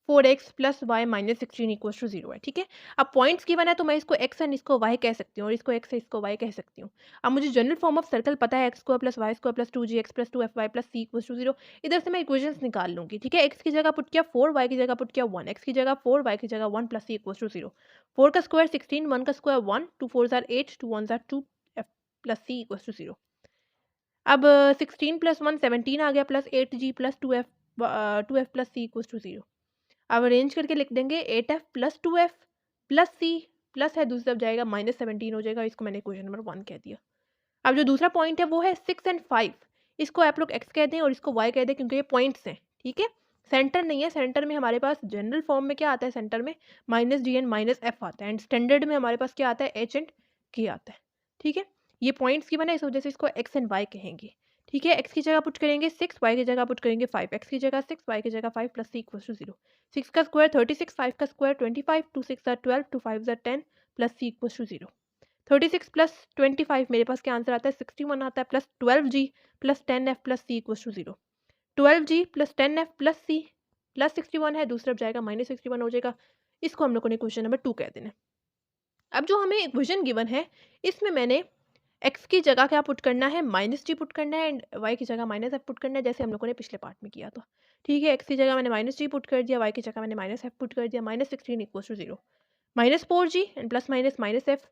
4x + y - 16 = 0 है। ठीक है, अब पॉइंट्स गिवन है तो मैं इसको x एंड इसको y कह सकती हूँ और इसको x है इसको y कह सकती हूँ। अब मुझे जनरल फॉर्म ऑफ सर्कल पता है, x² + y² + 2gx + 2fy + c = 0। इधर से मैं इक्वेशंस निकाल लूँगी। ठीक है, x की जगह पुट किया 4, y की जगह पुट किया 1, x की जगह 4, y की जगह 1 + c = 0। 4 का स्क्वायर 16, 1 का स्क्वायर 1, 2 4 = 8, 2 1 = 2, f + c = 0। अब 16 + 1 17 आ गया, प्लस 8g + 2f + c = 0। अब अरेंज करके लिख देंगे 8f + 2f + c, प्लस है दूसरी तरफ जाएगा -17 हो जाएगा, इसको मैंने इक्वेशन नंबर 1 कह दिया। अब जो दूसरा पॉइंट है वो है 6 एंड 5, इसको आप लोग x कह दें और इसको y कह दें क्योंकि ये पॉइंट्स हैं। ठीक है, सेंटर नहीं है, सेंटर में हमारे पास जनरल फॉर्म में क्या आता है, सेंटर में -g एंड -f आता है एंड स्टैंडर्ड में हमारे पास क्या आता है, h एंड k आता है। ठीक है, ये पॉइंट्स की बना है, इस वजह से इसको x एंड y कहेंगे। ठीक है, x की जगह पुट करेंगे 6, y की जगह पुट करेंगे 5, x की जगह 6, y की जगह 5 + c = 0। 6 का स्क्वायर 36, 5 का स्क्वायर 25, 2 6 = 12, 2 5 = 10 + c = 0। 36 + 25 मेरे पास क्या आंसर आता है, 61 आता है, plus 12g + 10f + c = 0। 12g + 10f + c plus 61 है, दूसरी तरफ जाएगा -61 हो जाएगा, इसको हम लोगों ने क्वेश्चन नंबर 2 कह देना है। अब जो हमें इक्वेशन गिवन है इसमें मैंने x की जगह क्या पुट करना है, -g पुट करना है एंड y की जगह -f पुट करना है, जैसे हम लोगों ने पिछले पार्ट में किया था। ठीक है, x की जगह मैंने -g पुट कर दिया, y की जगह मैंने -f पुट कर दिया, -16 = 0, -4g एंड प्लस -f,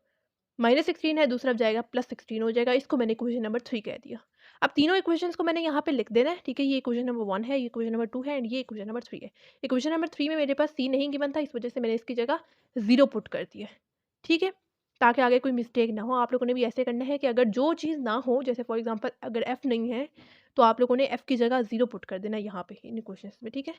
-16 है, दूसरा जाएगा +16 हो जाएगा, इसको मैंने इक्वेशन नंबर 3 कह दिया। अब तीनों इक्वेशंस को मैंने यहाँ पे लिख देना है। ठीक है, ये इक्वेशन नंबर 1 है, ये इक्वेशन नंबर 2 है एंड ये इक्वेशन नंबर 3 है। इक्वेशन नंबर 3 में मेरे पास c नहीं गिवन था, इस वजह से मैंने इसकी जगह 0 पुट कर दिया है। ठीक है, ताकि आगे कोई मिस्टेक ना हो। आप लोगों ने भी ऐसे करना है कि अगर जो चीज़ ना हो, जैसे फॉर एग्जांपल अगर f नहीं है तो आप लोगों ने f की जगह 0 पुट कर देना यहाँ पे इन इक्वेशंस में। ठीक है,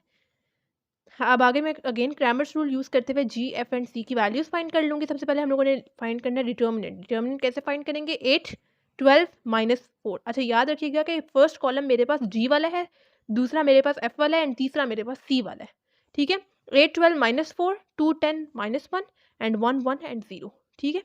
हाँ, अब आगे मैं अगेन क्रैमर्स रूल यूज़ करते हुए जी, एफ एंड सी की वैल्यूज़ फाइंड कर लूँगी। सबसे पहले हम लोगों ने फाइंड करना है डिटर्मिनेंट। डिटर्मिनेंट कैसे फाइंड करेंगे, 8 12 माइनस 4। अच्छा याद रखिएगा कि फर्स्ट कॉलम मेरे पास जी वाला है, दूसरा मेरे पास एफ वाला है एंड तीसरा मेरे पास सी वाला है। ठीक है, 8 12 माइनस 4, 2 10 माइनस 1 एंड 1 1 एंड 0। ठीक है,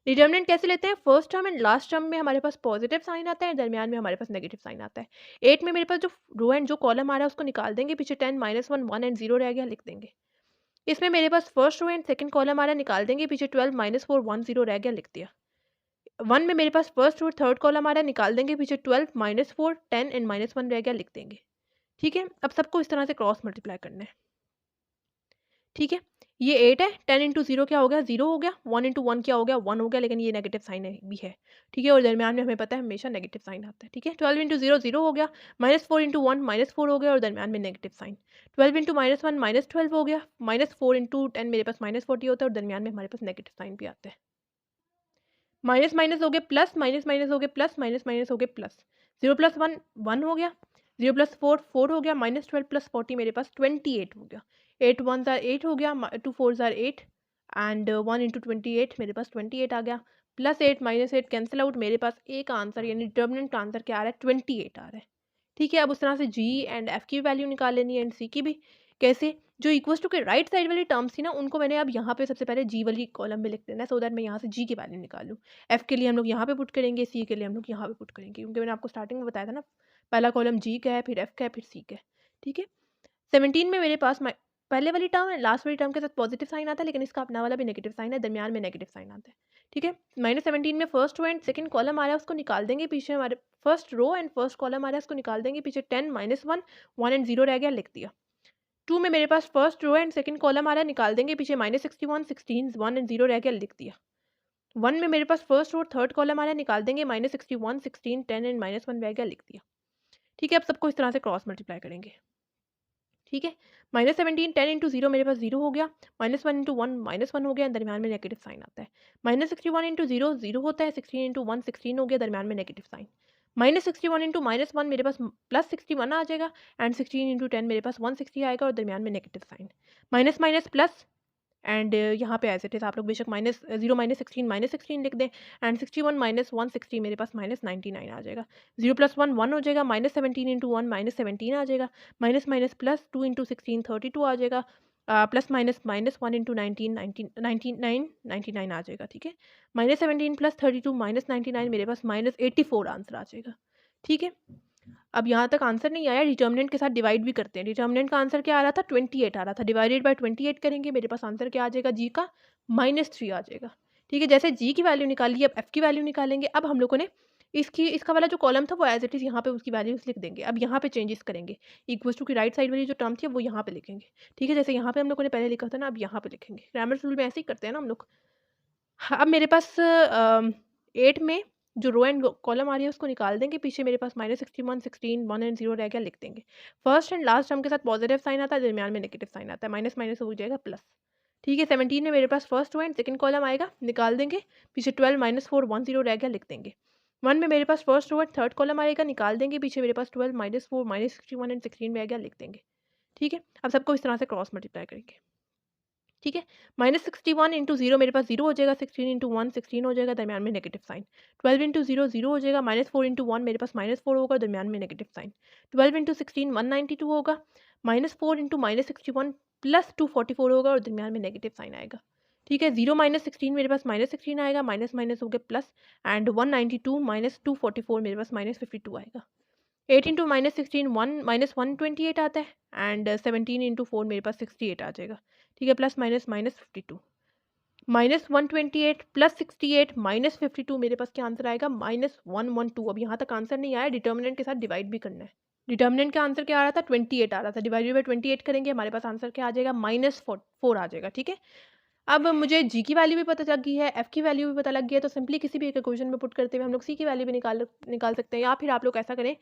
डिटर्मिनेंट कैसे लेते हैं? First term and last term में हमारे पास पॉजिटिव साइन आता है, दरमियान में हमारे पास नेगेटिव साइन आता है। 8 में मेरे पास जो रो एंड जो कॉलम आ रहा है उसको निकाल देंगे, पीछे 10 माइनस 1 1 एंड 0 रह गया, लिख देंगे। इसमें मेरे पास first row and second column आ रहा है, निकाल देंगे, पीछे 12 माइनस 4 1 0 रह गया, लिख दिया। 1 में मेरे पास फर्स्ट रो थर्ड कॉलम आ रहा है, निकाल देंगे, पीछे 12 माइनस 4 10 एंड माइनस 1 रह गया, लिख देंगे। ठीक है, अब सबको इस तरह से क्रॉस मल्टीप्लाई करना है। ठीक है, ये 8 है, 10 इंटू 0 क्या हो गया? 0 हो गया, 1 इंटू 1 क्या हो गया? 1 हो गया, लेकिन ये नेगेटिव साइन है भी है। ठीक है, और दरमियान में हमें पता है हमेशा नेगेटिव साइन आता है। ठीक है, 12 इंटू 0 0 हो गया, माइनस 4 इंटू 1 माइनस 4 हो गया, और दरमियान में negative sign. 12 into minus 1 minus 12 हो गया, माइनस 4 इंटू 10 मेरे पास माइनस 40 होता है, और दरमियान में हमारे पास नेगेटिव साइन भी आता है। माइनस माइनस हो गया प्लस, माइनस माइनस हो गया प्लस, माइनस माइनस हो गया प्लस। 0 प्लस 1 1 हो गया, 0 प्लस 4 4 हो गया, माइनस 12 प्लस 40 मेरे पास 28 हो गया। 8 1 ज़ार 8 हो गया, 2 4 ज़ार 8 एंड 1 इंटू 28 मेरे पास 28 आ गया, प्लस 8 माइनस 8 कैंसिल आउट, मेरे पास एक आंसर यानी डिटर्मिनेंट आंसर क्या आ रहा है? 28 आ रहा है। ठीक है, अब उस तरह से जी एंड एफ की वैल्यू निकाल लेनी है एंड सी की भी। कैसे? जो इक्वल्स टू के राइट साइड वाली टर्म्स थी ना, उनको मैंने अब यहाँ पे सबसे पहले जी वाली कॉलम में लिख देना है, सो दैट मैं यहाँ से जी की वैल्यू निकालूँ। एफ के लिए हम लोग यहाँ पे पुट करेंगे, सी के लिए हम लोग यहाँ पे पुट करेंगे, क्योंकि मैंने आपको स्टार्टिंग में बताया था ना, पहला कॉलम जी का है, फिर एफ का है, फिर सी का है। ठीक है, 17 में मेरे पास पहले वाली टर्म है, लास्ट वाली टर्म के साथ पॉजिटिव साइन आता है, लेकिन इसका अपना वाला भी नेगेटिव साइन है, दरमियान में नेगेटिव साइन आता है। ठीक है, -17 में first row and second column आ रहा है, उसको निकाल देंगे, पीछे हमारे first row and first column आ रहा है, उसको निकाल देंगे, पीछे 10 माइनस 1 1 एंड 0 रह गया, लिख दिया। 2 में मेरे पास first row and second column आ रहा है, निकाल देंगे, पीछे -61 16 1 एंड 0 रह गया, लिख दिया। 1 में मेरे पास फर्स्ट रो थर्ड कॉलम आ रहा है, निकाल देंगे, -61 16 10 एंड -1 रह गया, लिख दिया। ठीक है, अब सबको इस तरह से क्रॉस मल्टीप्लाई करेंगे। ठीक है, -17 10 इंटू 0 मेरे पास 0 हो गया, -1 इंटू 1 -1 हो गया, दरमियान में नेगेटिव साइन आता है। -61 इंटू 0 0 होता है, 16 इंटू 1 16 हो गया, दरमियान में नेगेटिव साइन। -61 इंटू -1 मेरे पास +61 आ जाएगा, एंड 16 इंटू 10 मेरे पास 160 आएगा, और दरमियान में negative sign. Minus minus plus, and यहाँ पे एज इट इज़ आप लोग बेशक -0 -16 लिख दें, एंड 61 माइनस 160 मेरे पास -99 आ जाएगा। 0 प्लस 1 1 हो जाएगा, -17 इंटू 1 -17 आ जाएगा, माइनस माइनस प्लस 2 इंटू 16 32 आ जाएगा, प्लस माइनस माइनस 1 इंटू 99 आ जाएगा। ठीक है, -17 प्लस 32 -99 मेरे पास -84 आंसर आ जाएगा। ठीक है, अब यहाँ तक आंसर नहीं आया, डिटर्मिनेंट के साथ डिवाइड भी करते हैं। डिटर्मिनेंट का आंसर क्या आ रहा था? 28 आ रहा था, डिवाइडेड बाय 28 करेंगे, मेरे पास आंसर क्या आ जाएगा? जी का -3 आ जाएगा। ठीक है, जैसे जी की वैल्यू निकाली, अब एफ की वैल्यू निकालेंगे। अब हम लोगों ने इसका वाला जो कॉलम था वो एज इट इज़ यहाँ पे उसकी वैल्यूज लिख देंगे। अब यहाँ पे चेंजेस करेंगे, इक्वल्स टू की राइट साइड वाली जो टर्म थी वो यहाँ पे लिखेंगे। ठीक है, जैसे यहाँ पे हम लोगों ने पहले लिखा था ना, अब यहाँ पे लिखेंगे। ग्रामर रूल में ऐसे ही करते हैं ना हम लोग। हाँ, अब मेरे पास 8 में जो रो एंड कॉलम आ रही है उसको निकाल देंगे, पीछे मेरे पास -61 16 1 एंड 0 रह गया, लिख देंगे। फर्स्ट एंड लास्ट टर्म के साथ पॉजिटिव साइन आता है, दरमियान में नेगेटिव साइन आता है, माइनस माइनस हो जाएगा प्लस। ठीक है, 17 में मेरे पास first row and second column आएगा, निकाल देंगे, पीछे 12 -4 1 0 रह गया, लिख देंगे। 1 में मेरे पास first row and third column आएगा, निकाल देंगे, पीछे मेरे पास 12 -4 -61 एंड 16 रह गया, लिख देंगे। ठीक है, अब सबको इस तरह से क्रॉस मल्टीप्लाई करेंगे। ठीक है, -61 इंटू 0 मेरे पास 0 हो जाएगा, 16 इंटू 1 16 हो जाएगा, दरमियान में नेगेटिव साइन। 12 इंटू 0 0 हो जाएगा, -4 इंटू 1 मेरे पास -4 होगा, दरमियान में नेगेटिव साइन। 12 इंटू 16 192 होगा, -4 इंटू -61 प्लस 244 होगा, और दरमियान में नेगेटिव साइन आएगा। ठीक है, 0 -16 मेरे पास -16 आएगा, माइनस माइनस हो गया प्लस, एंड 192 -244 मेरे पास -52 आएगा। 8 इंटू -16 -128 आता है, एंड 17 इंटू 4 मेरे पास 68 आ जाएगा। ठीक है, प्लस माइनस -52, -128 प्लस 68 -52 मेरे पास क्या आंसर आएगा? -112। अब यहाँ तक आंसर नहीं आया, डिटर्मिनेंट के साथ डिवाइड भी करना है। डिटर्मिनेंट का आंसर क्या आ रहा था? 28 आ रहा था, डिवाइडेड बाय 28 करेंगे, हमारे पास आंसर क्या आ जाएगा? -4 आ जाएगा। ठीक है, अब मुझे जी की वैल्यू भी पता लग गई है, एफ की वैल्यू भी पता लग गई है, तो सिंपली किसी भी एक इक्वेशन में पुट करते हुए हम लोग सी की वैल्यू भी निकाल सकते हैं, या फिर आप लोग ऐसा करें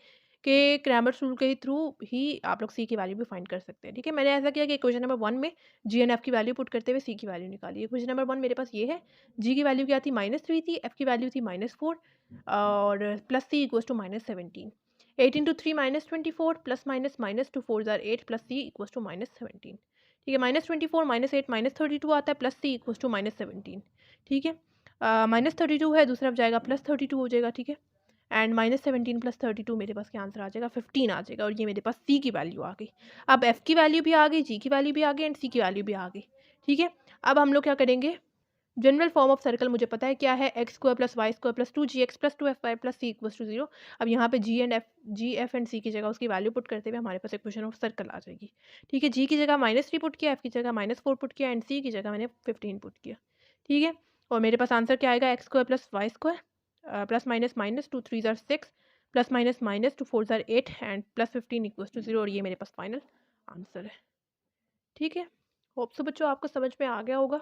कि क्रैमर्स रूल के थ्रू ही आप लोग सी की वैल्यू भी फाइंड कर सकते हैं। ठीक है, मैंने ऐसा किया कि इक्वेशन नंबर 1 में जी एंड एफ की वैल्यू पुट करते हुए सी की वैल्यू निकाली। इक्वेशन नंबर 1 मेरे पास ये है, जी की वैल्यू क्या थी? -3 थी, एफ की वैल्यू थी -4, और plus C equals to -17। 8 into 3 -24 plus minus -2 4 ज़ार 8 प्लस सी इक्वल्स टू -17। ठीक है, -24 -8 -32 आता है, प्लस सी इक्वल्स टू -17। ठीक है, -32 है, दूसरी तरफ जाएगा +32 हो जाएगा, ठीक है। एंड -17 + 32 मेरे पास क्या आंसर आ जाएगा, 15 आ जाएगा। और ये मेरे पास सी की वैल्यू आ गई। अब एफ की वैल्यू भी आ गई, जी की वैल्यू भी आ गई एंड सी की वैल्यू भी आ गई, ठीक है। अब हम लोग क्या करेंगे, जनरल फॉर्म ऑफ सर्कल मुझे पता है क्या है, x² + y² + 2gx + 2fy + c = 0। अब यहाँ पे जी एफ एंड सी की जगह उसकी वैल्यू पुट करते हुए हमारे पास इक्वेशन ऑफ सर्कल आ जाएगी, ठीक है। जी की जगह -3 पुट किया, एफ की जगह -4 पुट किया एंड सी की जगह मैंने 15 पुट किया, ठीक है। और मेरे पास आंसर क्या आएगा, x² + y² plus minus minus 2 3 ज़ार 6 प्लस माइनस 2 4 ज़ार 8 एंड +15 = 0। और ये मेरे पास फाइनल आंसर है, ठीक है। होप सो बच्चों आपको समझ में आ गया होगा।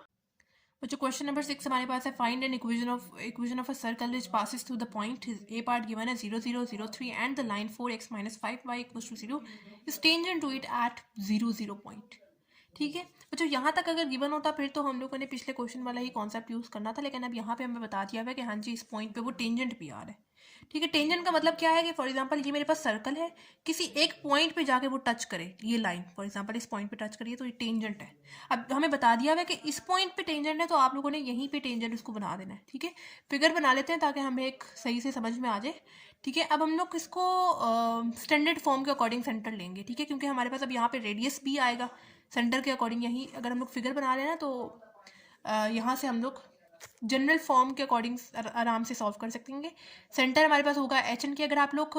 बच्चों क्वेश्चन नंबर 6 हमारे पास है, find an equation of a circle which passes through the point A part given है 0 0 0 3 and the line 4x - 5y = 0 is tangent to it at 0 0 point, ठीक है। बच्चों यहाँ तक अगर गिवन होता फिर तो हम लोगों ने पिछले क्वेश्चन वाला ही कॉन्सेप्ट यूज करना था, लेकिन अब यहाँ पे हमें बता दिया हुआ है कि हाँ जी इस पॉइंट पे वो टेंजेंट भी आ रहा है, ठीक है। टेंजेंट का मतलब क्या है कि फॉर एग्जांपल ये मेरे पास सर्कल है, किसी एक पॉइंट पे जाके वो टच करे, ये लाइन फॉर एग्जांपल इस पॉइंट पे टच करिए तो ये टेंजेंट है। अब हमें बता दिया हुआ है कि इस पॉइंट पे टेंजेंट है तो आप लोगों ने यहीं पे टेंजेंट उसको बना देना है, ठीक है। फिगर बना लेते हैं ताकि हमें एक सही से समझ में आ जाए, ठीक है। अब हम लोग इसको स्टैंडर्ड फॉर्म के अकॉर्डिंग सेंटर लेंगे, ठीक है, क्योंकि हमारे पास अब यहाँ पे रेडियस भी आएगा सेंटर के अकॉर्डिंग। यहीं अगर हम लोग फिगर बना लेना तो यहाँ से हम लोग जनरल फॉर्म के अकॉर्डिंग आराम से सॉल्व कर सकेंगे। सेंटर हमारे पास होगा HN की। अगर आप लोग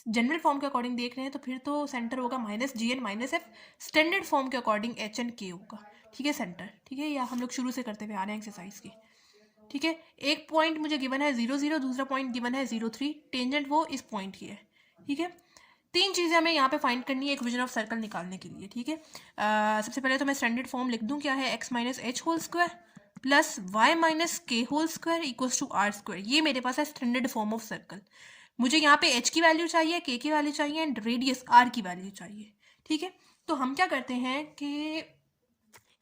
जनरल फॉर्म के अकॉर्डिंग देख रहे हैं तो फिर तो सेंटर होगा -GN - F। स्टैंडर्ड फॉर्म के अकॉर्डिंग HNK होगा, ठीक है, सेंटर, ठीक है। या हम लोग शुरू से करते हुए आ रहे हैं एक्सरसाइज की, ठीक है। एक पॉइंट मुझे गिवन है 0 0, दूसरा पॉइंट गिवन है 0 3, टेंजेंट वो इस पॉइंट की है, ठीक है। तीन चीज़ें हमें यहाँ पे फाइंड करनी है इक्वेशन ऑफ सर्कल निकालने के लिए, ठीक है। सबसे पहले तो मैं स्टैंडर्ड फॉर्म लिख दूँ, क्या है, x - h² plus y - k² = r²। ये मेरे पास है स्टैंडर्ड फॉर्म ऑफ सर्कल। मुझे यहाँ पे h की वैल्यू चाहिए, k की वैल्यू चाहिए एंड रेडियस r की वैल्यू चाहिए, ठीक है। तो हम क्या करते हैं कि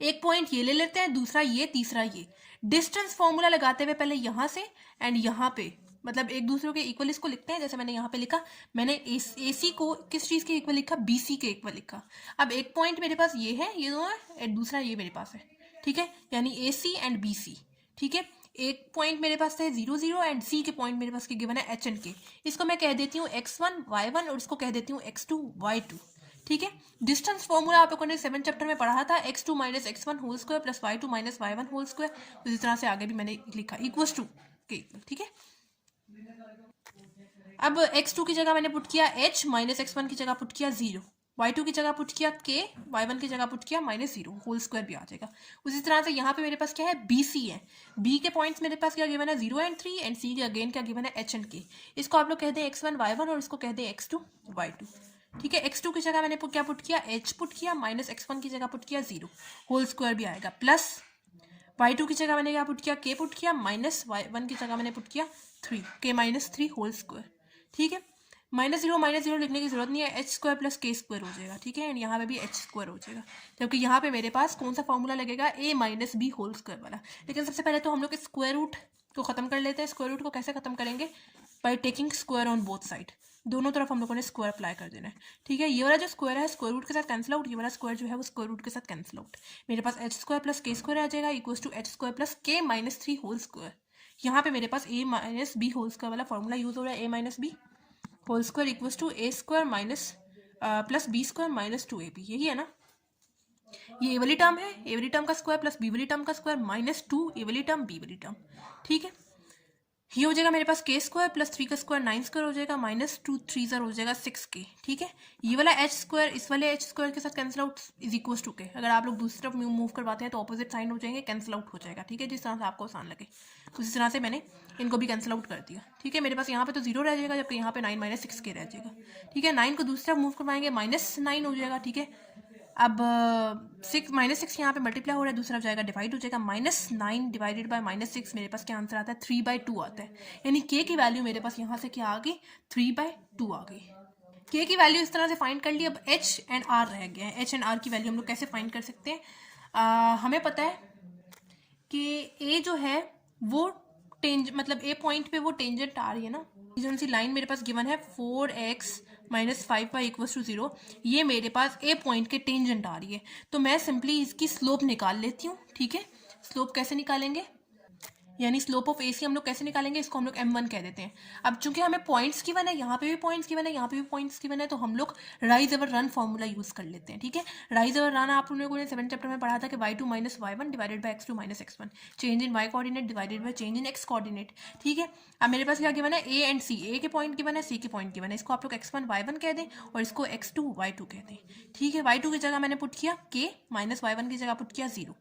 एक पॉइंट ये ले लेते हैं, दूसरा ये, तीसरा ये। डिस्टेंस फॉर्मूला लगाते हुए पहले यहाँ से एंड यहाँ पे मतलब एक दूसरे के इक्वल इसको लिखते हैं। जैसे मैंने यहाँ पे लिखा, मैंने AC को किस चीज़ के इक्वल लिखा, BC के इक्वल लिखा। अब एक पॉइंट मेरे पास ये है, ये दो है, एंड दूसरा ये मेरे पास है, ठीक है, यानी AC एंड BC, ठीक है। एक पॉइंट मेरे पास है 0 0 एंड C के पॉइंट मेरे पास के गिवन है HN के। इसको मैं कह देती हूँ x1 y1 और इसको कह देती हूँ x2 y2, ठीक है। डिस्टेंस फॉर्मूला आप लोगों ने 7 चैप्टर में पढ़ा था, x2 - x1² plus y2 - y1²। उसी तरह से आगे भी मैंने लिखा इक्वल्स टू के, ठीक है। अब x2 की जगह मैंने पुट किया h, -x1 की जगह पुट किया 0, y2 की जगह पुट किया k, y1 की जगह पुट किया -0² भी आ जाएगा। उसी तरह से यहाँ पे मेरे पास क्या है, BC है। B के पॉइंट्स मेरे पास क्या गिवन है 0 एंड 3 एंड C के अगेन क्या गिवन है h एंड k। इसको आप लोग कहते हैं x1 y1 और इसको कहते हैं x2 y2, ठीक है। x2 की जगह मैंने क्या पुट किया, h पुट किया, -x1 की जगह पुट किया 0² भी आएगा, प्लस y2 की जगह मैंने क्या पुट किया, k पुट किया, -y1 की जगह मैंने पुट किया 3, k - 3², ठीक है। -0 लिखने की जरूरत नहीं है, h² प्लस k² हो जाएगा, ठीक है। एंड यहाँ पे भी h² हो जाएगा, जबकि यहाँ पे मेरे पास कौन सा फॉर्मूला लगेगा, a - b² वाला। लेकिन सबसे पहले तो हम लोग स्क्वायर रूट को खत्म कर लेते हैं। स्क्वायर रूट को कैसे खत्म करेंगे, by taking square on both side. दोनों तरफ हम लोगों ने स्क्वायर अप्लाई कर देना है, ठीक है। ये वाला जो स्क्वायर है स्क्वायर रूट के साथ कैंसिल आउट, ये वाला स्क्वायर जो है वो स्क्वायर रूट के साथ कैंसिल आउट। मेरे पास h² प्लस k² आ जाएगा equals to h² plus k - 3²। यहाँ पे मेरे पास a - b² वाला फॉर्मूला यूज हो रहा है, a - b² equals to a² minus plus b² - 2ab, यही है ना। ये ए वाली टर्म है, ए वाली टर्म का स्क्वायर प्लस बी वाली टर्म का स्क्वायर -2 ए वाली टर्म बी वाली टर्म, ठीक है। ये हो जाएगा मेरे पास k² प्लस 3 का स्क्वायर 9² हो जाएगा, -2 3 ज़र हो जाएगा 6k, ठीक है। ये वाला h² इस वाले h² के साथ cancel out is equal to k। अगर आप लोग दूसरी तरफ मूव करवाते हैं तो ऑपोजिट साइन हो जाएंगे, कैंसिल आउट हो जाएगा, ठीक है, जिस तरह से आपको आसान लगे। उसी तरह से मैंने इनको भी कैंसिल आउट कर दिया, ठीक है। मेरे पास यहाँ पे तो 0 रह जाएगा, जबकि यहाँ पे 9 - 6k रह जाएगा, ठीक है। 9 को दूसरी तरफ मूव करवाएंगे, -9 हो जाएगा, ठीक है। अब 6 यहाँ पे मल्टीप्लाई हो रहा है, दूसरा जाएगा डिवाइड हो जाएगा, -9 डिवाइडेड बाय -6 मेरे पास क्या आंसर आता है, 3/2 आता है। यानी k की वैल्यू मेरे पास यहाँ से क्या आ गई, 3/2 आ गई। k की वैल्यू इस तरह से फाइंड कर ली। अब h एंड r रह गए हैं। h एंड r की वैल्यू हम लोग कैसे फाइंड कर सकते हैं, हमें पता है कि a जो है वो मतलब a पॉइंट पे वो टेंजेंट आ रही है ना। जो सी लाइन मेरे पास गिवन है 4x - 5y = 0, ये मेरे पास a पॉइंट के टेंजेंट आ रही है। तो मैं सिंपली इसकी स्लोप निकाल लेती हूँ, ठीक है। स्लोप कैसे निकालेंगे, यानी स्लोप ऑफ AC हम लोग कैसे निकालेंगे, इसको हम लोग M1 कह देते हैं। अब चूंकि हमें पॉइंट्स गिवन है, यहाँ पे भी पॉइंट्स गिवन है, यहाँ पे भी पॉइंट्स गिवन है, तो हम लोग rise over run formula use कर लेते हैं। ठीक है, राइज ओवर रन आप लोगों ने 7th चैप्टर में पढ़ा था कि y2 minus y1 divided by x2 minus x1, change in y coordinate divided by change in x coordinate. ठीक है, अब मेरे पास क्या गिवन है, A एंड C, A के पॉइंट गिवन है, C के पॉइंट गिवन है, इसको आप लोग x1 y1 कह दें और इसको x2 y2 कह दें। ठीक है, y2 की जगह मैंने पुट किया k, माइनस y1 की जगह पुट किया 0,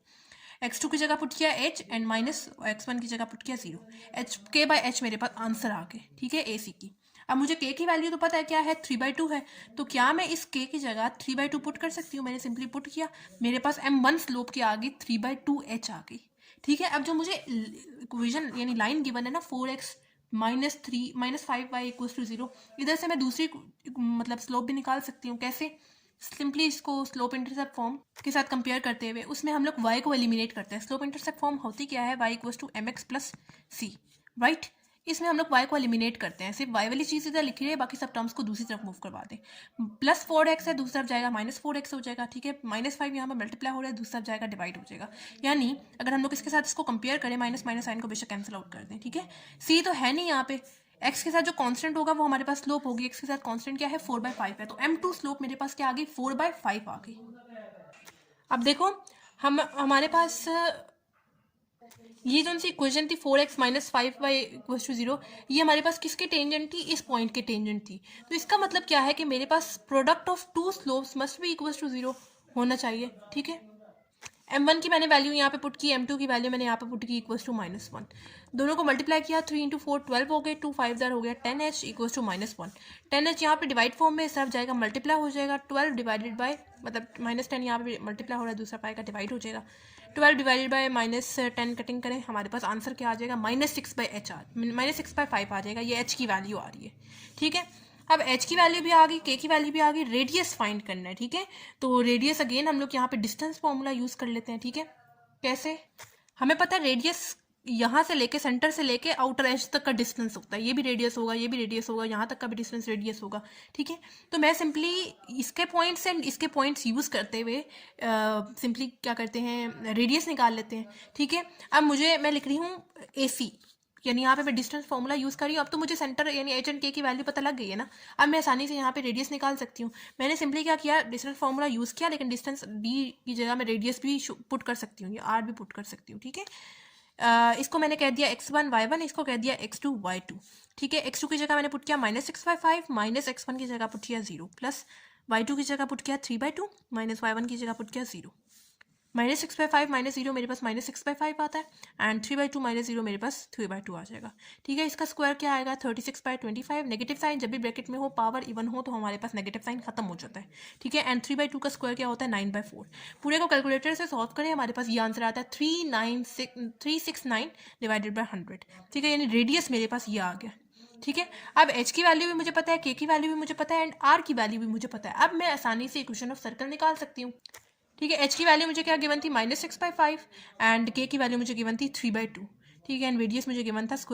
x2 की जगह पुट किया h एंड माइनस x1 की जगह पुट किया 0, h k बाई h मेरे पास आंसर आ गए। ठीक है, AC की। अब मुझे k की वैल्यू तो पता है क्या है, 3/2 है, तो क्या मैं इस k की जगह 3/2 पुट कर सकती हूँ? मैंने सिंपली पुट किया, मेरे पास M1 स्लोप के आगे 3/2h आ गई। ठीक है, अब जो मुझे इक्वेशन यानी लाइन गिवन है ना 4x minus 3 minus 5y equals to 0, इधर से मैं दूसरी मतलब स्लोप भी निकाल सकती हूँ। कैसे? सिंपली इसको स्लोप इंटरसेप्ट फॉर्म के साथ कंपेयर करते हुए उसमें हम लोग y को एलिमिनेट करते हैं। स्लोप इंटरसेप्ट फॉर्म होती क्या है, y equals to mx plus c, right. इसमें हम लोग y को एलिमिनेट करते हैं, सिर्फ y वाली चीज़ इधर लिखी है, बाकी सब टर्म्स को दूसरी तरफ मूव करवा दें। प्लस 4x है, दूसरी तरफ जाएगा माइनस 4x हो जाएगा। ठीक है, माइनस 5 यहाँ पर मल्टीप्लाई हो रहा है, दूसरी तरफ जाएगा डिवाइड हो जाएगा। यानी अगर हम लोग इसके साथ इसको कंपेयर करें, माइनस माइनस साइन को बेशक कैंसिल आउट कर दें। ठीक है, c तो है नहीं यहाँ पे, x के साथ जो कांस्टेंट होगा वो हमारे पास स्लोप होगी, x के साथ कांस्टेंट क्या है 4/5 है, तो M2 स्लोप मेरे पास क्या आ गई 4/5 आ गई। अब देखो हमारे पास ये जो सी इक्वेशन थी 4x minus 5y equals to 0, ये हमारे पास किसके टेंजेंट थी, इस पॉइंट के टेंजेंट थी। तो इसका मतलब क्या है कि मेरे पास product of two slopes must be equals to 0 होना चाहिए। ठीक है, M1 की मैंने वैल्यू यहाँ पे पुट की, M2 की वैल्यू मैंने यहाँ पे पुट की इक्वल्स टू -1, दोनों को मल्टीप्लाई किया, 3 इंटू 4 12 हो गए, 2 5 हो गया 10h इक्वल्स टू -1। 10h यहाँ पे डिवाइड फॉर्म में सब जाएगा, मल्टीप्लाई हो जाएगा 12 डिवाइडेड बाय, मतलब -10 यहाँ पे मल्टीप्लाई हो रहा है, दूसरा पाई का डिवाइड हो जाएगा, 12 डिवाइडेड बाय -10 कटिंग करें, हमारे पास आंसर क्या आ जाएगा -6/h -6/5 आ जाएगा। ये h की वैल्यू आ रही है। ठीक है, अब h की वैल्यू भी आ गई, k की वैल्यू भी आ गई, रेडियस फाइंड करना है। ठीक है, तो रेडियस अगेन हम लोग यहाँ पे डिस्टेंस फॉर्मूला यूज कर लेते हैं। ठीक है, कैसे? हमें पता है रेडियस यहाँ से लेके सेंटर से लेके आउटर एज तक का डिस्टेंस होता है, ये भी रेडियस होगा, ये भी रेडियस होगा, यहाँ तक का भी डिस्टेंस रेडियस होगा। ठीक है, तो मैं सिंपली इसके पॉइंट्स एंड इसके पॉइंट्स यूज करते हुए सिंपली क्या करते हैं, रेडियस निकाल लेते हैं। ठीक है, अब मैं लिख रही हूँ AC, यानी यहाँ पे मैं डिस्टेंस फॉर्मूला यूज़ कर रही हूँ। अब तो मुझे सेंटर यानी एच एंड के की वैल्यू पता लग गई है ना, अब मैं आसानी से यहाँ पे रेडियस निकाल सकती हूँ। मैंने सिंपली क्या किया, डिस्टेंस फॉर्मूला यूज़ किया, लेकिन डिस्टेंस d की जगह मैं रेडियस भी पुट कर सकती हूँ, या r भी पुट कर सकती हूँ। ठीक है, इसको मैंने कह दिया x1 y1, इसको कह दिया x2 y2। ठीक है, x2 की जगह मैंने पुट किया -6/5, माइनस x1 की जगह पुट किया 0, प्लस y2 की जगह पुट किया 3/2, माइनस y1 की जगह पुट किया 0। -6/5 -0 मेरे पास -6/5 आता है, एंड 3/2 -0 मेरे पास 3/2 आ जाएगा। ठीक है, इसका स्क्वायर क्या आएगा 36/25। नेगेटिव साइन जब भी ब्रैकेट में हो, पावर इवन हो, तो हमारे पास नेगेटिव साइन खत्म हो जाता है। ठीक है, एंड 3/2 का स्क्वायर क्या होता है 9/4। पूरे को कैलकुलेटर से सॉल्व करें, हमारे पास ये आंसर आता है 369 डिवाइडेड बाई 100। ठीक है, यानी रेडियस मेरे पास ये आ गया। ठीक है, अब h की वैल्यू भी मुझे पता है, k की वैल्यू भी मुझे पता है, एंड r की वैल्यू भी मुझे पता है। अब मैं आसानी से इक्वेशन ऑफ सर्कल निकाल सकती हूँ। ठीक है, h की वैल्यू मुझे क्या गिवन थी -6/5, एंड k की वैल्यू मुझे गिवन थी 3/2। ठीक है, एंड रेडियस मुझे गिवन था √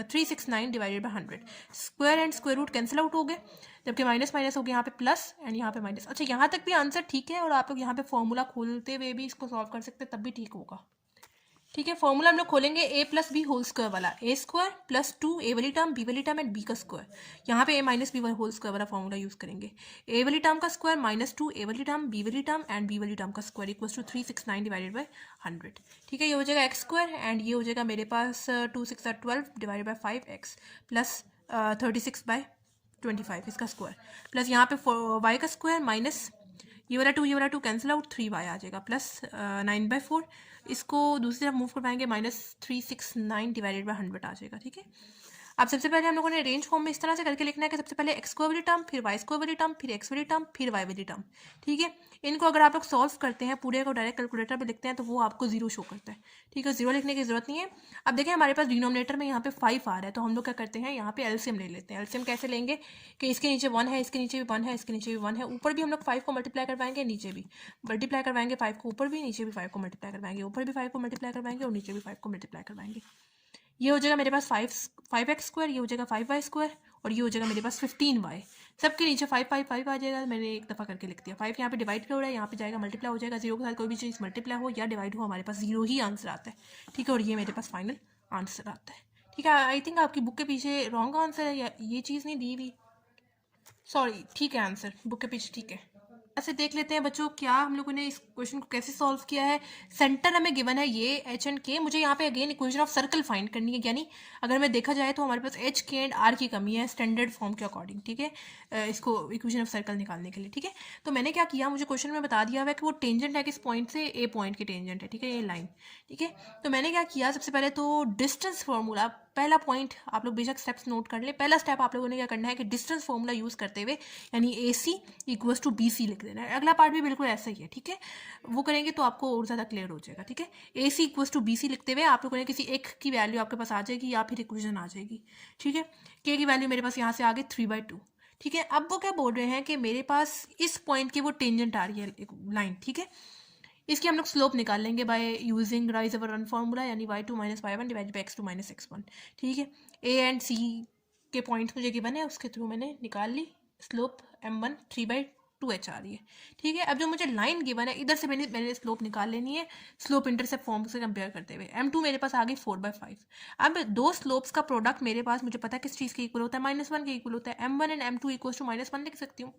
369 divided by 100। Square and square root cancel out हो गए, जबकि माइनस माइनस हो गया, यहाँ पे प्लस एंड यहाँ पे माइनस। अच्छा, यहाँ तक भी आंसर ठीक है, और आप लोग यहाँ पे फॉर्मूला खोलते हुए भी इसको सॉल्व कर सकते हैं, तब भी ठीक होगा। ठीक है, फॉर्मूला हम लोग खोलेंगे a + b होल स्क्वायर वाला, a² + 2 a वाली टर्म, b वाली टर्म एंड b का स्क्वायर। यहाँ पे a - b होल स्क्वायर वाला फॉर्मूला यूज करेंगे। a वाली टर्म का स्क्वायर -2 a वाली टर्म, b वाली टर्म एंड b वाली टर्म का square equals to 369 divided by 100। ठीक है, ये हो जाएगा x² एंड ये हो जाएगा मेरे पास 2 6 12 डिवाइडेड बाई 5x प्लस 36/25 इसका स्क्वायर, प्लस यहाँ पे y का स्क्वायर माइनस ये वाला 2 कैंसिल आउट, 3y आ जाएगा, प्लस 9/4, इसको दूसरी तरफ मूव करवाएंगे, -369 डिवाइडेड बाई 100 आ जाएगा। ठीक है, अब सबसे पहले हम लोगों ने रेंज फॉर्म में इस तरह से करके लिखना है कि सबसे पहले x² वाली टर्म, फिर y² वाली टर्म, फिर x वाली टर्म, फिर y वाली टर्म। ठीक है, इनको अगर आप लोग सॉल्व करते हैं, पूरे को डायरेक्ट कैलकुलेटर पे लिखते हैं, तो वो आपको 0 शो करता है। ठीक है, 0 लिखने की जरूरत नहीं है। अब देखिए, हमारे पास डिनोमिनेटर में यहाँ पे 5 आ रहा है, तो हम लोग क्या करते हैं, यहाँ पे एलसीएम ले लेते हैं। एलसीएम कैसे लेंगे कि इसके नीचे 1 है, इसके नीचे भी 1 है, इसके नीचे भी 1 है, ऊपर भी हम लोग 5 को मल्टीप्लाई करवाएंगे, नीचे भी मल्टीप्लाई करवाएंगे 5 को, ऊपर भी, नीचे भी 5 को मल्टीप्लाई करवाएंगे, ऊपर भी 5 को मल्टीप्लाई करवाएंगे और नीचे भी 5 को मल्टीप्लाई करवाएंगे। ये हो जाएगा मेरे पास 5x², ये हो जाएगा 5y² और ये हो जाएगा मेरे पास 15y। सबके नीचे 5 5 5 आ जाएगा। मैंने एक दफ़ा करके लिख दिया। 5 यहाँ पे डिवाइड हो रहा है, यहाँ पे जाएगा मल्टीप्लाई हो जाएगा। 0 के साथ कोई भी चीज़ मल्टीप्लाई हो या डिवाइड हो, हमारे पास 0 ही आंसर आता है, ठीक है। और ये मेरे पास फाइनल आंसर आता है, ठीक है। आई थिंक आपकी बुक के पीछे रॉन्ग आंसर है, या ये चीज़ नहीं दी हुई, सॉरी, ठीक है, आंसर बुक के पीछे ठीक है। ऐसे देख लेते हैं बच्चों क्या हम लोगों ने इस क्वेश्चन को कैसे सॉल्व किया है। सेंटर हमें गिवन है ये एच एंड के। मुझे यहाँ पे again equation of circle find करनी है, यानी अगर मैं देखा जाए तो हमारे पास एच के एंड आर की कमी है स्टैंडर्ड फॉर्म के अकॉर्डिंग, ठीक है, इसको इक्वेशन ऑफ सर्कल निकालने के लिए, ठीक है। तो मैंने क्या किया, मुझे क्वेश्चन में बता दिया हुआ है कि वो टेंजेंट है किस पॉइंट से, ए पॉइंट की टेंजेंट है, ठीक है, ये लाइन, ठीक है। तो मैंने क्या किया, सबसे पहले तो डिस्टेंस फॉर्मूला, पहला पॉइंट आप लोग बेशक स्टेप्स नोट कर ले। पहला स्टेप आप लोगों ने क्या करना है कि डिस्टेंस फॉर्मूला यूज़ करते हुए यानी ए सी इक्वल्स टू बी सी लिख देना है। अगला पार्ट भी बिल्कुल ऐसा ही है, ठीक है। वो करेंगे तो आपको और ज़्यादा क्लियर हो जाएगा, ठीक है। ए सी इक्वल्स टू बी सी लिखते हुए आप लोगों ने किसी एक की वैल्यू आपके पास आ जाएगी या फिर इक्वेशन आ जाएगी, ठीक है। के की वैल्यू मेरे पास यहाँ से आ गई 3/2, ठीक है। अब वो क्या बोल रहे हैं कि मेरे पास इस पॉइंट की वो टेंजेंट आ रही है लाइन, ठीक है। इसकी हम लोग स्लोप निकाल लेंगे by using rise over run formula, यानी y2 - y1 divide by x2 - x1, ठीक है। ए एंड सी के पॉइंट्स मुझे गिवन है, उसके थ्रू मैंने निकाल ली। स्लोप m1 3/2h आ रही है, ठीक है। अब जो मुझे लाइन गिवन है इधर से मैंने स्लोप निकाल लेनी है, स्लोप इंटरसेप्ट फॉर्म से कंपेयर करते हुए। m2 मेरे पास आ गई 4/5। अब दो स्लोप्स का प्रोडक्ट मेरे पास, मुझे पता है किस चीज़ के इक्वल होता है, -1 के इक्वल होता है। m1 and m2 equals to -1 लिख सकती हूँ।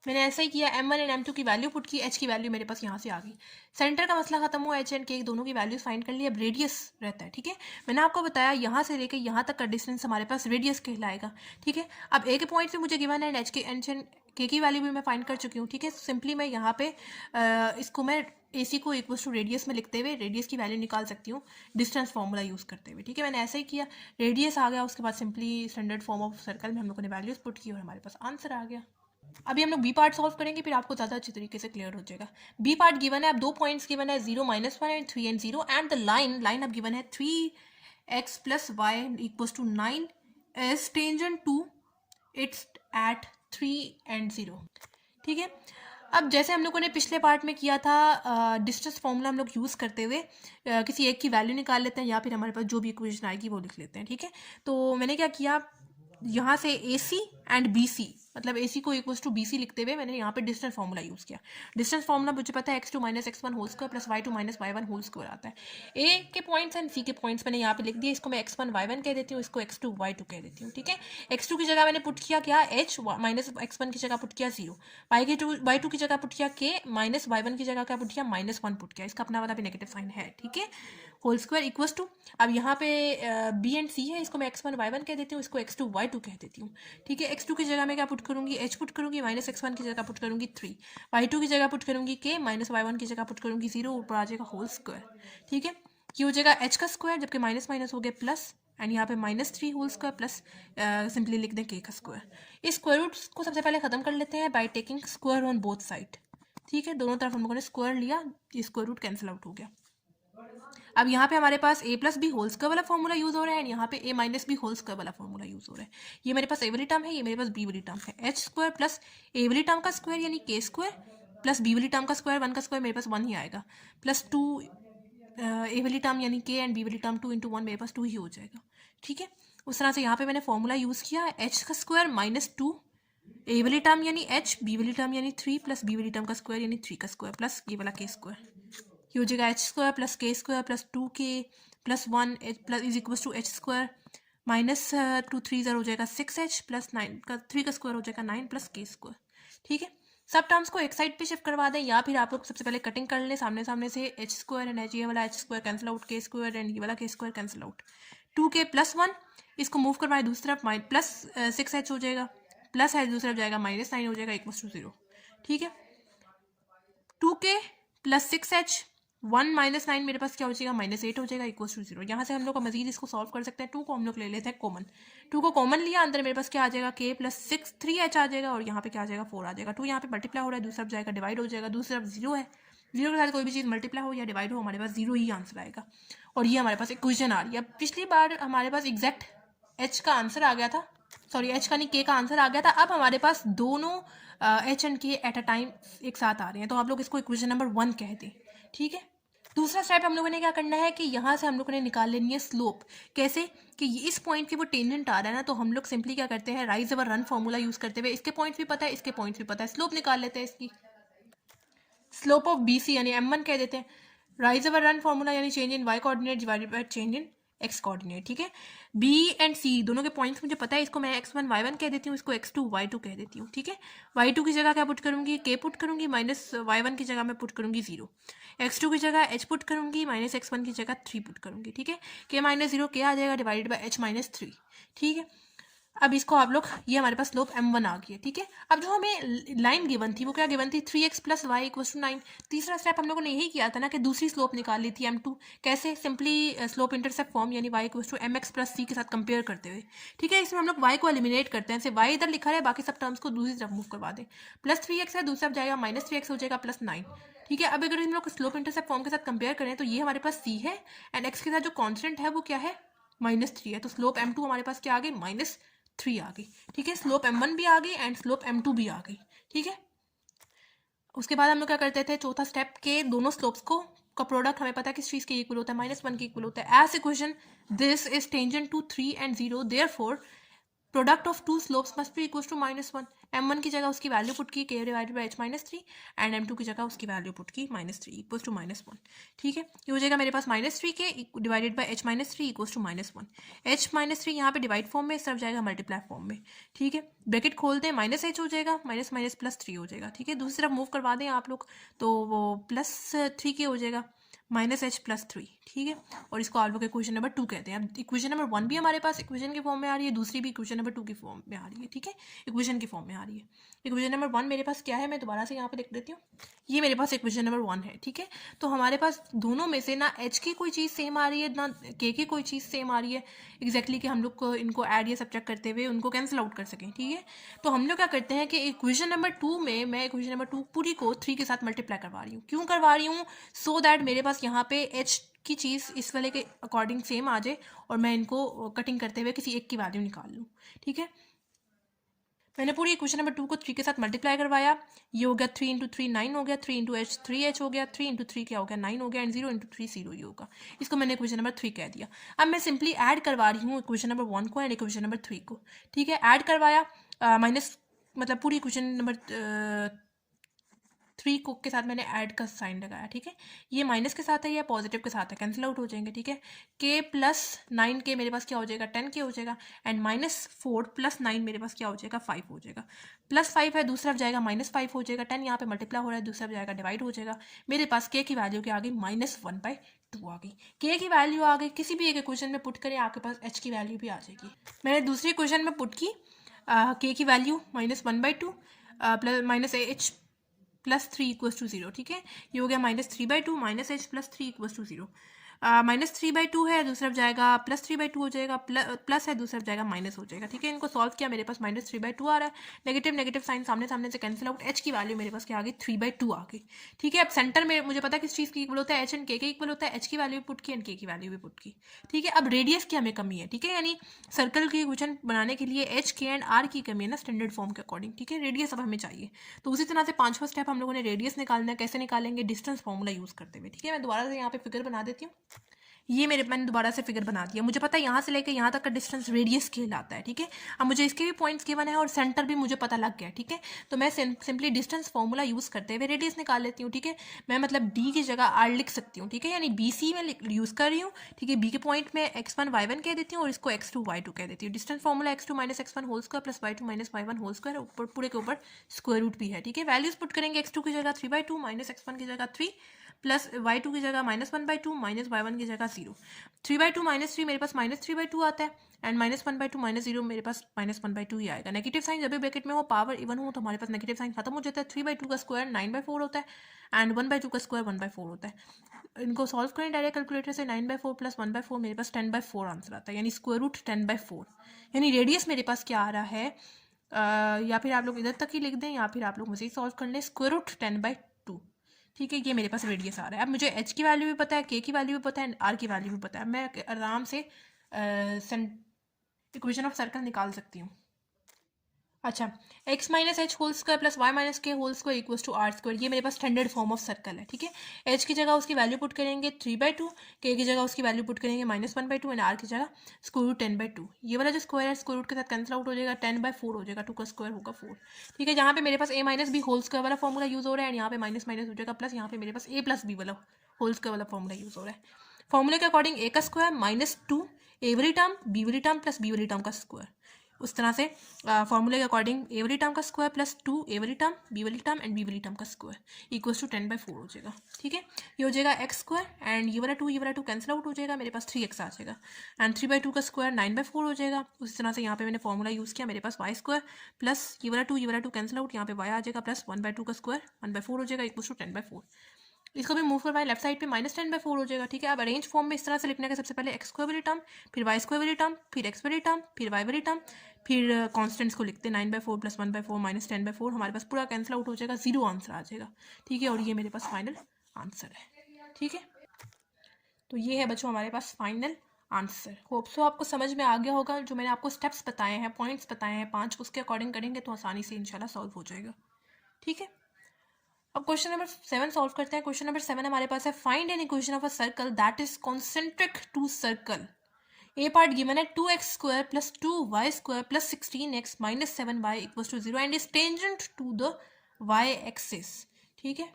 मैंने ऐसा ही किया, m1 एंड m2 की वैल्यू पुट की, h की वैल्यू मेरे पास यहाँ से आ गई। सेंटर का मसला खत्म हुआ, h एंड k दोनों की वैल्यूज फाइंड कर ली। अब रेडियस रहता है, ठीक है। मैंने आपको बताया यहाँ से लेकर यहाँ तक का डिस्टेंस हमारे पास रेडियस कहलाएगा, ठीक है। अब ए के पॉइंट पे मुझे गिवन है एंड एच एंड के की वैल्यू भी मैं फाइंड कर चुकी हूँ, ठीक है। सिंपली मैं यहाँ पे इसको मैं ए सी को इक्वल टू रेडियस में लिखते हुए रेडियस की वैल्यू निकाल सकती हूँ डिस्टेंस फॉर्मूला यूज़ करते हुए, ठीक है। मैंने ऐसा ही किया, रेडियस आ गया, उसके बाद simply standard form of circle में हम लोगों ने वैल्यूज पुट की और हमारे पास आंसर आ गया। अभी हम लोग बी पार्ट सॉल्व करेंगे, फिर आपको ज़्यादा अच्छी तरीके से क्लियर हो जाएगा। बी पार्ट गिवन है, अब 2 पॉइंट्स गिवन है, 0 -1 and 3 and 0, and the line अब गिवन है 3x + y equals to 9 is tangent to its at 3 and 0, ठीक है। अब जैसे हम लोगों ने पिछले पार्ट में किया था, डिस्टेंस फॉर्मूला हम लोग यूज़ करते हुए किसी एक की वैल्यू निकाल लेते हैं या फिर हमारे पास जो भी इक्वेशन आएगी वो लिख लेते हैं, ठीक है। तो मैंने क्या किया, यहाँ से ए सी एंड बी सी, मतलब ए सी को इक्वल्स टू बी सी लिखते हुए मैंने यहाँ पे डिस्टेंस फॉर्मूला यूज़ किया। डिस्टेंस फॉर्मूला मुझे पता है x2 - x1 whole square plus y2 - y1 whole square आता है। ए के पॉइंट्स एंड सी के पॉइंट्स मैंने यहाँ पे लिख दिए, इसको मैं x1 y1 कह देती हूँ, इसको x2 y2 कह देती हूँ, ठीक है। x2 की जगह मैंने पुट किया क्या, h -x1 की जगह पुट किया 0, y2 की जगह पुट किया k, -y1 की जगह क्या पुट किया, -1 पुट किया। इसका अपना वाला भी नेगेटिव साइन है, ठीक है। होल स्क्वायर इक्वल्स टू, अब यहाँ पे बी एंड सी है, इसको मैं x1 y1 कह देती हूँ, इसको x2 y2 कह देती हूँ, ठीक है। x2 की जगह मैं क्या पुट करूँगी, h पुट करूँगी, -x1 की जगह पुट करूँगी 3, y2 की जगह पुट करूँगी k, -y1 की जगह पुट करूँगी 0, ऊपर आ जाएगा होल स्क्वायर, ठीक है। ये हो जाएगा h का स्क्वायर, जबकि माइनस माइनस हो गया प्लस, एंड यहाँ पे -3 होल स्क्वायर प्लस सिंपली लिख दें k का स्क्वायर। इस स्क्वायर रूट को सबसे पहले ख़त्म कर लेते हैं by taking square on both side, ठीक है। दोनों तरफ हम लोगों ने स्क्वायर लिया, ये स्क्वायर रूट कैंसिल आउट हो गया। अब यहाँ पे हमारे पास a + b होल स्क्वायर वाला फॉर्मूला यूज़ हो रहा है एंड यहाँ पे a - b होल स्क्वायर वाला फॉर्मूला यूज़ हो रहा है। ये मेरे पास a वाली टर्म है, ये मेरे पास b वाली टर्म है। h स्क्वायर प्लस a वाली टर्म का स्क्वायर यानी k स्क्वायर प्लस b वाली टर्म का स्क्वायर, 1 का स्क्वायर मेरे पास 1 ही आएगा, प्लस 2 a वाली टर्म यानी k एंड b वाली टर्म 2 × 1 मेरे पास 2 ही हो जाएगा, ठीक है। उस तरह से यहाँ पे मैंने फॉर्मूला यूज़ किया, h का स्क्वायर -2 a वाली टर्म यानी h, b वाली टर्म यानी 3 प्लस b वाली टर्म का स्क्वायर यानी 3 का स्क्वायर प्लस ये वाला k स्क्वायर। ये हो जाएगा h square plus k square plus 2k plus 1 plus is equals to h square -2 3 हो जाएगा 6h प्लस 9 का 3 का स्क्वायर हो जाएगा 9 प्लस k स्क्वायर, ठीक है। सब टर्म्स को एक साइड पे शिफ्ट करवा दें या फिर आप लोग सबसे पहले कटिंग कर लें सामने सामने से, h स्क्वायर एंड h, ये वाला h square cancel out, k square and ये वाला k square cancel out, 2k plus 1 इसको मूव करवाएं दूसरी तरफ, प्लस 6h हो जाएगा, प्लस h दूसरी तरफ जाएगा -9 हो जाएगा इक्वल्स टू 0, ठीक है। 2k प्लस 6h 1 - 9 मेरे पास क्या हो जाएगा, -8 हो जाएगा इक्वल्स टू 0। यहाँ से हम लोग मजीद इसको सॉल्व कर सकते हैं। 2 को हम लोग ले लेते हैं कॉमन, 2 को कॉमन लिया, अंदर मेरे पास क्या आ जाएगा, k प्लस 3h आ जाएगा और यहाँ पे क्या आ जाएगा 4 आ जाएगा। 2 यहाँ पे मल्टीप्लाई हो रहा है, दूसरी तरफ जाएगा डिवाइड हो जाएगा, दूसरी तरफ 0 है, 0 के साथ कोई भी चीज़ मल्टीप्लाई हो या डिवाइड हो हमारे पास 0 ही आंसर आएगा। और ये हमारे पास इक्वेशन आ रही है। पिछली बार हमारे पास एग्जैक्ट h का आंसर आ गया था, सॉरी h का नहीं k का आंसर आ गया था। अब हमारे पास दोनों h and k at a time एक साथ आ रहे हैं, तो आप लोग इसको इक्वेशन नंबर 1 कह दें, ठीक है। दूसरा स्टेप हम लोगों ने क्या करना है कि यहाँ से हम लोगों ने निकाल लेनी है स्लोप। कैसे कि इस पॉइंट की वो टेंजेंट आ रहा है ना, तो हम लोग सिंपली क्या करते हैं, rise over run formula use करते हुए, इसके पॉइंट्स भी पता है, इसके पॉइंट्स भी पता है, स्लोप निकाल लेते हैं इसकी। स्लोप ऑफ बी सी यानी m1 कह देते हैं, राइज ओवर रन फॉर्मूला यानी change in y coordinate divided by change in x coordinate. ठीक है, b एंड c दोनों के पॉइंट्स मुझे पता है, इसको मैं x1 y1 कह देती हूँ, इसको x2 y2 कह देती हूँ। ठीक है, y2 की जगह क्या पुट करूंगी, k पुट करूंगी, माइनस y1 की जगह मैं पुट करूंगी 0, x2 की जगह h पुट करूंगी, माइनस x1 की जगह 3 पुट करूंगी। ठीक है, k माइनस 0 k आ जाएगा डिवाइडेड बाय h माइनस 3। ठीक है, अब इसको आप लोग, ये हमारे पास स्लोप m1 आ गई है। ठीक है, अब जो हमें लाइन गिवन थी वो क्या गिवन थी, 3x plus Y equal to 9। तीसरा स्टेप हम लोगों ने यही किया था ना कि दूसरी स्लोप निकाल ली थी m2। कैसे, सिंपली स्लोप इंटरसेप्ट फॉर्म यानी y equal to mx plus c के साथ कंपेयर करते हुए। ठीक है, इसमें हम लोग y को एलिमिनेट करते हैं, सिर्फ y इधर लिखा है, बाकी सब टर्म्स को दूसरी तरफ मूव करवा दें। प्लस 3x है, दूसरा जाएगा माइनस 3x हो जाएगा प्लस 9। ठीक है, अब अगर हम लोग स्लोप इंटरसेप्ट फॉर्म के साथ कंपेयर करें तो ये हमारे पास c है एंड x के साथ जो कॉन्स्टेंट है वो क्या है, -3 है, तो स्लोप m2 हमारे पास क्या आ गई, -3 आ गई। ठीक है, स्लोप m1 भी आ गई एंड स्लोप m2 भी आ गई। ठीक है, उसके बाद हम लोग क्या करते थे, चौथा स्टेप के दोनों स्लोप्स को का प्रोडक्ट हमें पता है किस चीज़ के इक्वल होता है, -1 के इक्वल होता है। As equation this is tangent to 3 and 0, therefore product of two slopes must be equal to -1। m1 की जगह उसकी वैल्यू पुट की, k divided by h minus 3 and m2 की जगह उसकी वैल्यू पुट की -3 इक्वल टू -1। ठीक है, ये हो जाएगा मेरे पास -3k divided by h minus 3 equal to -1। h minus 3 यहाँ पे डिवाइड फॉर्म में, इस तरफ जाएगा मल्टीप्लाई फॉर्म में। ठीक है, ब्रैकेट खोलते हैं, -h हो जाएगा, माइनस माइनस प्लस 3 हो जाएगा। ठीक है, दूसरी तरफ मूव करवा दें आप लोग तो वो +3k हो जाएगा, -h प्लस 3। ठीक है, और इसको आप लोग इक्वेशन नंबर 2 कहते हैं। अब इक्वेशन नंबर 1 भी हमारे पास इक्वेशन के फॉर्म में आ रही है, दूसरी भी इक्वेशन नंबर 2 की फॉर्म में आ रही है। ठीक है, इक्वेशन की फॉर्म में आ रही है। इक्वेशन नंबर 1 मेरे पास क्या है, मैं दोबारा से यहाँ पे लिख देती हूँ, ये मेरे पास इक्वेशन नंबर 1 है। ठीक है, तो हमारे पास दोनों में से ना h की कोई चीज़ सेम आ रही है ना k की कोई चीज़ सेम आ रही है एग्जैक्टली कि हम लोग को इनको ऐड या सब्ट्रैक्ट करते हुए उनको कैंसिल आउट कर सकें। ठीक है, तो हम लोग क्या करते हैं कि इक्वेशन नंबर 2 में मैं इक्वेशन नंबर 2 पूरी को 3 के साथ मल्टीप्लाई करवा रही हूँ। क्यों करवा रही हूँ, सो दैट मेरे पास यहाँ पे h की चीज़ इस वाले के अकॉर्डिंग सेम आ जाए और मैं इनको कटिंग करते हुए किसी एक की वैल्यू निकाल लूँ। ठीक है, मैंने पूरी इक्वेशन नंबर 2 को 3 के साथ मल्टीप्लाई करवाया, ये हो गया 3 इंटू 3 9 हो गया, 3 इंटू एच 3h हो गया, 3 इंटू 3 क्या हो गया 9 हो गया एंड 0 इंटू 3 0 ही होगा। इसको मैंने इक्वेशन नंबर 3 कह दिया। अब मैं सिंपली ऐड करवा रही हूँ इक्वेशन नंबर 1 को एंड इक्वेशन नंबर 3 को। ठीक है, ऐड करवाया, माइनस मतलब पूरी इक्वेशन नंबर 3 को के साथ मैंने ऐड का साइन लगाया। ठीक है, ये माइनस के साथ है, या पॉजिटिव के साथ है, कैंसिल आउट हो जाएंगे। ठीक है, k प्लस 9k मेरे पास क्या हो जाएगा, 10k हो जाएगा एंड -4 प्लस 9 मेरे पास क्या हो जाएगा, 5 हो जाएगा। +5 है, दूसरा जाएगा -5 हो जाएगा, 10 यहाँ पे मल्टीप्लाई हो रहा है, दूसरा जाएगा डिवाइड हो जाएगा। मेरे पास k की वैल्यू क्या आ गई, -1/2 आ गई। k की वैल्यू आ गई, किसी भी एक क्वेश्चन में पुट करें आपके पास h की वैल्यू भी आ जाएगी। मैंने दूसरे क्वेश्चन में पुट की k की value -1/2 plus -h plus 3 equals to 0। ठीक है, ये हो गया -3/2 -h प्लस 3 इक्वल्स टू 0। -3/2 है, दूसरा जाएगा +3/2 हो जाएगा, प्लस है, दूसरा जाएगा माइनस हो जाएगा। ठीक है, इनको सॉल्व किया, मेरे पास -3/2 आ रहा है, नेगेटिव नेगेटिव साइन सामने सामने से कैंसिल आउट, h की वैल्यू मेरे पास क्या आ गई, 3/2 आ गई। ठीक है, अब सेंटर में मुझे पता है किस चीज़ की इक्वल होता है, h एंड k के इक्वल होता है, h की वैल्यू भी पुट की एंड k की वैल्यू भी पुट की। ठीक है, अब रेडियस की हमें कमी है। ठीक है, यानी सर्कल की इक्वेशन बनाने के लिए h k एंड r की कमी है ना स्टैंडर्ड फॉर्म के अकॉर्डिंग। ठीक है, रेडियस अब हमें चाहिए, तो उसी तरह से 5वां स्टेप हम लोगों ने रेडियस निकालना है। कैसे निकालेंगे, डिस्टेंस फॉर्मूला यूज़ करते हुए। ठीक है, मैं दोबारा से यहाँ पे फिगर बना देती हूँ, ये मैंने दोबारा से फिगर बना दिया। मुझे पता है यहाँ से लेकर यहाँ तक का डिस्टेंस रेडियस कहलाता है। ठीक है, अब मुझे इसके भी पॉइंट्स गिवन है और सेंटर भी मुझे पता लग गया। ठीक है, तो मैं सिंपली डिस्टेंस फॉर्मूला यूज़ करते हुए रेडियस निकाल लेती हूँ। ठीक है, मैं मतलब डी की जगह आर लिख सकती हूँ। ठीक है, यानी बी सी में यूज़ कर रही हूँ। ठीक है, बी के पॉइंट में x1 y1 कह देती हूँ और इसको x2 y2 कह देती हूँ। Distance formula x2 - x1 whole square plus y2 - y1 whole square, ऊपर पूरे के ऊपर स्क्वायर रूट भी है। ठीक है, वैल्यूज पुट करेंगे, x2 की जगह 3/2 -x1 की जगह 3 प्लस y2 की जगह -1/2 -y1 की जगह 0। 3/2 -3 मेरे पास -3/2 आता है एंड -1/2 -0 मेरे पास -1/2 ही आएगा। नेगेटिव साइन जब भी ब्रैकेट में हो, पावर इवन हो, तो हमारे पास नेगेटिव साइन खत्म हो जाता है। 3/2 का स्क्वायर 9/4 होता है एंड 1/2 का स्क्वायर 1/4 होता है। इनको सॉल्व करें डायरेक्ट कैलकुलेटर से, 9/4 प्लस 1/4 मेरे पास 10/4 आंसर आता है, यानी स्क्वायर रूट 10/4। यानी रेडियस मेरे पास क्या आ रहा है, या फिर आप लोग इधर तक ही लिख दें या फिर आप लोग मुझे सॉल्व कर लें, स्क्वायर रूट 10/2। ठीक है, ये मेरे पास रेडियस आ रहा है। अब मुझे h की वैल्यू भी पता है, k की वैल्यू भी पता है, r की वैल्यू भी पता है। मैं आराम से इक्वेशन ऑफ सर्कल निकाल सकती हूँ। अच्छा, x minus h whole square plus y minus k whole square equals to r square, ये मेरे पास स्टैंडर्ड फॉर्म ऑफ सर्कल है, ठीक है। h की जगह उसकी वैल्यू पुट करेंगे 3/2, k की जगह उसकी वैल्यू पुट करेंगे -1/2 एंड r की जगह स्क्वायर रूट 10/2। ये वाला जो स्क्वायर है स्क्वायर रूट के साथ कैंसिल आउट हो जाएगा, 10/4 हो जाएगा, 2 का स्क्वायर होगा 4, ठीक है। यहाँ पे मेरे पास a minus B whole square वाला फॉर्मूला यूज हो रहा है एंड यहाँ पे माइनस माइनस हो जाएगा प्लस, यहाँ पे मेरे पास a प्लस बी वाला होल स्क्वायर वाला फॉर्मूला यूज हो रहा है। फॉर्मूले के अकॉर्डिंग a का स्क्वायर -2 a वाली टर्म b वाली टर्म प्लस b वाली टर्म का स्क्वायर, उस तरह से फॉर्मूले के अकॉर्डिंग ए वाली टर्म का स्क्वायर प्लस 2 ए वाली टर्म बी वाली टर्म एंड बी वाली टर्म का स्क्वायर इक्वल्स टू 10/4 हो जाएगा, ठीक है। ये हो जाएगा एक्स स्क्वायर एंड ये वाला 2 कैंसिल आउट हो जाएगा, मेरे पास 3x आ जाएगा एंड 3/2 का स्क्वायर 9/4 हो जाएगा। उसी तरह से यहाँ पे मैंने फॉर्मूला यूज़ किया, मेरे पास वाई स्क्वायर प्लस ये वाला 2 कैंसिल आउट, यहाँ पे वाई आ जाएगा प्लस 1/2 का स्क्वायर 1/4 हो जाएगा इक्वल्स टू 10/4। इसको भी मूव करवाएं लेफ्ट साइड पे -10/4 हो जाएगा, ठीक है। अब अरेंज फॉर्म में इस तरह से लिखने का, सबसे पहले एक्स स्क्वायर वाली टर्म, फिर वाई स्क्वायर वाली टर्म, फिर एक्स वाली टर्म, फिर वाई वाली टर्म, फिर कॉन्स्टेंट्स को लिखते हैं 9/4 प्लस 1/4 -10/4, हमारे पास पूरा कैंसिल आउट हो जाएगा, 0 आंसर आ जाएगा, ठीक है। और ये मेरे पास फाइनल आंसर है, ठीक है। तो ये है बच्चों हमारे पास फाइनल आंसर। होप सो आपको समझ में आ गया होगा, जो मैंने आपको स्टेप्स बताए हैं, पॉइंट्स बताए हैं 5, उसके अकॉर्डिंग करेंगे तो आसानी से इंशाल्लाह सॉल्व हो जाएगा, ठीक है। अब क्वेश्चन नंबर 7 सॉल्व करते हैं। क्वेश्चन नंबर 7 हमारे पास है, find an equation of a circle that is concentric to circle. A part given है 2x square plus 2y square plus 16x minus 7y equals to 0 and is tangent to the y axis, ठीक है।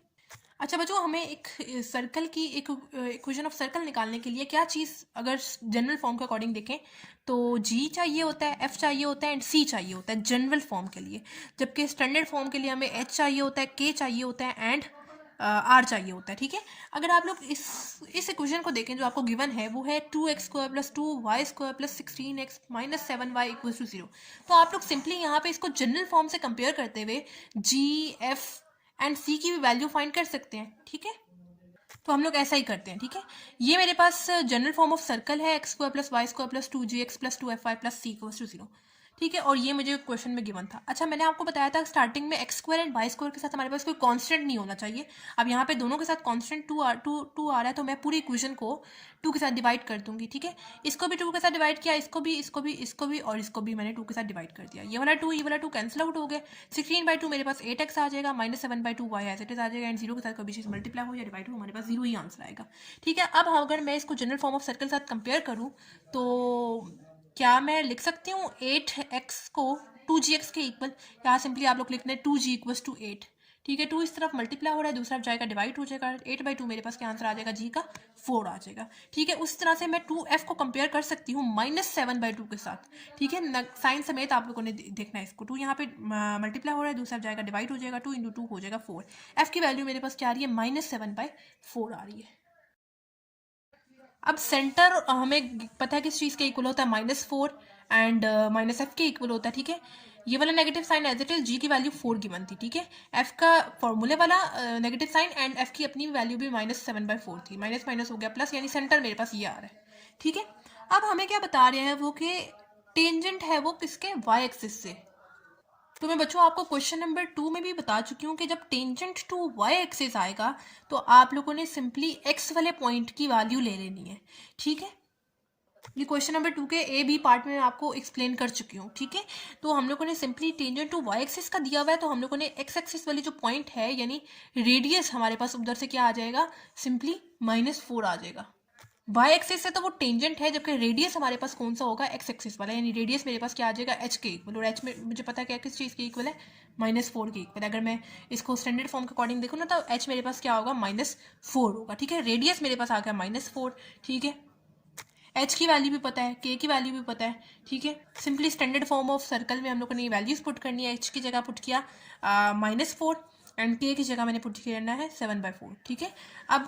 अच्छा बच्चों, हमें एक सर्कल की एक इक्वेशन ऑफ सर्कल निकालने के लिए क्या चीज़, अगर जनरल फॉर्म के अकॉर्डिंग देखें तो जी चाहिए होता है, एफ चाहिए होता है एंड सी चाहिए होता है जनरल फॉर्म के लिए, जबकि स्टैंडर्ड फॉर्म के लिए हमें एच चाहिए होता है, के चाहिए होता है एंड आर चाहिए होता है, ठीक है। अगर आप लोग इस इक्वेशन को देखें जो आपको गिवन है, वो है 2x square plus 2y square plus 16x minus 7y equal to 0। तो आप लोग सिंपली यहाँ पे इसको जनरल फॉर्म से कंपेयर करते हुए जी, एफ एंड सी की भी वैल्यू फाइंड कर सकते हैं, ठीक है। तो हम लोग ऐसा ही करते हैं, ठीक है। ये मेरे पास जनरल फॉर्म ऑफ सर्कल है, x square plus Y square plus 2gx plus 2fy plus C equals to 0, ठीक है। और ये मुझे क्वेश्चन में गिवन था। अच्छा, मैंने आपको बताया था स्टार्टिंग में X square and Y square के साथ हमारे पास कोई कांस्टेंट नहीं होना चाहिए। अब यहाँ पे दोनों के साथ कांस्टेंट टू आ रहा है, तो मैं पूरी इक्वेशन को 2 के साथ डिवाइड कर दूंगी, ठीक है। इसको भी 2 के साथ डिवाइड किया, इसको भी और इसको भी मैंने 2 के साथ डिवाइड कर दिया। ये वाला 2 कैंसिल आउट हो गया, 16/2 मेरे पास 8x आ जाएगा, -7/2 y एज इट इज आ जाएगा एंड 0 के साथ कभी चीज़ मल्टीप्लाई हो या डिवाइड हो, हमारे पास 0 ही आंसर आएगा, ठीक है। अब अगर मैं इसको जनरल फॉर्म ऑफ सर्कल के साथ कंपेयर करूँ तो क्या मैं लिख सकती हूँ 8x को 2gx के इक्वल, यहाँ सिंपली आप लोग लिखते हैं 2g इक्वल्स टू 8, ठीक है। 2 इस तरफ मल्टीप्लाई हो रहा है, दूसरा जाएगा डिवाइड हो जाएगा, 8/2 मेरे पास क्या आंसर आ जाएगा, जी का 4 आ जाएगा, ठीक है। उस तरह से मैं 2f को कंपेयर कर सकती हूँ -7/2 के साथ, ठीक है। साइन समेत आप लोगों ने देखना है इसको, 2 यहाँ पे मल्टीप्लाई हो रहा है, दूसरा जाएगा डिवाइड हो जाएगा, 2 × 2 हो जाएगा 4। f की वैल्यू मेरे पास क्या आ रही है, -7/4 आ रही है। अब सेंटर हमें पता है किस चीज़ के इक्वल होता है, -4 एंड -f के इक्वल होता है, ठीक है। ये वाला negative sign as it is, g की वैल्यू 4 गिवन थी, ठीक है। f का फॉर्मूले वाला नेगेटिव साइन एंड f की अपनी वैल्यू भी -7/4 थी, माइनस माइनस हो गया प्लस, यानी सेंटर मेरे पास ये आ रहा है, ठीक है। अब हमें क्या बता रहे हैं वो कि टेंजेंट है वो किसके, y एक्सिस से। तो मैं बच्चों आपको क्वेश्चन नंबर 2 में भी बता चुकी हूँ कि जब टेंजेंट टू वाई एक्सिस आएगा तो आप लोगों ने सिंपली एक्स वाले पॉइंट की वैल्यू ले लेनी है, ठीक है। ये क्वेश्चन नंबर 2 के ए बी पार्ट में आपको एक्सप्लेन कर चुकी हूँ, ठीक है। तो हम लोगों ने simply tangent to Y axis का दिया हुआ है, तो हम लोगों ने एक्स एक्सिस वाली जो पॉइंट है यानी रेडियस हमारे पास उधर से क्या आ जाएगा, सिंपली -4 आ जाएगा। वाई एक्सिस से तो वो टेंजेंट है, जबकि रेडियस हमारे पास कौन सा होगा, एक्स एक्सिस वाला, यानी रेडियस मेरे पास क्या आ जाएगा, एच के इक्वल। और एच में मुझे पता है क्या किस चीज़ के इक्वल है, -4 के इक्वल। अगर मैं इसको स्टैंडर्ड फॉर्म के अकॉर्डिंग देखूँ ना तो एच मेरे पास क्या होगा, -4 होगा, ठीक है। रेडियस मेरे पास आ गया -4, ठीक है। एच की वैल्यू भी पता है, के की वैल्यू भी पता है, ठीक है। Simply standard form of circle में हम लोगों ने वैल्यूज पुट करनी है, एच की जगह पुट किया -4 एंड के की जगह मैंने पुट करना है 7/4, ठीक है। अब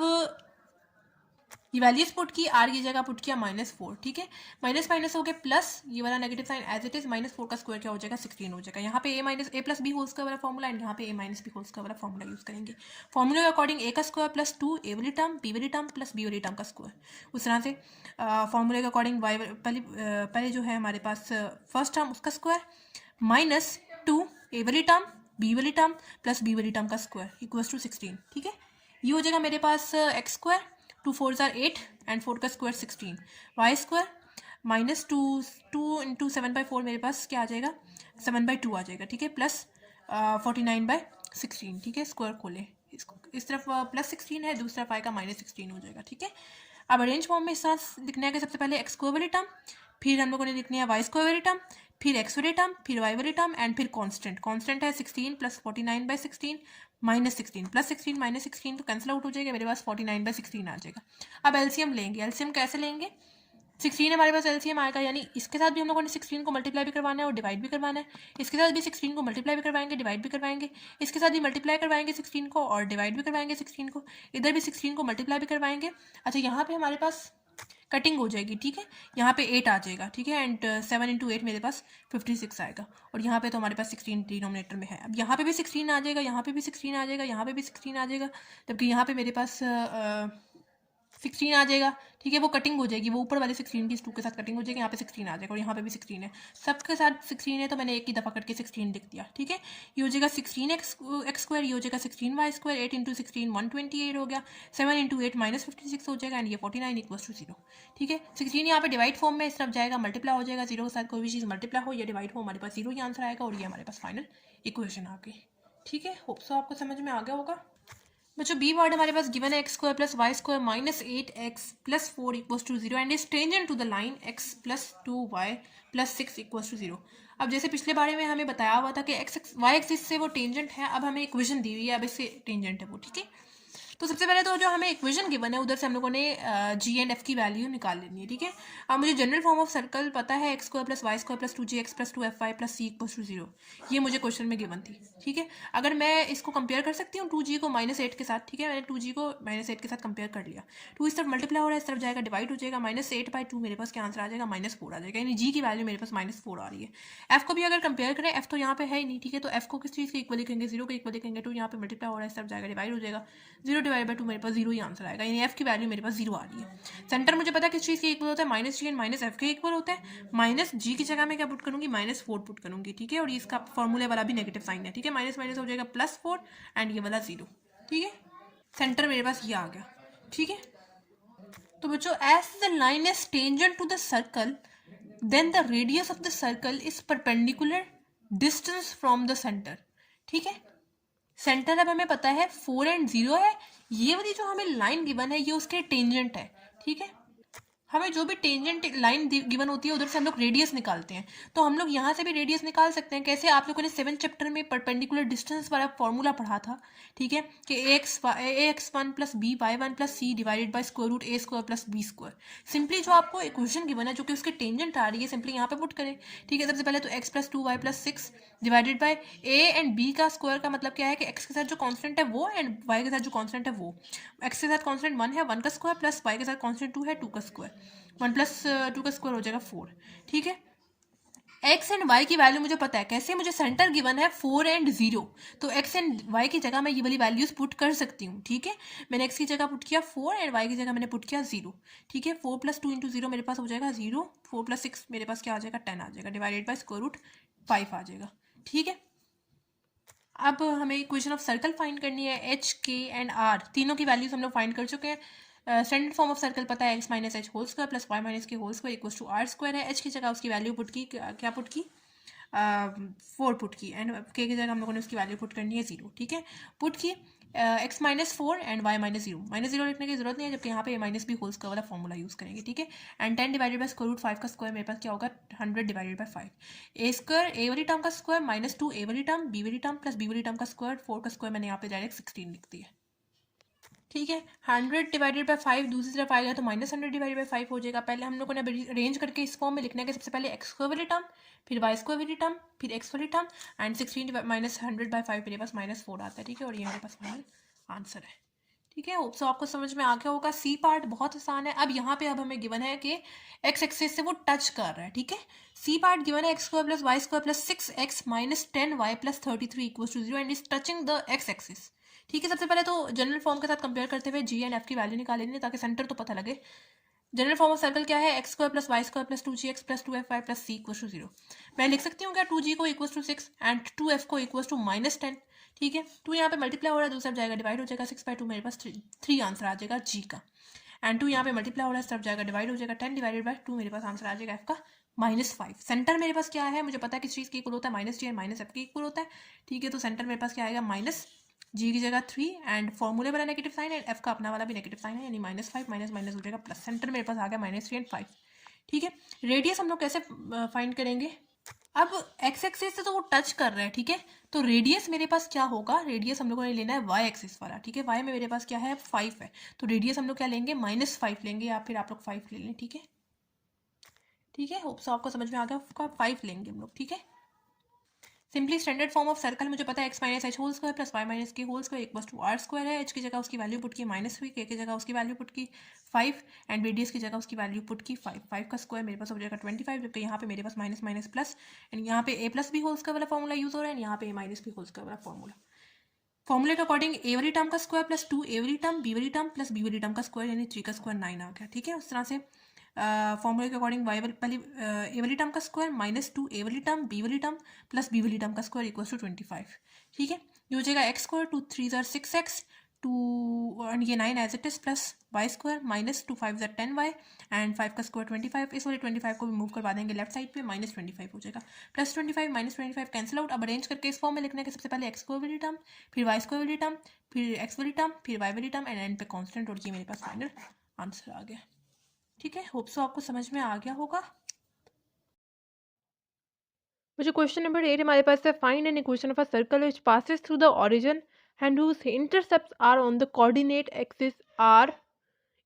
ये वैल्यूज पुट की, आर की जगह पुट किया -4, ठीक है। माइनस माइनस हो गया प्लस, ये वाला negative sign as it is, -4 का स्क्वायर क्या हो जाएगा, 16 हो जाएगा। यहाँ पे a plus B whole square वाला फॉर्मूला एंड यहाँ पे a minus B whole square वाला फॉर्मूला यूज करेंगे। फॉर्मूले के अकॉर्डिंग a का स्क्वायर प्लस 2 a वाली टर्म b वाली टर्म प्लस b वाली टर्म का स्क्वायर। उस तरह से फॉर्मूले के अकॉर्डिंग y पहले जो है हमारे पास फर्स्ट टर्म उसका स्क्वायर -2 a वाली टर्म b वाली टर्म प्लस b वाली टर्म का स्क्वायर इक्वल्स टू 16, ठीक है। ये हो जाएगा मेरे पास x square, 2 4s are 8 and 4 का स्क्वायर 16, वाई स्क्वायर -2 × 7/4 मेरे पास क्या आ जाएगा, 7/2 आ जाएगा, ठीक है, प्लस 49/16, ठीक है, स्क्वायर खोले इसको, इस तरफ +16 है, दूसरी तरफ आएगा -16 हो जाएगा, ठीक है। अब अरेंज फॉर्म में इस तरह लिखना है कि सबसे पहले एक्स स्क्वायर वाली टर्म, फिर हम लोगों ने लिखनी है वाई स्क्वायर वाली टर्म, फिर एक्स वाली टर्म, फिर वाई वाली टर्म एंड फिर कांस्टेंट है 16 + 49/16 -16 +16 -16 तो कैंसिल आउट हो जाएगा, मेरे पास 49/16 आ जाएगा। अब एलसीएम लेंगे, एलसीएम कैसे लेंगे, 16 हमारे पास एलसीएम आएगा, यानी इसके साथ भी हम लोगों ने 16 को मल्टीप्लाई भी करवाना है और डिवाइड भी करवाना है, इसके साथ भी 16 को मल्टीप्लाई भी करवाएंगे, डिवाइड भी करवाएंगे, इसके साथ भी मल्टीप्लाई करवाएंगे 16 को और डिवाइड भी करवाएंगे 16 को, इधर भी 16 को मल्टीप्लाई भी करवाएंगे। अच्छा, यहाँ पे हमारे पास कटिंग हो जाएगी, ठीक है, यहाँ पे 8 आ जाएगा, ठीक है, एंड 7 × 8 मेरे पास 56 आएगा, और यहाँ पे तो हमारे पास 16 डिनोमिनेटर में है। अब यहाँ पे भी 16 आ जाएगा, यहाँ पे भी 16 आ जाएगा, यहाँ पे भी 16 आ जाएगा, जबकि यहाँ पे मेरे पास 16 आ जाएगा, ठीक है, वो कटिंग हो जाएगी, वो ऊपर वाले 16 की 2 के साथ कटिंग हो जाएगी, यहाँ पे 16 आ जाएगा और यहाँ पे भी 16 है, सबके साथ 16 है, तो मैंने एक ही दफ़ा करके 16 लिख दिया, ठीक है। ये हो जाएगा 16x स्क्वायर, ये हो जाएगा 16y स्क्वायर, 8 × 16 128 हो गया, 7 × 8 -56 हो जाएगा, एंड ये 49 = 0, ठीक है। 16 यहाँ पे डिवाइड फॉर्म में इस तरफ जाएगा, मल्टीप्लाई हो जाएगा, 0 के साथ कोई भी चीज़ मल्टीप्लाई हो या डिवाइड हो, हमारे पास 0 ही आंसर आएगा, और ये हमारे पास फाइनल इक्वेशन आ गई, ठीक है। होप सो आपको समझ में आ गया होगा। बच्चों बी पार्ट हमारे पास गिवन है x square plus Y square minus 8x + 4 = 0 and is tangent to the line x + 2y + 6 = 0। अब जैसे पिछले बारे में हमें बताया हुआ था कि एक्स वाई एक्सिस से वो टेंजेंट है, अब हमें इक्वेशन दी हुई है, अब इससे टेंजेंट है वो, ठीक है। तो सबसे पहले तो जो हमें इक्वेशन गिवन है उधर से हम लोगों ने जी एंड एफ की वैल्यू निकाल लेनी है, ठीक है। अब मुझे जनरल फॉर्म ऑफ सर्कल पता है x square plus Y square plus 2gx + 2fy + c = 0, ये मुझे क्वेश्चन में गिवन थी, ठीक है। अगर मैं इसको कंपेयर कर सकती हूँ 2g को -8 के साथ, ठीक है, मैंने 2g को -8 के साथ कंपेयर कर लिया, 2 इस तरफ मल्टीप्लाई हो रहा है, इस तरफ जाएगा डिवाइड हो जाएगा, -8/2 मेरे पास क्या आंसर आ जाएगा, -4 आ जाएगा, यानी जी की वैल्यू मेरे पास -4 आ रही है। एफ को भी अगर कंपेयर करें, एफ तो यहाँ पे है ही नहीं, ठीक है, तो एफ को किस चीज़ के इक्वल लिखेंगे, 0 के इक्वल लिखेंगे, 2 यहाँ पे मल्टीप्लाई हो रहा है, इस तरफ जाएगा डिवाइड हो जाएगा, 0/2 मेरे पास 0 ही आंसर आएगा, यानी एफ की वैल्यू मेरे पास 0 आ रही है। सेंटर मुझे पता है किस चीज़ के इक्वल होता है, -g एंड -f के इक्वल होता है, -g की जगह मैं क्या पुट करूंगी, -4 पुट करूंगी, ठीक है, और इसका फॉर्मूले वाला भी नेगेटिव साइन है, ठीक है, माइनस माइनस हो जाएगा +4 एंड ये वाला 0, ठीक है। सेंटर मेरे पास ये आ गया, ठीक है। तो बच्चों as the line is tangent to the circle then the radius of the circle is perpendicular distance from the centre, ठीक है। सेंटर अब हमें पता है 4 एंड 0 है, ये वाली जो हमें लाइन गिवन है ये उसके टेंजेंट है, ठीक है। हमें जो भी टेंजेंट लाइन गिवन होती है उधर से हम लोग रेडियस निकालते हैं, तो हम लोग यहाँ से भी रेडियस निकाल सकते हैं। कैसे, आप लोगों ने 7th चैप्टर में परपेंडिकुलर डिस्टेंस वाला फॉर्मूला पढ़ा था, ठीक है, कि ax1 + by1 + c divided by √a² + b²। Simply जो आपको इक्वेशन गिवन है जो कि उसके टेंजेंट आ रही है, सिंपली यहाँ पे पुट करें, ठीक है। सबसे पहले तो x + 2y + 6 divided by a and b का स्क्वायर का मतलब क्या है कि x के साथ जो कांस्टेंट है वो एंड y के साथ जो कांस्टेंट है वो, x के साथ कांस्टेंट 1 है 1 का स्क्वायर प्लस y के साथ कांस्टेंट 2 है 2 का स्क्वायर, 1 + 2 का स्क्वायर हो जाएगा 4, ठीक है। x एंड y की वैल्यू मुझे पता है, कैसे, मुझे सेंटर गिवन है 4 एंड 0, तो x एंड y की जगह मैं ये वाली वैल्यूज पुट कर सकती हूँ, ठीक है। मैंने x की जगह पुट किया 4 एंड y की जगह मैंने पुट किया 0, ठीक है। 4 + 2 × 0 मेरे पास हो जाएगा 0, 4 + 6 मेरे पास क्या आ जाएगा 10 आ जाएगा, डिवाइडेड बाय √5 आ जाएगा, ठीक है। अब हमें इक्वेशन ऑफ सर्कल फाइंड करनी है, एच के एंड आर तीनों की वैल्यूज हम लोग फाइंड कर चुके हैं। स्टैंडर्ड फॉर्म ऑफ सर्कल पता है x - h whole square plus y - k whole square equals to r² है। h की जगह उसकी वैल्यू पुट की, क्या पुट की, 4 पुट की, एंड k की जगह हम लोगों ने उसकी वैल्यू पुट करनी है 0, ठीक है। पुट की x - 4 एंड y - 0, -0 लिखने की जरूरत नहीं है, जबकि यहाँ पे -b होल स्क्वायर वाला फॉर्मूला यूज करेंगे, ठीक है। एंड 10 डिवाइडेड बाय √5 का स्क्वायर मेरे पास क्या होगा 100 डिवाइडेड बाय 5, a² a वाली टर्म का स्क्वायर -2 a वाली टर्म b वाली टर्म प्लस b वाली टर्म का स्क्वायर, 4 का स्क्वायर मैंने यहाँ पे डायरेक्ट 16 लिख दिया, ठीक है। 100 डिवाइडेड बाय 5 दूसरी तरफ आएगा तो -100 डिवाइडेड बाय 5 हो जाएगा। पहले हम लोगों ने अरेंज करके इस फॉर्म में लिखना है कि सबसे पहले x² वाली टर्म, फिर y² वाली टर्म, फिर x वाली टर्म, एंड 16 -100/5 मेरे पास -4 आता है, ठीक है, और ये मेरे पास फाइनल आंसर है, ठीक है। होप सो आपको समझ में आ गया होगा। सी पार्ट बहुत आसान है। अब यहाँ पे अब हमें गिवन है कि x एक्सिस से वो टच कर रहा है, ठीक है। सी पार्ट गिवन है x² + y² + 6x - 10y + 33 = 0 and is touching the x axis, ठीक है। सबसे पहले तो जनरल फॉर्म के साथ कंपेयर करते हुए जी एंड एफ की वैल्यू निकालेंगे ताकि सेंटर तो पता लगे। जनरल फॉर्म ऑफ सर्कल क्या है, x² + y² + 2gx + 2fy + c = 0। मैं लिख सकती हूँ क्या 2g को = 6 एंड 2f को = -10, ठीक है। 2 यहाँ पे मल्टीप्लाई हो रहा है, दूसरा जाएगा डिवाइड हो जाएगा, 6/2 मेरे पास 3 आंसर आ जाएगा जी का, एंड 2 यहाँ पे मल्टीप्लाई हो रहा है, सब जाएगा डिवाइड हो जाएगा, 10 डिवाइडेड बाय 2 मेरे पास आंसर आ जाएगा एफ का -5। सेंटर मेरे पास क्या है, मुझे पता है किस चीज़ के इक्वल होता है, -g एंड -f के इक्वल होता है, ठीक है। तो सेंटर मेरे पास क्या आएगा, -g की जगह 3 एंड फॉर्मूले वाला नेगेटिव साइन एंड f का अपना वाला भी नेगेटिव साइन है, यानी -5 माइनस माइनस हो जाएगा प्लस। सेंटर मेरे पास आ गया -3 एंड 5, ठीक है। रेडियस हम लोग कैसे फाइंड करेंगे, अब एक्स एक्सिस से तो वो टच कर रहा है, ठीक है। तो रेडियस मेरे पास क्या होगा, रेडियस हम लोगों ने लेना है वाई एक्सिस वाला, ठीक है। वाई में मेरे पास क्या है, 5 है, तो रेडियस हम लोग क्या लेंगे, -5 लेंगे, या फिर आप लोग 5 ले लें, ठीक है। ठीक है, होप सो आपको समझ में आ गया, 5 लेंगे हम लोग, ठीक है। Simply standard form of circle मुझे पता है x minus h whole square plus y minus k whole square equals to r square है। h की जगह उसकी वैल्यू पुट की -3, k की जगह उसकी वैल्यू पुट की 5 एंड रेडियस की जगह उसकी वैल्यू पुट की 5। 5 का स्क्वायर मेरे पास हो जाएगा 25, जबकि यहाँ पे मेरे पास माइनस माइनस प्लस एंड यहाँ पे a plus B whole square वाला फॉर्मूला यूज हो रहा है एंड यहाँ पे a minus B whole square वाला फॉर्मूला। फॉर्मूले के अकॉर्डिंग ए वाली टर्म का स्क्वायर प्लस 2 ए वाली टर्म, बी वाली टर्म प्लस बी वाली टर्म का स्क्वायर, यानी 3 का स्क्वायर 9 आ गया, ठीक है। उस तरह से फॉर्मूले के अकॉर्डिंग वाई वाली पहले ए वाली टर्म का स्क्वायर -2 ए वाली टर्म बी वाली टर्म प्लस बी वाली टर्म का स्क्वायर इक्वल टू 25, ठीक है। ये हो जाएगा X square, 2 3 tsar 6x, 2 and ये 9 as it is plus Y square -2 5 ज़ार 10y एंड 5 का स्क्वायर 25। इस वाले 25 को भी मूव करवा देंगे लेफ्ट साइड पे, -25 हो जाएगा, +25 -25 कैंसिल आउट। अब अरेंज करके इस फॉर्म में लिखने के सबसे पहले एक्स स्क्वायर वाली टर्म, फिर वाई स्क्वायर वाली टर्म, फिर एक्स वाली टर्म, फिर वाई वाली टर्म एंड एंड पे कांस्टेंट, और ये मेरे पास फाइनल आंसर आ गया, ठीक है। होप सो आपको समझ में आ गया होगा। मुझे क्वेश्चन नंबर 8 हमारे पास है, find an equation of a circle which passes through the origin and whose intercepts are on the coordinate axis are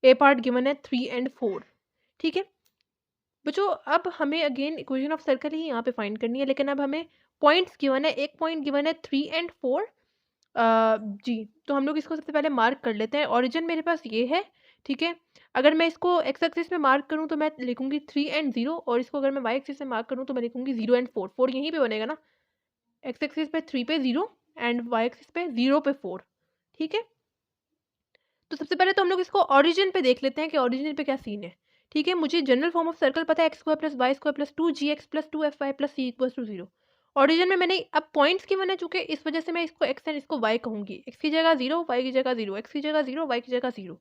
a part given है 3 and 4, ठीक है बच्चों। अब हमें अगेन इक्वेशन ऑफ सर्कल ही यहाँ पे फाइंड करनी है, लेकिन अब हमें पॉइंट्स गिवन है, एक पॉइंट गिवन है 3 and 4। जी, तो हम लोग इसको सबसे पहले मार्क कर लेते हैं। ओरिजिन मेरे पास ये है, ठीक है। अगर मैं इसको एक्स एक्सिस पे मार्क करूँ तो मैं लिखूंगी 3 and 0, और इसको अगर मैं वाई एक्सिस पे मार्क करूँ तो मैं लिखूंगी 0 and 4। 4 यहीं पे बनेगा ना, एक्स एक्सिस पे 3 पे 0 एंड वाई एक्सिस पे 0 पे 4, ठीक है। तो सबसे पहले तो हम लोग इसको ओरिजिन पे देख लेते हैं कि ओरिजिन पे क्या सीन है, ठीक है। मुझे जनरल फॉर्म ऑफ सर्कल पता है, x square plus Y square plus 2gx plus 2fy plus c equal to 0। Origin में मैंने अब पॉइंट्स की बना चुके, इस वजह से मैं इसको एक्स एंड इसको वाई कहूंगी। एक्स की जगह 0, वाई की जगह 0, एक्स की जगह 0, वाई की जगह 0।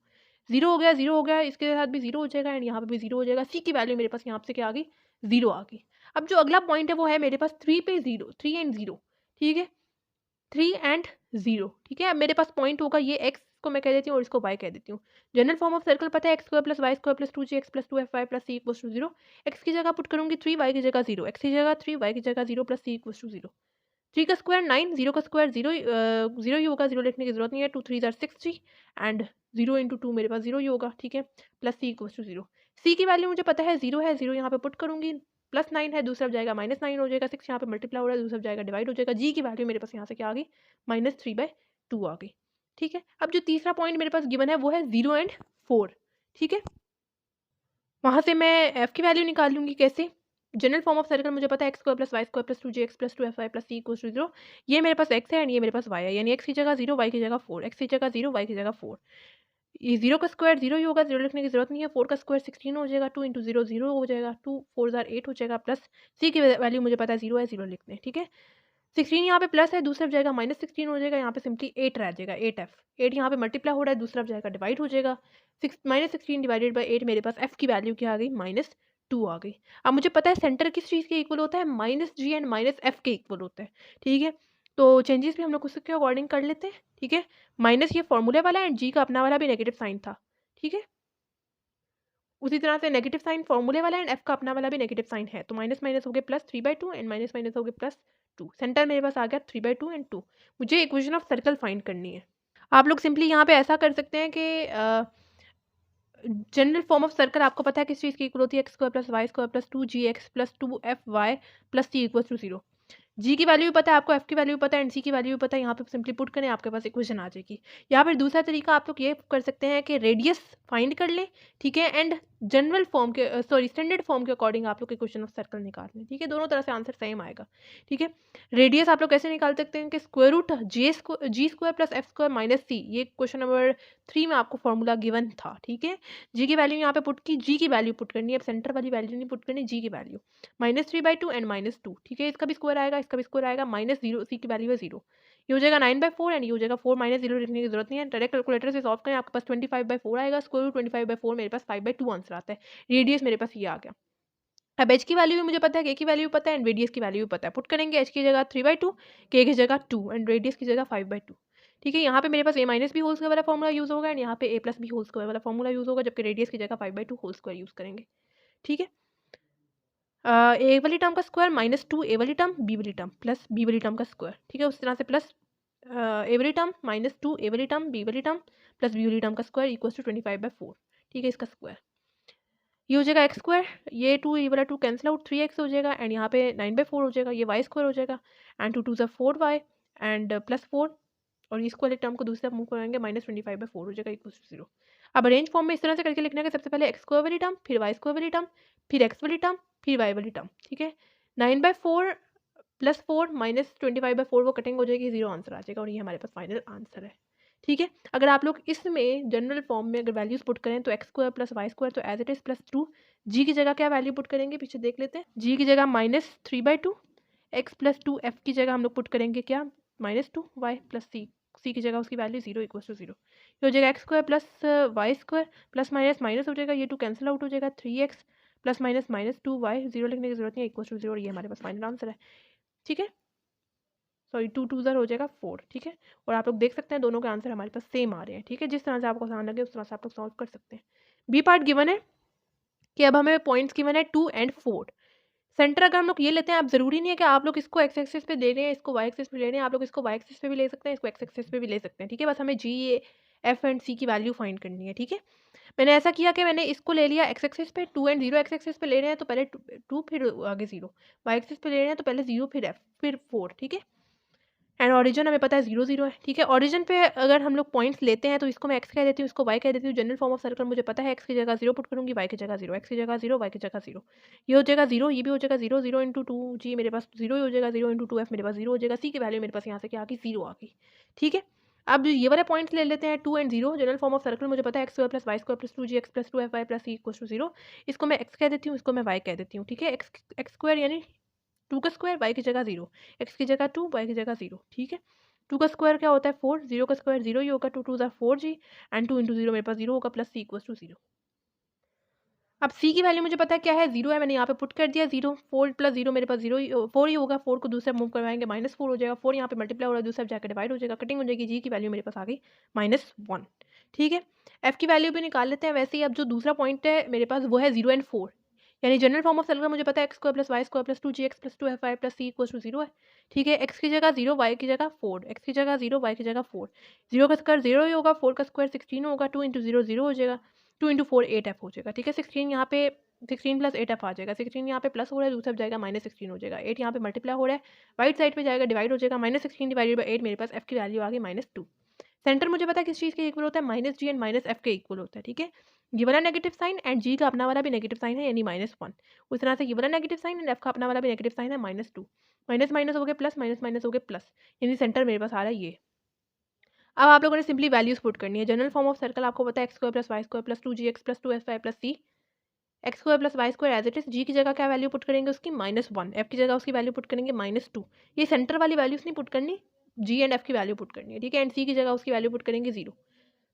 0 हो गया, 0 हो गया, इसके साथ भी 0 हो जाएगा एंड यहाँ पे भी 0 हो जाएगा। सी की वैल्यू मेरे पास यहाँ से क्या आ गई, 0 आ गई। अब जो अगला पॉइंट है वो है मेरे पास 3 पे 0, 3 एंड 0, ठीक है, 3 एंड 0, ठीक है। अब मेरे पास पॉइंट होगा ये x को मैं कह देती हूँ और इसको y कह देती हूँ। जनरल फॉर्म ऑफ सर्कल पता है, x square plus Y square plus 2gx plus 2fy plus c equals to 0। X की जगह पुट करूंगी 3, वाई की जगह 0, एक्स की जगह 3, वाई की जगह 0 प्लस c इक्वल्स टू 0। 3 का स्क्वायर 9, 0 का स्क्वायर 0, 0 ही होगा, 0 लिखने की जरूरत नहीं है। 2 3 ज़ार 6g एंड 0 इंटू 2 मेरे पास 0 ही होगा, ठीक है, plus c equals to 0। c की वैल्यू मुझे पता है 0 है, 0 यहाँ पे पुट करूंगी, प्लस 9 है, दूसरा जाएगा -9 हो जाएगा, 6 यहाँ पे मल्टीप्लाई हो रहा है, दूसरा जाएगा डिवाइड हो जाएगा। जी की वैल्यू मेरे पास यहाँ से क्या आ गई, -3/2 आ गई, ठीक है। अब जो तीसरा पॉइंट मेरे पास गिवन है वो है 0 एंड 4, ठीक है। वहाँ से मैं एफ की वैल्यू निकाल लूँगी, कैसे, जनरल फॉर्म ऑफ सर्कल मुझे पता है, x square plus Y square plus 2gx plus 2fy plus c equals to 0। ये मेरे पास एक्स है एंड ये मेरे पास वाई है, यानी एक्स की जगह 0, वाई की जगह 4, एक्स की जगह 0, वाई की जगह 4। ये 0 का स्क्वायर 0 ही होगा, 0 लिखने की जरूरत नहीं है। 4 का स्क्वायर 16 हो जाएगा, 2 इंटू 0 0 हो जाएगा, 2 4 ज़ार 8 हो जाएगा, प्लस c की वैल्यू मुझे पता है 0 है, 0 लिखते हैं, ठीक है। 16 यहाँ पे प्लस है, दूसरा जाएगा -16 हो जाएगा, यहाँ पे सिंपली 8 रह जाएगा, 8f। 8 यहाँ पे मल्टीप्लाई हो रहा है, दूसरा जाएगा डिवाइड हो जाएगा। -16 डिवाइडेड बाई 8 मेरे पास f की वैल्यू क्या आ गई, -2 आ गई। अब मुझे पता है सेंटर किस चीज़ के इक्वल होता है, -g एंड -f के इक्वल होता है, ठीक है। तो चेंजेस भी हम लोग उसके अकॉर्डिंग कर लेते हैं, ठीक है। माइनस ये फॉर्मूले वाला एंड g का अपना वाला भी नेगेटिव साइन था, ठीक है। उसी तरह से नेगेटिव साइन फॉर्मूले वाला एंड f का अपना वाला भी नेगेटिव साइन है, तो माइनस माइनस हो गए +3/2 एंड माइनस माइनस हो गए +2। सेंटर मेरे पास आ गया 3/2 एंड 2। मुझे इक्वेशन ऑफ सर्कल फाइंड करनी है। आप लोग सिंपली यहाँ पे ऐसा कर सकते हैं कि जनरल फॉर्म ऑफ सर्कल आपको पता है किस चीज़ की इक्वल होती है, x square plus Y square plus 2gx plus 2fy plus c equal to 0। G की वैल्यू भी पता है आपको, एफ की वैल्यू भी पता है एंड सी की वैल्यू भी पता है। यहाँ पे सिंपली पुट करें, आपके पास इक्वेशन आ जाएगी। या फिर दूसरा तरीका आप लोग ये कर सकते हैं कि रेडियस फाइंड कर लें, ठीक है, एंड जनरल फॉर्म के सॉरी स्टैंडर्ड फॉर्म के अकॉर्डिंग आप लोग इक्वेशन ऑफ सर्कल निकाल लें, ठीक है। दोनों तरह से आंसर सेम आएगा, ठीक है। रेडियस आप लोग कैसे निकाल सकते हैं कि स्क्वायर रूट जी square plus F square minus c, ये क्वेश्चन नंबर 3 में आपको फॉर्मूला गिवन था, ठीक है। जी की वैल्यू यहाँ पे पुट की, जी की वैल्यू पुट करनी है, अब सेंटर वाली वैल्यू नहीं पुट करनी, जी की वैल्यू -3/2 एंड -2, ठीक है। इसका भी स्क्वायर आएगा, इसका भी स्क्वायर आएगा, -0, सी की वैल्यू है 0। ये हो जाएगा 9/4 एंड ये हो जाएगा 4, -0 लिखने की जरूरत नहीं है, डायरेक्ट कैलकुलेटर से सॉल्व करें, आपके पास 25/4 आएगा, स्क्वायर रूट 25/4 मेरे पास 5/2 आंसर आता है। रेडियस मेरे पास ये आ गया। अब एच की वैल्यू भी मुझे पता है, के की वैल्यू पता है एंड रेडियस की वैल्यू भी पता है। पुट करेंगे एच की जगह 3/2, के की जगह 2 एंड रेडियस की जगह 5/2। ठीक है, यहाँ पे मेरे पास a minus B whole square वाला फॉर्मूला यूज़ होगा एंड यहाँ पे a plus B whole square वाला फॉर्मूला यूज़ होगा, जबकि रेडियस की जगह 5/2 होल स्क्वायर यूज़ करेंगे। ठीक है, ए वाली टर्म का स्क्वायर माइनस 2 ए वाली टर्म बी वाली टर्म प्लस बी वाली टर्म का स्क्वायर। ठीक है, उस तरह से प्लस ए वाली टर्म माइनस 2 ए वाली टर्म बी वाली टर्म प्लस बी वाली टर्म का स्क्वायर इक्वल्स टू 25/4। ठीक है, इसका स्क्वायर ये हो जाएगा एक्स स्क्वायर, ये 2 ये वाला 2 कैंसिल आउट, 3x हो जाएगा एंड यहाँ पे 9/4 हो जाएगा, ये वाई स्क्वायर हो जाएगा एंड 2 2 ज़ा 4y एंड प्लस 4 और इसको वाले टर्म को दूसरी तरफ मूव कराएंगे -25/4 हो जाएगा इक्वल्स टू 0। अब अरेंज फॉर्म में इस तरह से करके लिखना है कि सबसे पहले एक्स स्क्वायर वाली टर्म, फिर वाई स्क्वायर वाली टर्म, फिर एक्स वाली टर्म, फिर वाई वाली टर्म। ठीक है, 9/4 प्लस 4 -25/4 वो कटिंग हो जाएगी, 0 आंसर आ जाएगा और ये हमारे पास फाइनल आंसर है। ठीक है, अगर आप लोग इसमें जनरल फॉर्म में अगर वैल्यूज पुट करें तो X square plus Y square तो एज इट इज +2, जी की जगह क्या वैल्यू पुट करेंगे पीछे देख लेते हैं। जी की जगह -3/2, एक्स प्लस 2 एफ की जगह हम लोग पुट करेंगे क्या -2 वाई प्लस सी, सी की जगह उसकी वैल्यू 0 इक्वल टू 0। ये हो जाएगा X square plus Y square plus minus minus हो जाएगा, ये 2 कैंसिल आउट हो जाएगा, 3x प्लस माइनस -2y 0 लिखने की जरूरत नहीं है इक्वल टू 0 और ये हमारे पास फाइनल आंसर है। ठीक है, सॉरी 2 2 ज़र हो जाएगा 4। ठीक है, और आप लोग देख सकते हैं दोनों के आंसर हमारे पास सेम आ रहे हैं। ठीक है, जिस तरह से आपको आसान लगे उस तरह से आप लोग सॉल्व कर सकते हैं। बी पार्ट गिवन है कि अब हमें पॉइंट्स गिवन है 2 एंड 4। सेंटर अगर हम लोग ये लेते हैं, आप ज़रूरी नहीं है कि आप लोग इसको एक्स एक्सिस पे ले रहे हैं, इसको वाई एक्सिस पे ले रहे हैं, आप लोग इसको वाई एक्सिस पे भी ले सकते हैं, इसको एक्स एक्सिस पे भी ले सकते हैं। ठीक है, बस हमें जी एफ एंड सी की वैल्यू फाइंड करनी है। ठीक है, मैंने ऐसा किया कि मैंने इसको ले लिया एक्स एक्सिस पे, 2 एंड 0 एक्स एक्सिस पे ले रहे हैं तो पहले 2 फिर आगे 0, वाई एक्सिस पे ले रहे हैं तो पहले 0 फिर एफ फिर 4। ठीक है, एंड ऑरिजन हमें पता है 0 0 है। ठीक है, ऑरिजन पे अगर हम लोग पॉइंट्स लेते हैं तो इसको मैं एक्स कह देती हूँ, इसको वाई कह देती हूँ। जनरल फॉर्म ऑफ सर्कल मुझे पता है, एक्स की जगह 0 पुट करूँगी, वाई की जगह 0, एक्स की जगह 0, वाई की जगह 0। ये हो जाएगा 0, ये भी हो जाएगा 0, 0 इंटू 2 जी मेरे पास 0 ही हो जाएगा, 0 इंटू 2 एफ मेरे पास 0 हो जाएगा, सी की वैल्यू मेरे पास यहाँ से क्या आ गई 0 आ गई। ठीक है, अब ये वाले पॉइंट्स ले लेते हैं 2 and 0। General form of circle मुझे पता है x square plus Y square plus 2 ji x plus 2 F Y plus C equal to 0। इसको मैं एक्स कह देती हूँ, इसको मैं वाई कह देती हूँ। ठीक है, एक्स स्क्वायर यानी 2 का स्क्वायर, वाई की जगह 0, एक्स की जगह 2, वाई की जगह 0। ठीक है, 2 का स्क्वायर क्या होता है 4, 0 का स्क्वायर 0 ही होगा, 2 2 ज़ा 4 जी एंड 2 इंटू 0 मेरे पास 0 होगा प्लस सी इक्वल टू 0। अब सी की वैल्यू मुझे पता है क्या है 0 है, मैंने यहाँ पे पुट कर दिया 0, 4 प्लस 0 मेरे पास 0 ही 4 ही होगा, 4 को दूसरे मूव करवाएंगे -4 हो जाएगा, 4 यहाँ पे मल्टीप्लाई हो रहा है दूसरे जाकर डिवाइड हो जाएगा, कटिंग हो जाएगी, जी की वैल्यू मेरे पास आ गई -1। ठीक है, एफ की वैल्यू भी निकाल लेते हैं। वैसे ही अब जो दूसरा पॉइंट है मेरे पास वो है 0 एंड 4, यानी जनरल फॉर्म ऑफ सर्कल मुझे पता है x square plus Y square plus 2 ji x plus 2 F Y plus C equal to 0 है। ठीक है, एक्स की जगह 0, वाई की जगह 4, एक्स की जगह 0, वाई की जगह 4, 0 का स्क्वायर 0 ही होगा, 4 का स्क्वायर 16 होगा, 2 इंटू 0 0 हो जाएगा, 2 इंटू 4 8 एफ हो जाएगा। ठीक है, 16 यहाँ पे 16 प्लस 8 एफ आ जाएगा, 16 यहाँ पे प्लस हो रहा है दूसरा जाएगा -16 हो जाएगा, 8 यहाँ पे मल्टीप्लाई हो रहा है राइट साइड पे जाएगा डिवाइड हो जाएगा, -16 डिवाइडेड बाई 8 मेरे पास एफ की वैल्यू आ गई -2। सेंटर मुझे पता है किस चीज़ के इक्वल होता है, minus ji and minus F के इक्वल होता है। ठीक है, ये वाला नेगेटिव साइन एंड जी का अपना वाला भी नेगेटिव साइन है यानी -1, उस तरह से ये वाला नेगेटिव साइन एंड एफ का अपना वाला भी नेगेटिव साइन है -2, माइनस माइनस हो गए प्लस, माइनस माइनस हो गए प्लस, यानी सेंटर मेरे पास आ रहा है ये। अब आप लोगों ने सिंपली वैल्यूज पुट करनी है। जनरल फॉर्म ऑफ सर्कल आपको पता है x square plus Y square plus 2 ji x plus 2 F Y plus c, x square plus Y square as it is, g की जगह क्या वैल्यू पुट करेंगे उसकी -1, एफ की जगह उसकी वैल्यू पुट करेंगे -2। ये सेंटर वाली वैल्यूज नहीं पुट करनी, जी एंड एफ की वैल्यू पुट करनी है। ठीक है, एंड सी की जगह उसकी वैल्यू पुट करेंगे 0,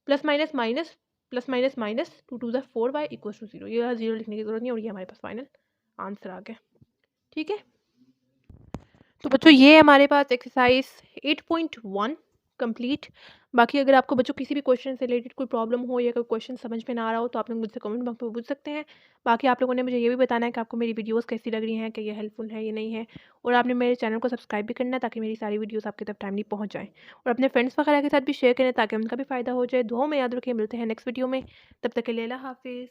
plus minus minus plus minus minus 2 2 ज़ा 4 वाई इक्वल टू 0। ये 0 लिखने की जरूरत नहीं और ये हमारे पास फाइनल आंसर आ गया। ठीक है, तो बच्चों ये हमारे पास एक्सरसाइज 8.1 कंप्लीट। बाकी अगर आपको बच्चों किसी भी क्वेश्चन से रिलेटेड कोई प्रॉब्लम हो या कोई क्वेश्चन समझ में ना आ रहा हो तो आप लोग मुझसे कमेंट बॉक्स में पूछ सकते हैं। बाकी आप लोगों ने मुझे ये भी बताना है कि आपको मेरी वीडियोस कैसी लग रही हैं, कि ये हेल्पफुल है या नहीं है, और आपने मेरे चैनल को सब्सक्राइब भी करना है ताकि मेरी सारी वीडियोस आपके तक टाइमली पहुंच जाएँ, और अपने फ्रेंड्स वगैरह के साथ भी शेयर करें ताकि उनका भी फ़ायदा हो जाए। दुआओं में याद रखें, मिलते हैं नेक्स्ट वीडियो में, तब तक के लिए अल्लाह हाफिज़।